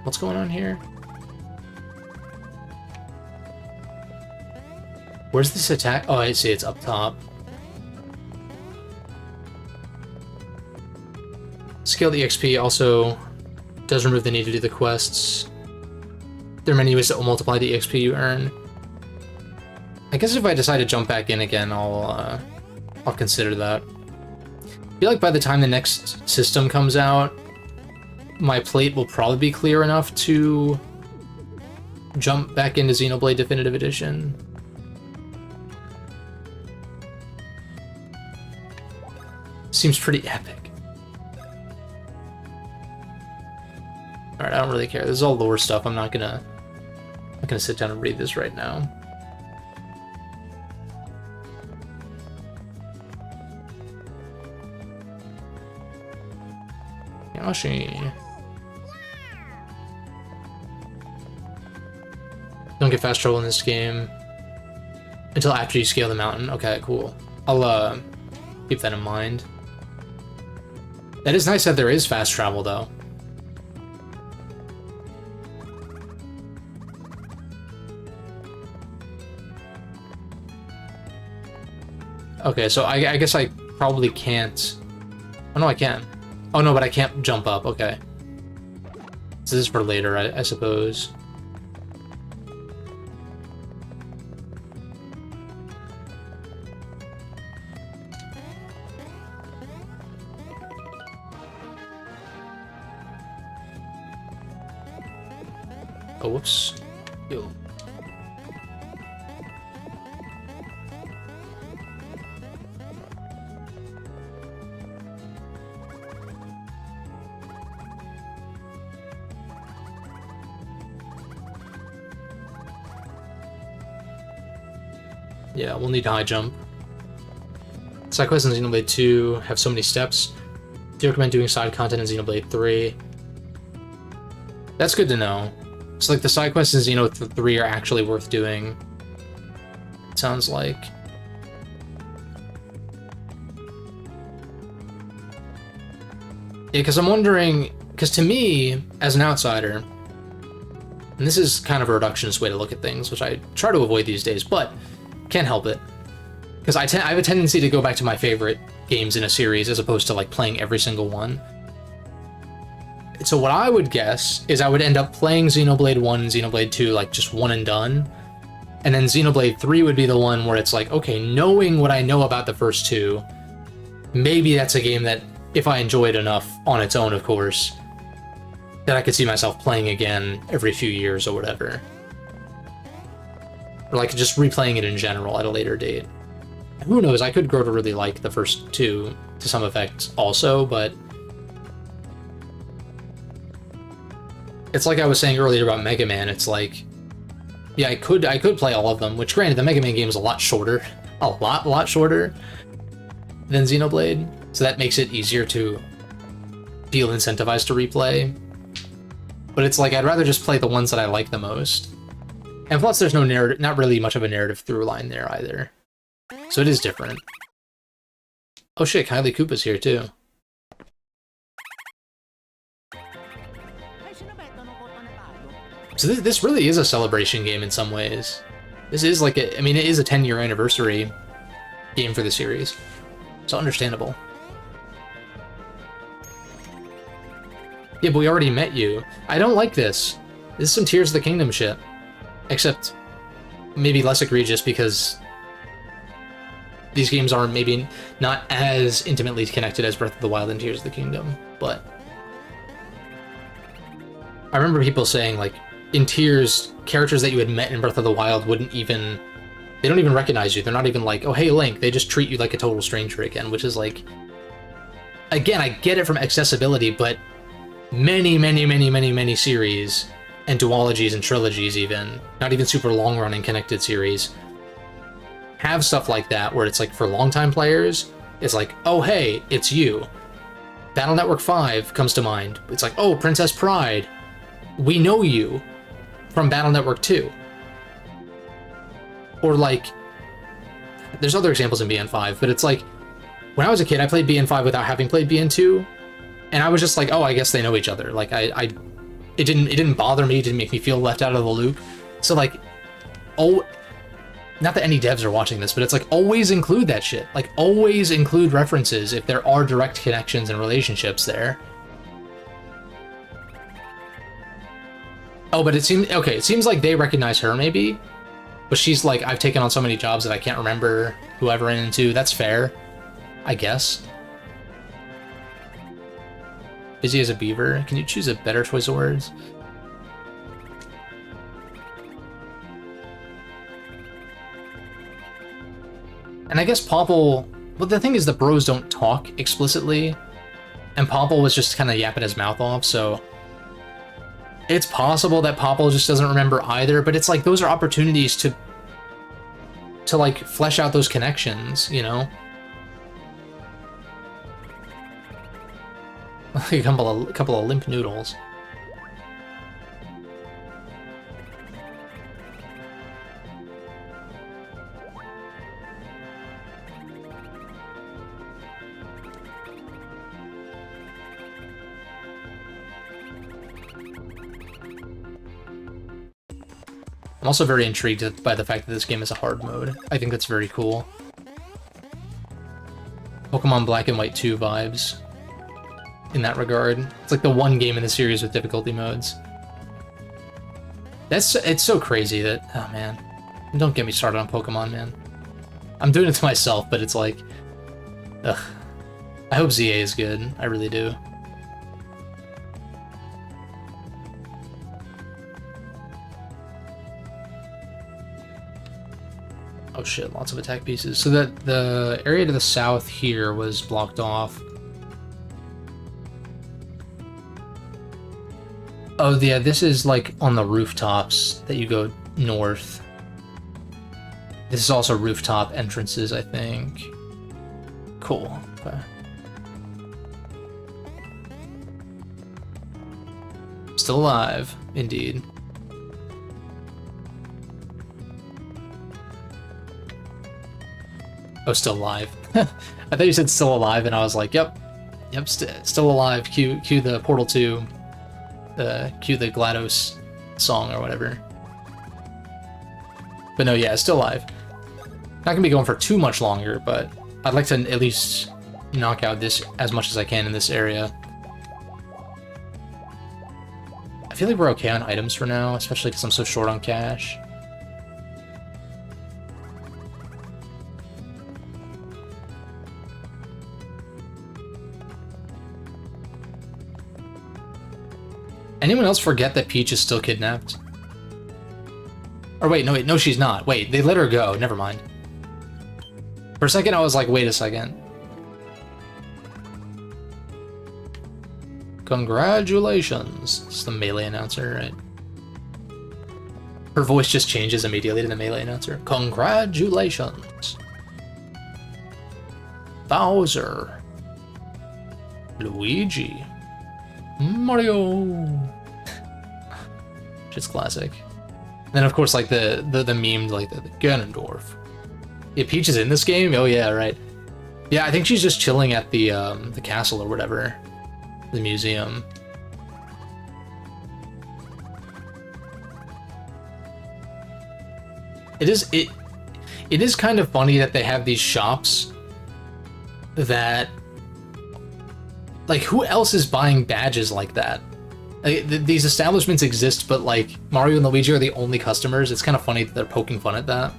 Speaker 1: What's going on here? Where's this attack? Oh, I see, it's up top. Scale the XP also does remove the need to do the quests. There are many ways that will multiply the XP you earn. I guess if I decide to jump back in again, I'll consider that. I feel like by the time the next system comes out, my plate will probably be clear enough to jump back into Xenoblade Definitive Edition. Seems pretty epic. Alright, I don't really care. This is all lore stuff. I'm not gonna sit down and read this right now. Yoshi. Don't get fast travel in this game until after you scale the mountain. Okay, cool. I'll keep that in mind. That is nice that there is fast travel, though. Okay, so I guess I probably can't... Oh, no, I can. Oh, no, but I can't jump up. Okay. So this is for later, I suppose. Oh, whoops. Ew. Yeah, we'll need a high jump. Side quests in Xenoblade 2 have so many steps. Do you recommend doing side content in Xenoblade 3? That's good to know. So, like, the side quests in Xenoblade 3 are actually worth doing. It sounds like. Yeah, because I'm wondering... Because to me, as an outsider, and this is kind of a reductionist way to look at things, which I try to avoid these days, but can't help it. Because I have a tendency to go back to my favorite games in a series as opposed to, like, playing every single one. So what I would guess is I would end up playing Xenoblade 1 and Xenoblade 2, like, just one and done. And then Xenoblade 3 would be the one where it's like, okay, knowing what I know about the first two, maybe that's a game that if I enjoy it enough on its own, of course, that I could see myself playing again every few years or whatever. Or like just replaying it in general at a later date. Who knows, I could grow to really like the first two to some effect also, but it's like I was saying earlier about Mega Man, it's like, yeah, I could play all of them, which granted, the Mega Man game is a lot shorter, a lot shorter than Xenoblade, so that makes it easier to feel incentivized to replay. But it's like, I'd rather just play the ones that I like the most. And plus, there's no narrative, not really much of a narrative through line there either. So it is different. Oh shit, Kylie Koopa's here too. So this really is a celebration game in some ways. This is like I mean, it is a 10-year anniversary game for the series. So understandable. Yeah, but we already met you. I don't like this. This is some Tears of the Kingdom shit. Except maybe less egregious because these games are maybe not as intimately connected as Breath of the Wild and Tears of the Kingdom, but I remember people saying, like, in Tears, characters that you had met in Breath of the Wild they don't even recognize you. They're not even like, oh, hey, Link. They just treat you like a total stranger again, which is like, again, I get it from accessibility, but many series and duologies and trilogies even, not even super long-running connected series, have stuff like that where it's like for longtime players, it's like, oh hey, it's you. Battle Network 5 comes to mind. It's like, oh, Princess Pride, we know you from Battle Network 2. Or like, there's other examples in BN5, but it's like, when I was a kid, I played BN5 without having played BN2, and I was just like, oh, I guess they know each other. Like, it didn't bother me, it didn't make me feel left out of the loop. So like, oh, not that any devs are watching this, but it's like, always include that shit. Like, always include references if there are direct connections and relationships there. Oh, but it seems like they recognize her maybe, but she's like, I've taken on so many jobs that I can't remember who I've ran into. That's fair, I guess. Busy as a beaver. Can you choose a better choice of words? And I guess Popple, well, the thing is the bros don't talk explicitly, and Popple was just kind of yapping his mouth off, so it's possible that Popple just doesn't remember either, but it's like, those are opportunities to like flesh out those connections, you know? a couple of limp noodles. I'm also very intrigued by the fact that this game is a hard mode. I think that's very cool. Pokemon Black and White 2 vibes in that regard. It's like the one game in the series with difficulty modes. It's so crazy that, oh man, don't get me started on Pokemon, man. I'm doing it to myself, but it's like, ugh. I hope ZA is good. I really do. Oh shit, lots of attack pieces. So that the area to the south here was blocked off. Oh yeah, this is like on the rooftops that you go north. This is also rooftop entrances, I think. Cool. Okay. Still alive, indeed. Oh, still alive. I thought you said still alive, and I was like, yep, still alive. Cue the Portal 2, cue the GLaDOS song or whatever. But no, yeah, still alive. Not gonna be going for too much longer, but I'd like to at least knock out this as much as I can in this area. I feel like we're okay on items for now, especially because I'm so short on cash. Anyone else forget that Peach is still kidnapped? Or wait, no, she's not. Wait, they let her go. Never mind. For a second, I was like, wait a second. Congratulations. It's the Melee announcer, right? Her voice just changes immediately to the Melee announcer. Congratulations. Bowser. Luigi. Mario. Just classic. And then of course like the meme like the Ganondorf. Yeah, Peach is in this game? Oh yeah, right. Yeah, I think she's just chilling at the castle or whatever. The museum. It is kind of funny that they have these shops that, like, who else is buying badges like that? Like, these establishments exist, but like Mario and Luigi are the only customers. It's kind of funny that they're poking fun at that.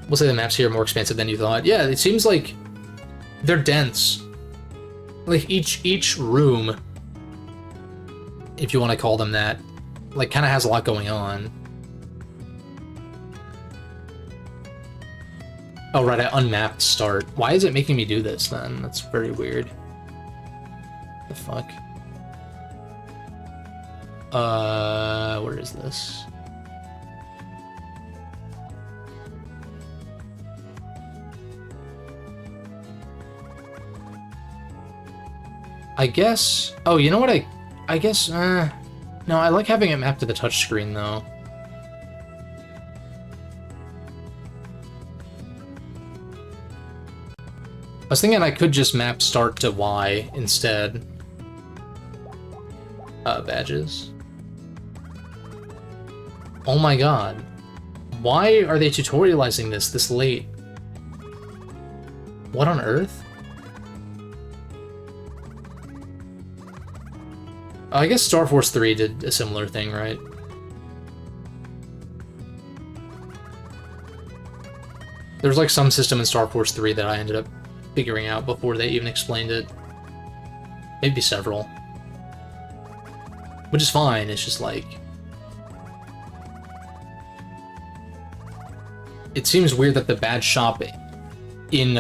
Speaker 1: We'll say the maps here are more expansive than you thought. Yeah, it seems like they're dense. Like each room, if you want to call them that, like kind of has a lot going on. Oh right, I unmapped start. Why is it making me do this then? That's very weird. The fuck? Where is this? I guess... Oh, you know what I guess... no, I like having it mapped to the touchscreen, though. I was thinking I could just map start to Y instead. Badges. Oh my god. Why are they tutorializing this late? What on earth? I guess Star Force 3 did a similar thing, right? There's like some system in Star Force 3 that I ended up figuring out before they even explained it. Maybe several. Which is fine, it's just like... It seems weird that the badge shop in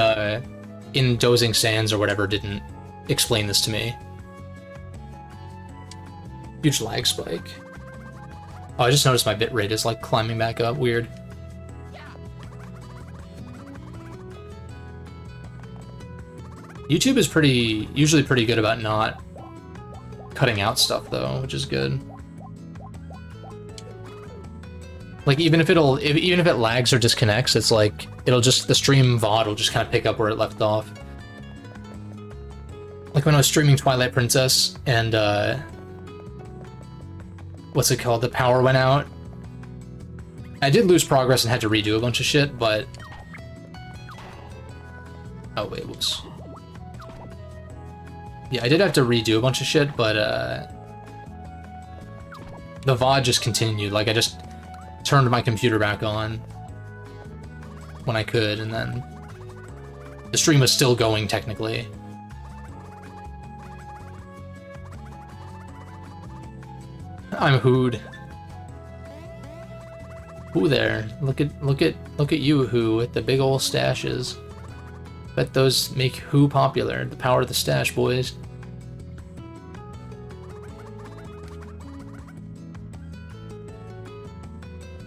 Speaker 1: Dozing Sands or whatever didn't explain this to me. Huge lag spike. Oh, I just noticed my bitrate is like climbing back up. Weird. YouTube is usually pretty good about not cutting out stuff though, which is good. Like even if it lags or disconnects, it's like the stream VOD will just kind of pick up where it left off. Like when I was streaming Twilight Princess and what's it called? The power went out. I did lose progress and had to redo a bunch of shit, but... Oh, wait, whoops. Yeah, I did have to redo a bunch of shit, but, the VOD just continued. Like, I just turned my computer back on when I could, and then the stream was still going, technically. I'm Hood. Who there? Look at you, Who, with the big ol' stashes. Bet those make Who popular. The power of the stash, boys.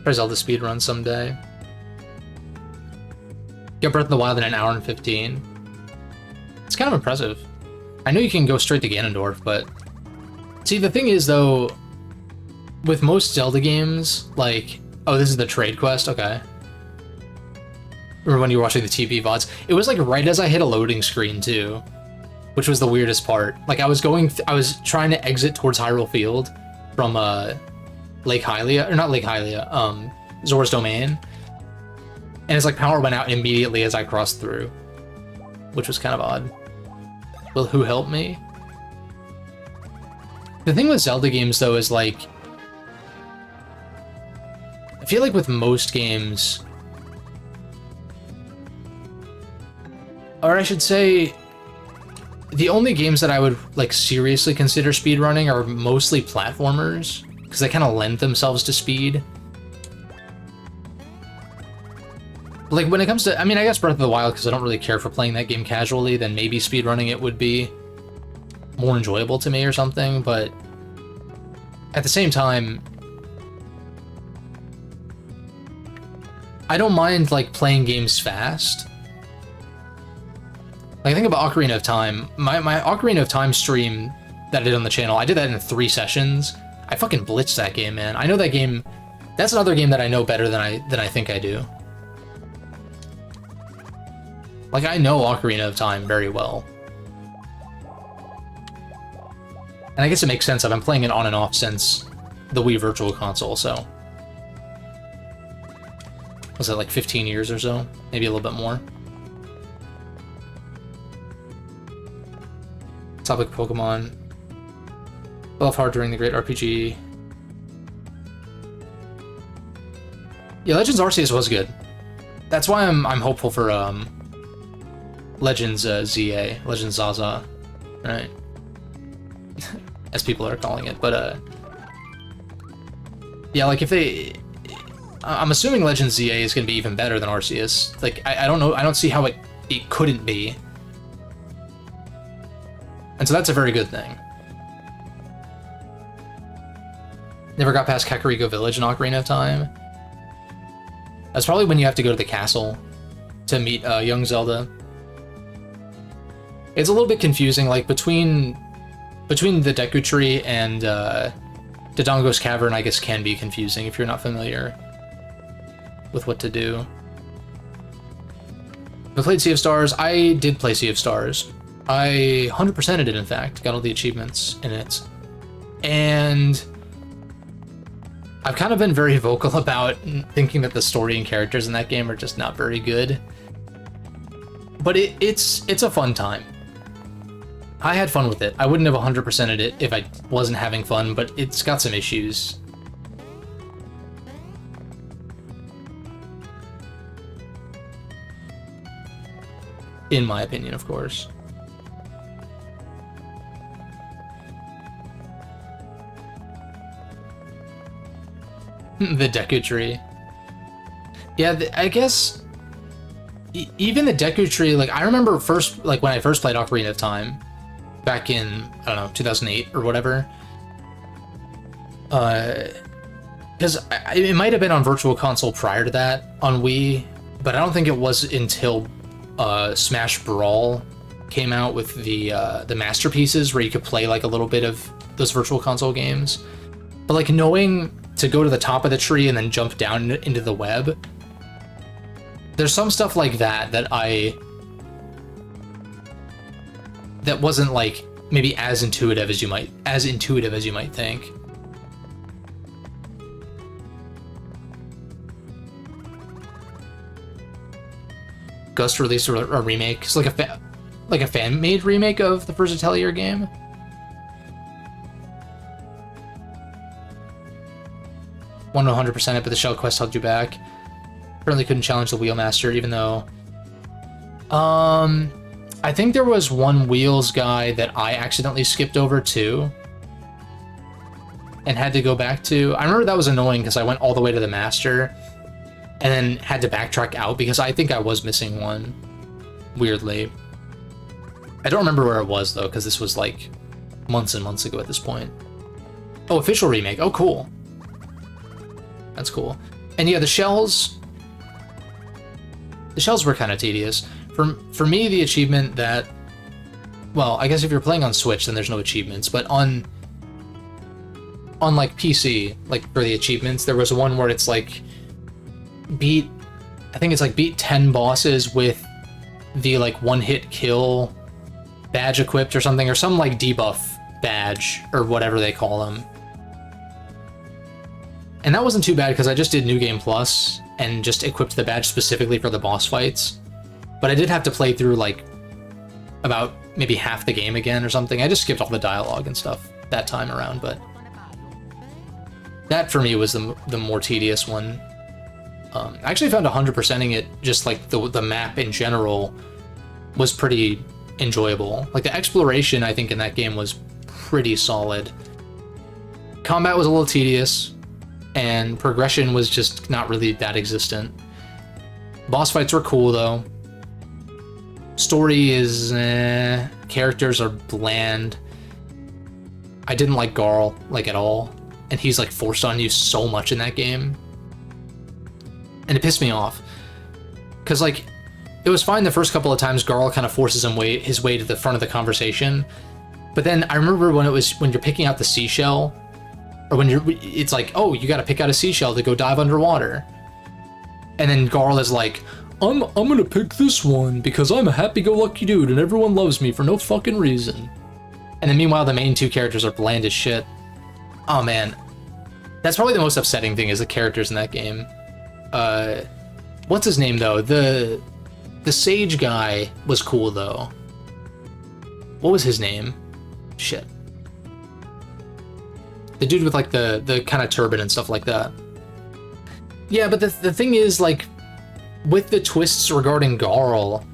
Speaker 1: Try Zelda speedrun someday. Get Breath of the Wild in an hour and 15. It's kind of impressive. I know you can go straight to Ganondorf, but... See, the thing is, though... With most Zelda games, like... Oh, this is the trade quest? Okay. Remember when you were watching the TV VODs? It was like right as I hit a loading screen, too. Which was the weirdest part. Like, I was trying to exit towards Hyrule Field from, Lake Hylia, or not Lake Hylia, Zora's Domain. And it's like power went out immediately as I crossed through. Which was kind of odd. Will Who help me? The thing with Zelda games, though, is like... I feel like with most games... Or I should say... the only games that I would like seriously consider speedrunning are mostly platformers, because they kind of lend themselves to speed. Like when it comes to, I mean, I guess Breath of the Wild, because I don't really care for playing that game casually, then maybe speedrunning it would be more enjoyable to me or something, but at the same time, I don't mind like playing games fast. Like, think about Ocarina of Time. My Ocarina of Time stream that I did on the channel, I did that in 3 sessions. I fucking blitzed that game, man. I know that game. That's another game that I know better than I think I do. Like, I know Ocarina of Time very well. And I guess it makes sense. I've been playing it on and off since the Wii Virtual Console, so... Was it like 15 years or so? Maybe a little bit more. Topic Pokemon. Fell off hard during the Great RPG. Yeah, Legends Arceus was good. That's why I'm hopeful for Legends ZA, Legends Zaza, right? As people are calling it, but yeah, like if they, I'm assuming Legends ZA is going to be even better than Arceus. Like I don't know, I don't see how it couldn't be. And so that's a very good thing. Never got past Kakariko Village in Ocarina of Time. That's probably when you have to go to the castle to meet young Zelda. It's a little bit confusing, like between the Deku Tree and Dodongo's Cavern, I guess can be confusing if you're not familiar with what to do. I played Sea of Stars. I did play Sea of Stars. I 100%ed it, in fact. Got all the achievements in it. And I've kind of been very vocal about thinking that the story and characters in that game are just not very good. But it's a fun time. I had fun with it. I wouldn't have 100%ed it if I wasn't having fun, but it's got some issues. In my opinion, of course. The Deku Tree. Yeah, I guess even the Deku Tree, like I remember first, like when I first played Ocarina of Time back in, I don't know, 2008 or whatever. Because it might have been on Virtual Console prior to that on Wii, but I don't think it was until Smash Brawl came out with the masterpieces where you could play like a little bit of those Virtual Console games. But like knowing to go to the top of the tree and then jump down into the web, there's some stuff like that that wasn't like maybe as intuitive as you might think. Gust released a remake. It's like a fan-made remake of the first Atelier game. Won 100% it, but the Shell Quest held you back. Apparently couldn't challenge the Wheelmaster, even though... I think there was one Wheels guy that I accidentally skipped over too. And had to go back to... I remember that was annoying because I went all the way to the Master and then had to backtrack out because I think I was missing one. Weirdly. I don't remember where it was though, because this was like months and months ago at this point. Oh, official remake. Oh, cool. That's cool. And yeah, the shells were kind of tedious. For me, the achievement that... Well, I guess if you're playing on Switch, then there's no achievements, but on like PC, like for the achievements, there was one where it's like beat 10 bosses with the like one-hit kill badge equipped or something, or some like debuff badge or whatever they call them. And that wasn't too bad because I just did New Game Plus and just equipped the badge specifically for the boss fights. But I did have to play through like about maybe half the game again or something. I just skipped all the dialogue and stuff that time around, but that for me was the more tedious one. I actually found 100%ing it, just like the map in general, was pretty enjoyable. Like, the exploration, I think, in that game was pretty solid. Combat was a little tedious, and progression was just not really that existent. Boss fights were cool, though. Story is characters are bland. I didn't like Garl, like, at all. And he's, like, forced on you so much in that game. And it pissed me off. Because, like, it was fine the first couple of times Garl kind of forces his way to the front of the conversation. But then I remember when you're picking out the seashell, or when it's like, oh, you gotta pick out a seashell to go dive underwater. And then Garl is like, I'm gonna pick this one because I'm a happy-go-lucky dude and everyone loves me for no fucking reason. And then meanwhile, the main two characters are bland as shit. Oh man. That's probably the most upsetting thing, is the characters in that game. What's his name, though? The sage guy was cool, though. What was his name? Shit. The dude with, like, the kind of turban and stuff like that. Yeah, but the thing is, like, with the twists regarding Garl,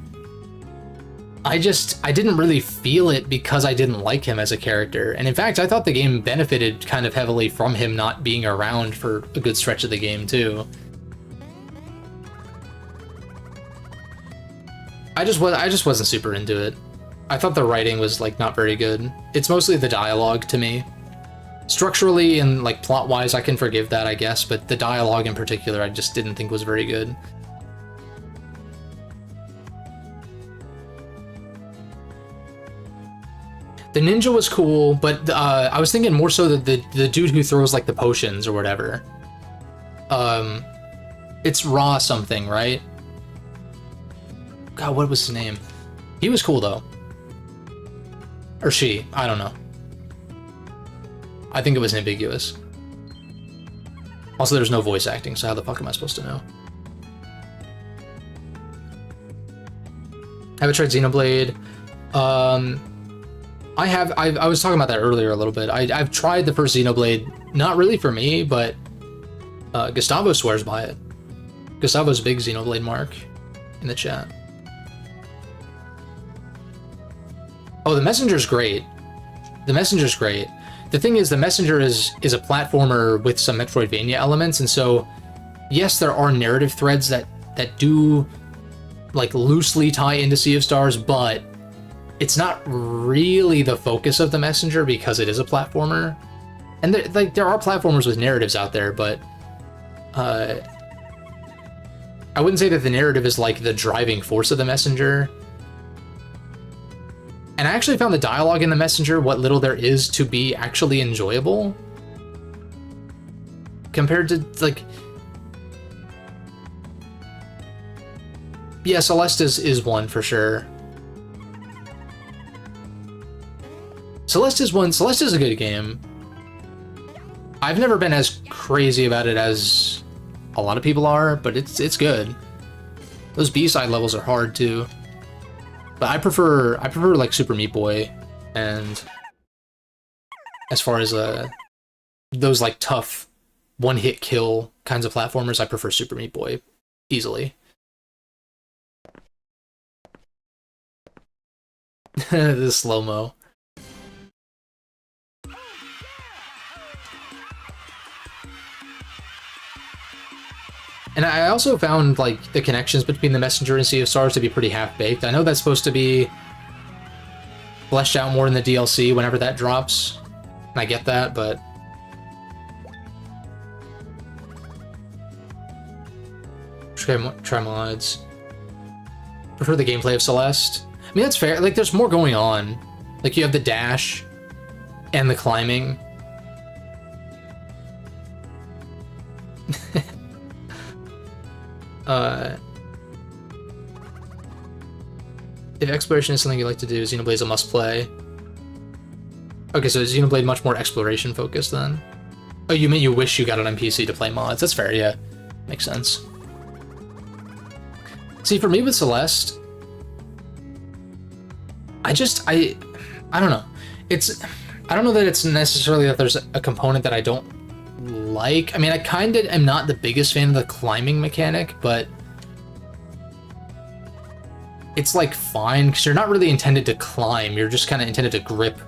Speaker 1: I didn't really feel it because I didn't like him as a character. And in fact, I thought the game benefited kind of heavily from him not being around for a good stretch of the game, too. I just wasn't super into it. I thought the writing was, like, not very good. It's mostly the dialogue to me. Structurally and, like, plot-wise, I can forgive that, I guess, but the dialogue in particular I just didn't think was very good. The ninja was cool, but I was thinking more so that the dude who throws, like, the potions or whatever. It's Ra something, right? God, what was his name? He was cool, though. Or she, I don't know. I think it was ambiguous. Also, there's no voice acting, so how the fuck am I supposed to know? Have I tried Xenoblade? I was talking about that earlier a little bit. I've tried the first Xenoblade, not really for me, but Gustavo swears by it. Gustavo's a big Xenoblade mark in the chat. Oh, the Messenger's great. The Messenger's great. The thing is, the Messenger is a platformer with some Metroidvania elements, and so, yes, there are narrative threads that do, like, loosely tie into Sea of Stars, but it's not really the focus of the Messenger because it is a platformer. And there are platformers with narratives out there, but I wouldn't say that the narrative is, like, the driving force of the Messenger. And I actually found the dialogue in the Messenger, what little there is, to be actually enjoyable. Compared to, like... Yeah, Celeste is one for sure. Celeste is one. Celeste is a good game. I've never been as crazy about it as a lot of people are, but it's good. Those B-side levels are hard too. But I prefer like Super Meat Boy, and as far as those, like, tough one-hit kill kinds of platformers, I prefer Super Meat Boy easily. The slow-mo. And I also found, like, the connections between the Messenger and Sea of Stars to be pretty half-baked. I know that's supposed to be fleshed out more in the DLC whenever that drops. And I get that, but... Try mods. Prefer the gameplay of Celeste. I mean, that's fair. Like, there's more going on. Like, you have the dash and the climbing. If exploration is something you like to do, Xenoblade is a must-play. Okay, so is Xenoblade much more exploration-focused, then? Oh, you mean you wish you got it on PC to play mods? That's fair, yeah. Makes sense. See, for me with Celeste, I don't know. I don't know that it's necessarily that there's a component that I don't like. I mean, I kind of am not the biggest fan of the climbing mechanic, but it's like fine, because you're not really intended to climb, you're just kind of intended to grip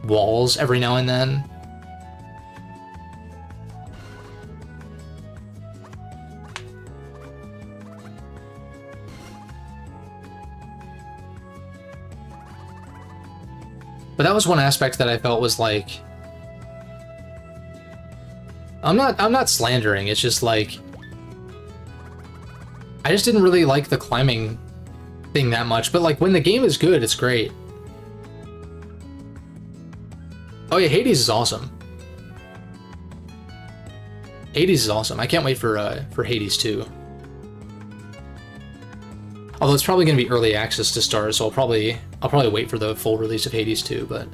Speaker 1: walls every now and then. But that was one aspect that I felt was like, I'm not slandering, it's just like, I just didn't really like the climbing thing that much, but like when the game is good, it's great. Oh yeah, Hades is awesome. Hades is awesome. I can't wait for Hades 2. Although it's probably going to be early access to start, so I'll probably wait for the full release of Hades 2, but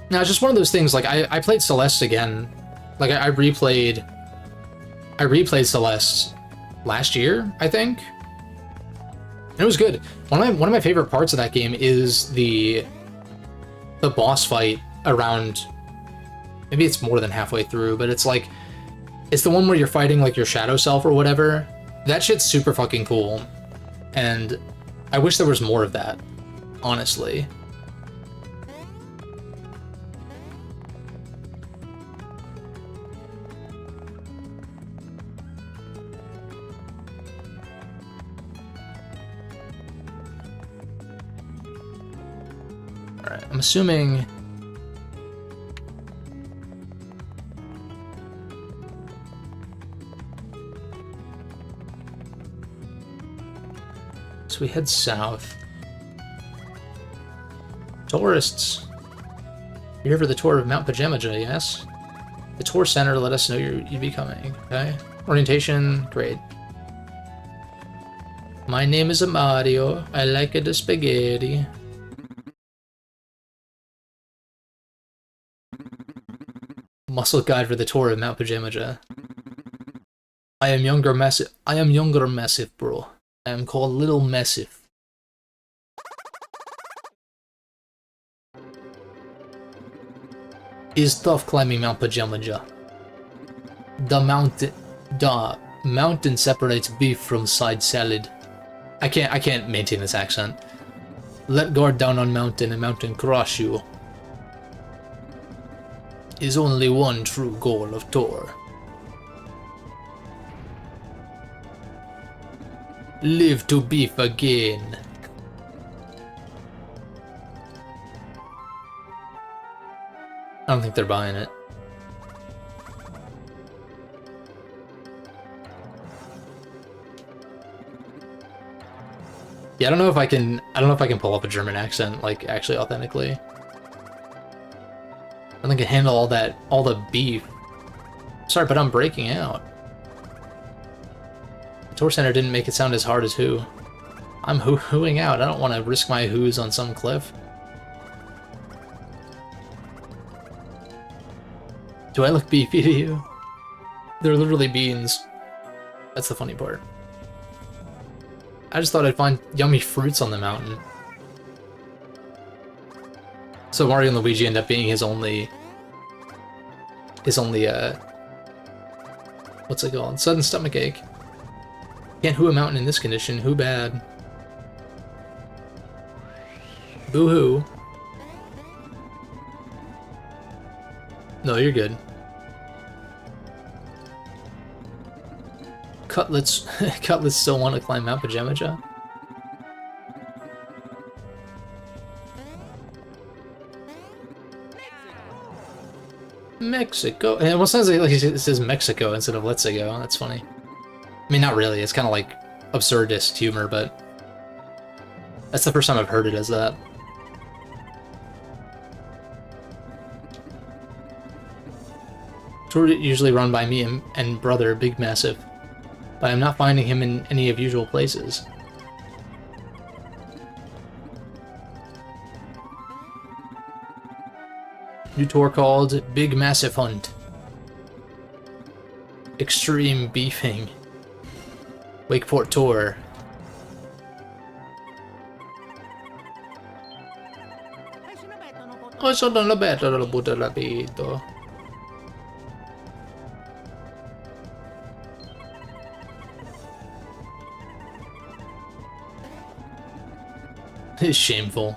Speaker 1: no, it's just one of those things. Like I played Celeste again. Like I replayed Celeste last year, I think. And it was good. One of my favorite parts of that game is the boss fight around, maybe it's more than halfway through, but it's like, it's the one where you're fighting like your shadow self or whatever. That shit's super fucking cool. And I wish there was more of that, honestly. Alright, I'm assuming... So we head south. Tourists! You're here for the tour of Mount Pajamaja, yes? The tour center let us know you'd be coming, okay? Orientation, great. My name is Mario. I like the spaghetti. Muscle guide for the tour of Mount Pajamaja. I am younger massive, bro. I am called Little Massive. Is tough climbing Mount Pajamaja. The mountain separates beef from side salad. I can't maintain this accent. Let guard down on mountain and mountain crush you. Is only one true goal of tour. Live to beef again. I don't think they're buying it. Yeah, I don't know if I can pull up a German accent, like, actually authentically. I don't think I can handle all the beef. Sorry, but I'm breaking out. The tour center didn't make it sound as hard as who. I'm hooing out. I don't want to risk my whoos on some cliff. Do I look beefy to you? They're literally beans. That's the funny part. I just thought I'd find yummy fruits on the mountain. So Mario and Luigi end up being his only what's it called? Sudden stomach ache. Can't hoo a mountain in this condition, who bad. Boo-hoo. No, you're good. Cutlets still want to climb Mount Pajamaja? Mexico. And it almost sounds like it says Mexico instead of Let's Go. That's funny. I mean, not really. It's kind of like absurdist humor, but that's the first time I've heard it as that. Tour usually run by me and brother, Big Massive, but I'm not finding him in any of usual places. New tour called Big Massive Hunt. Extreme Beefing. Wakeport Tour. Oh, sono la bella la butta rapido. It's shameful.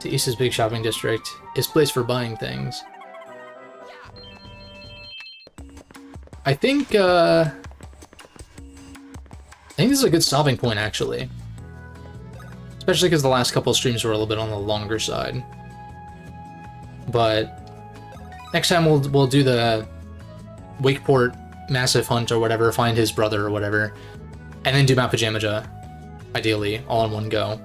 Speaker 1: The East's big shopping district is place for buying things. I think this is a good stopping point, actually. Especially because the last couple of streams were a little bit on the longer side. But next time we'll do the Wakeport massive hunt or whatever, find his brother or whatever, and then do Mount Pajamaja, ideally, all in one go.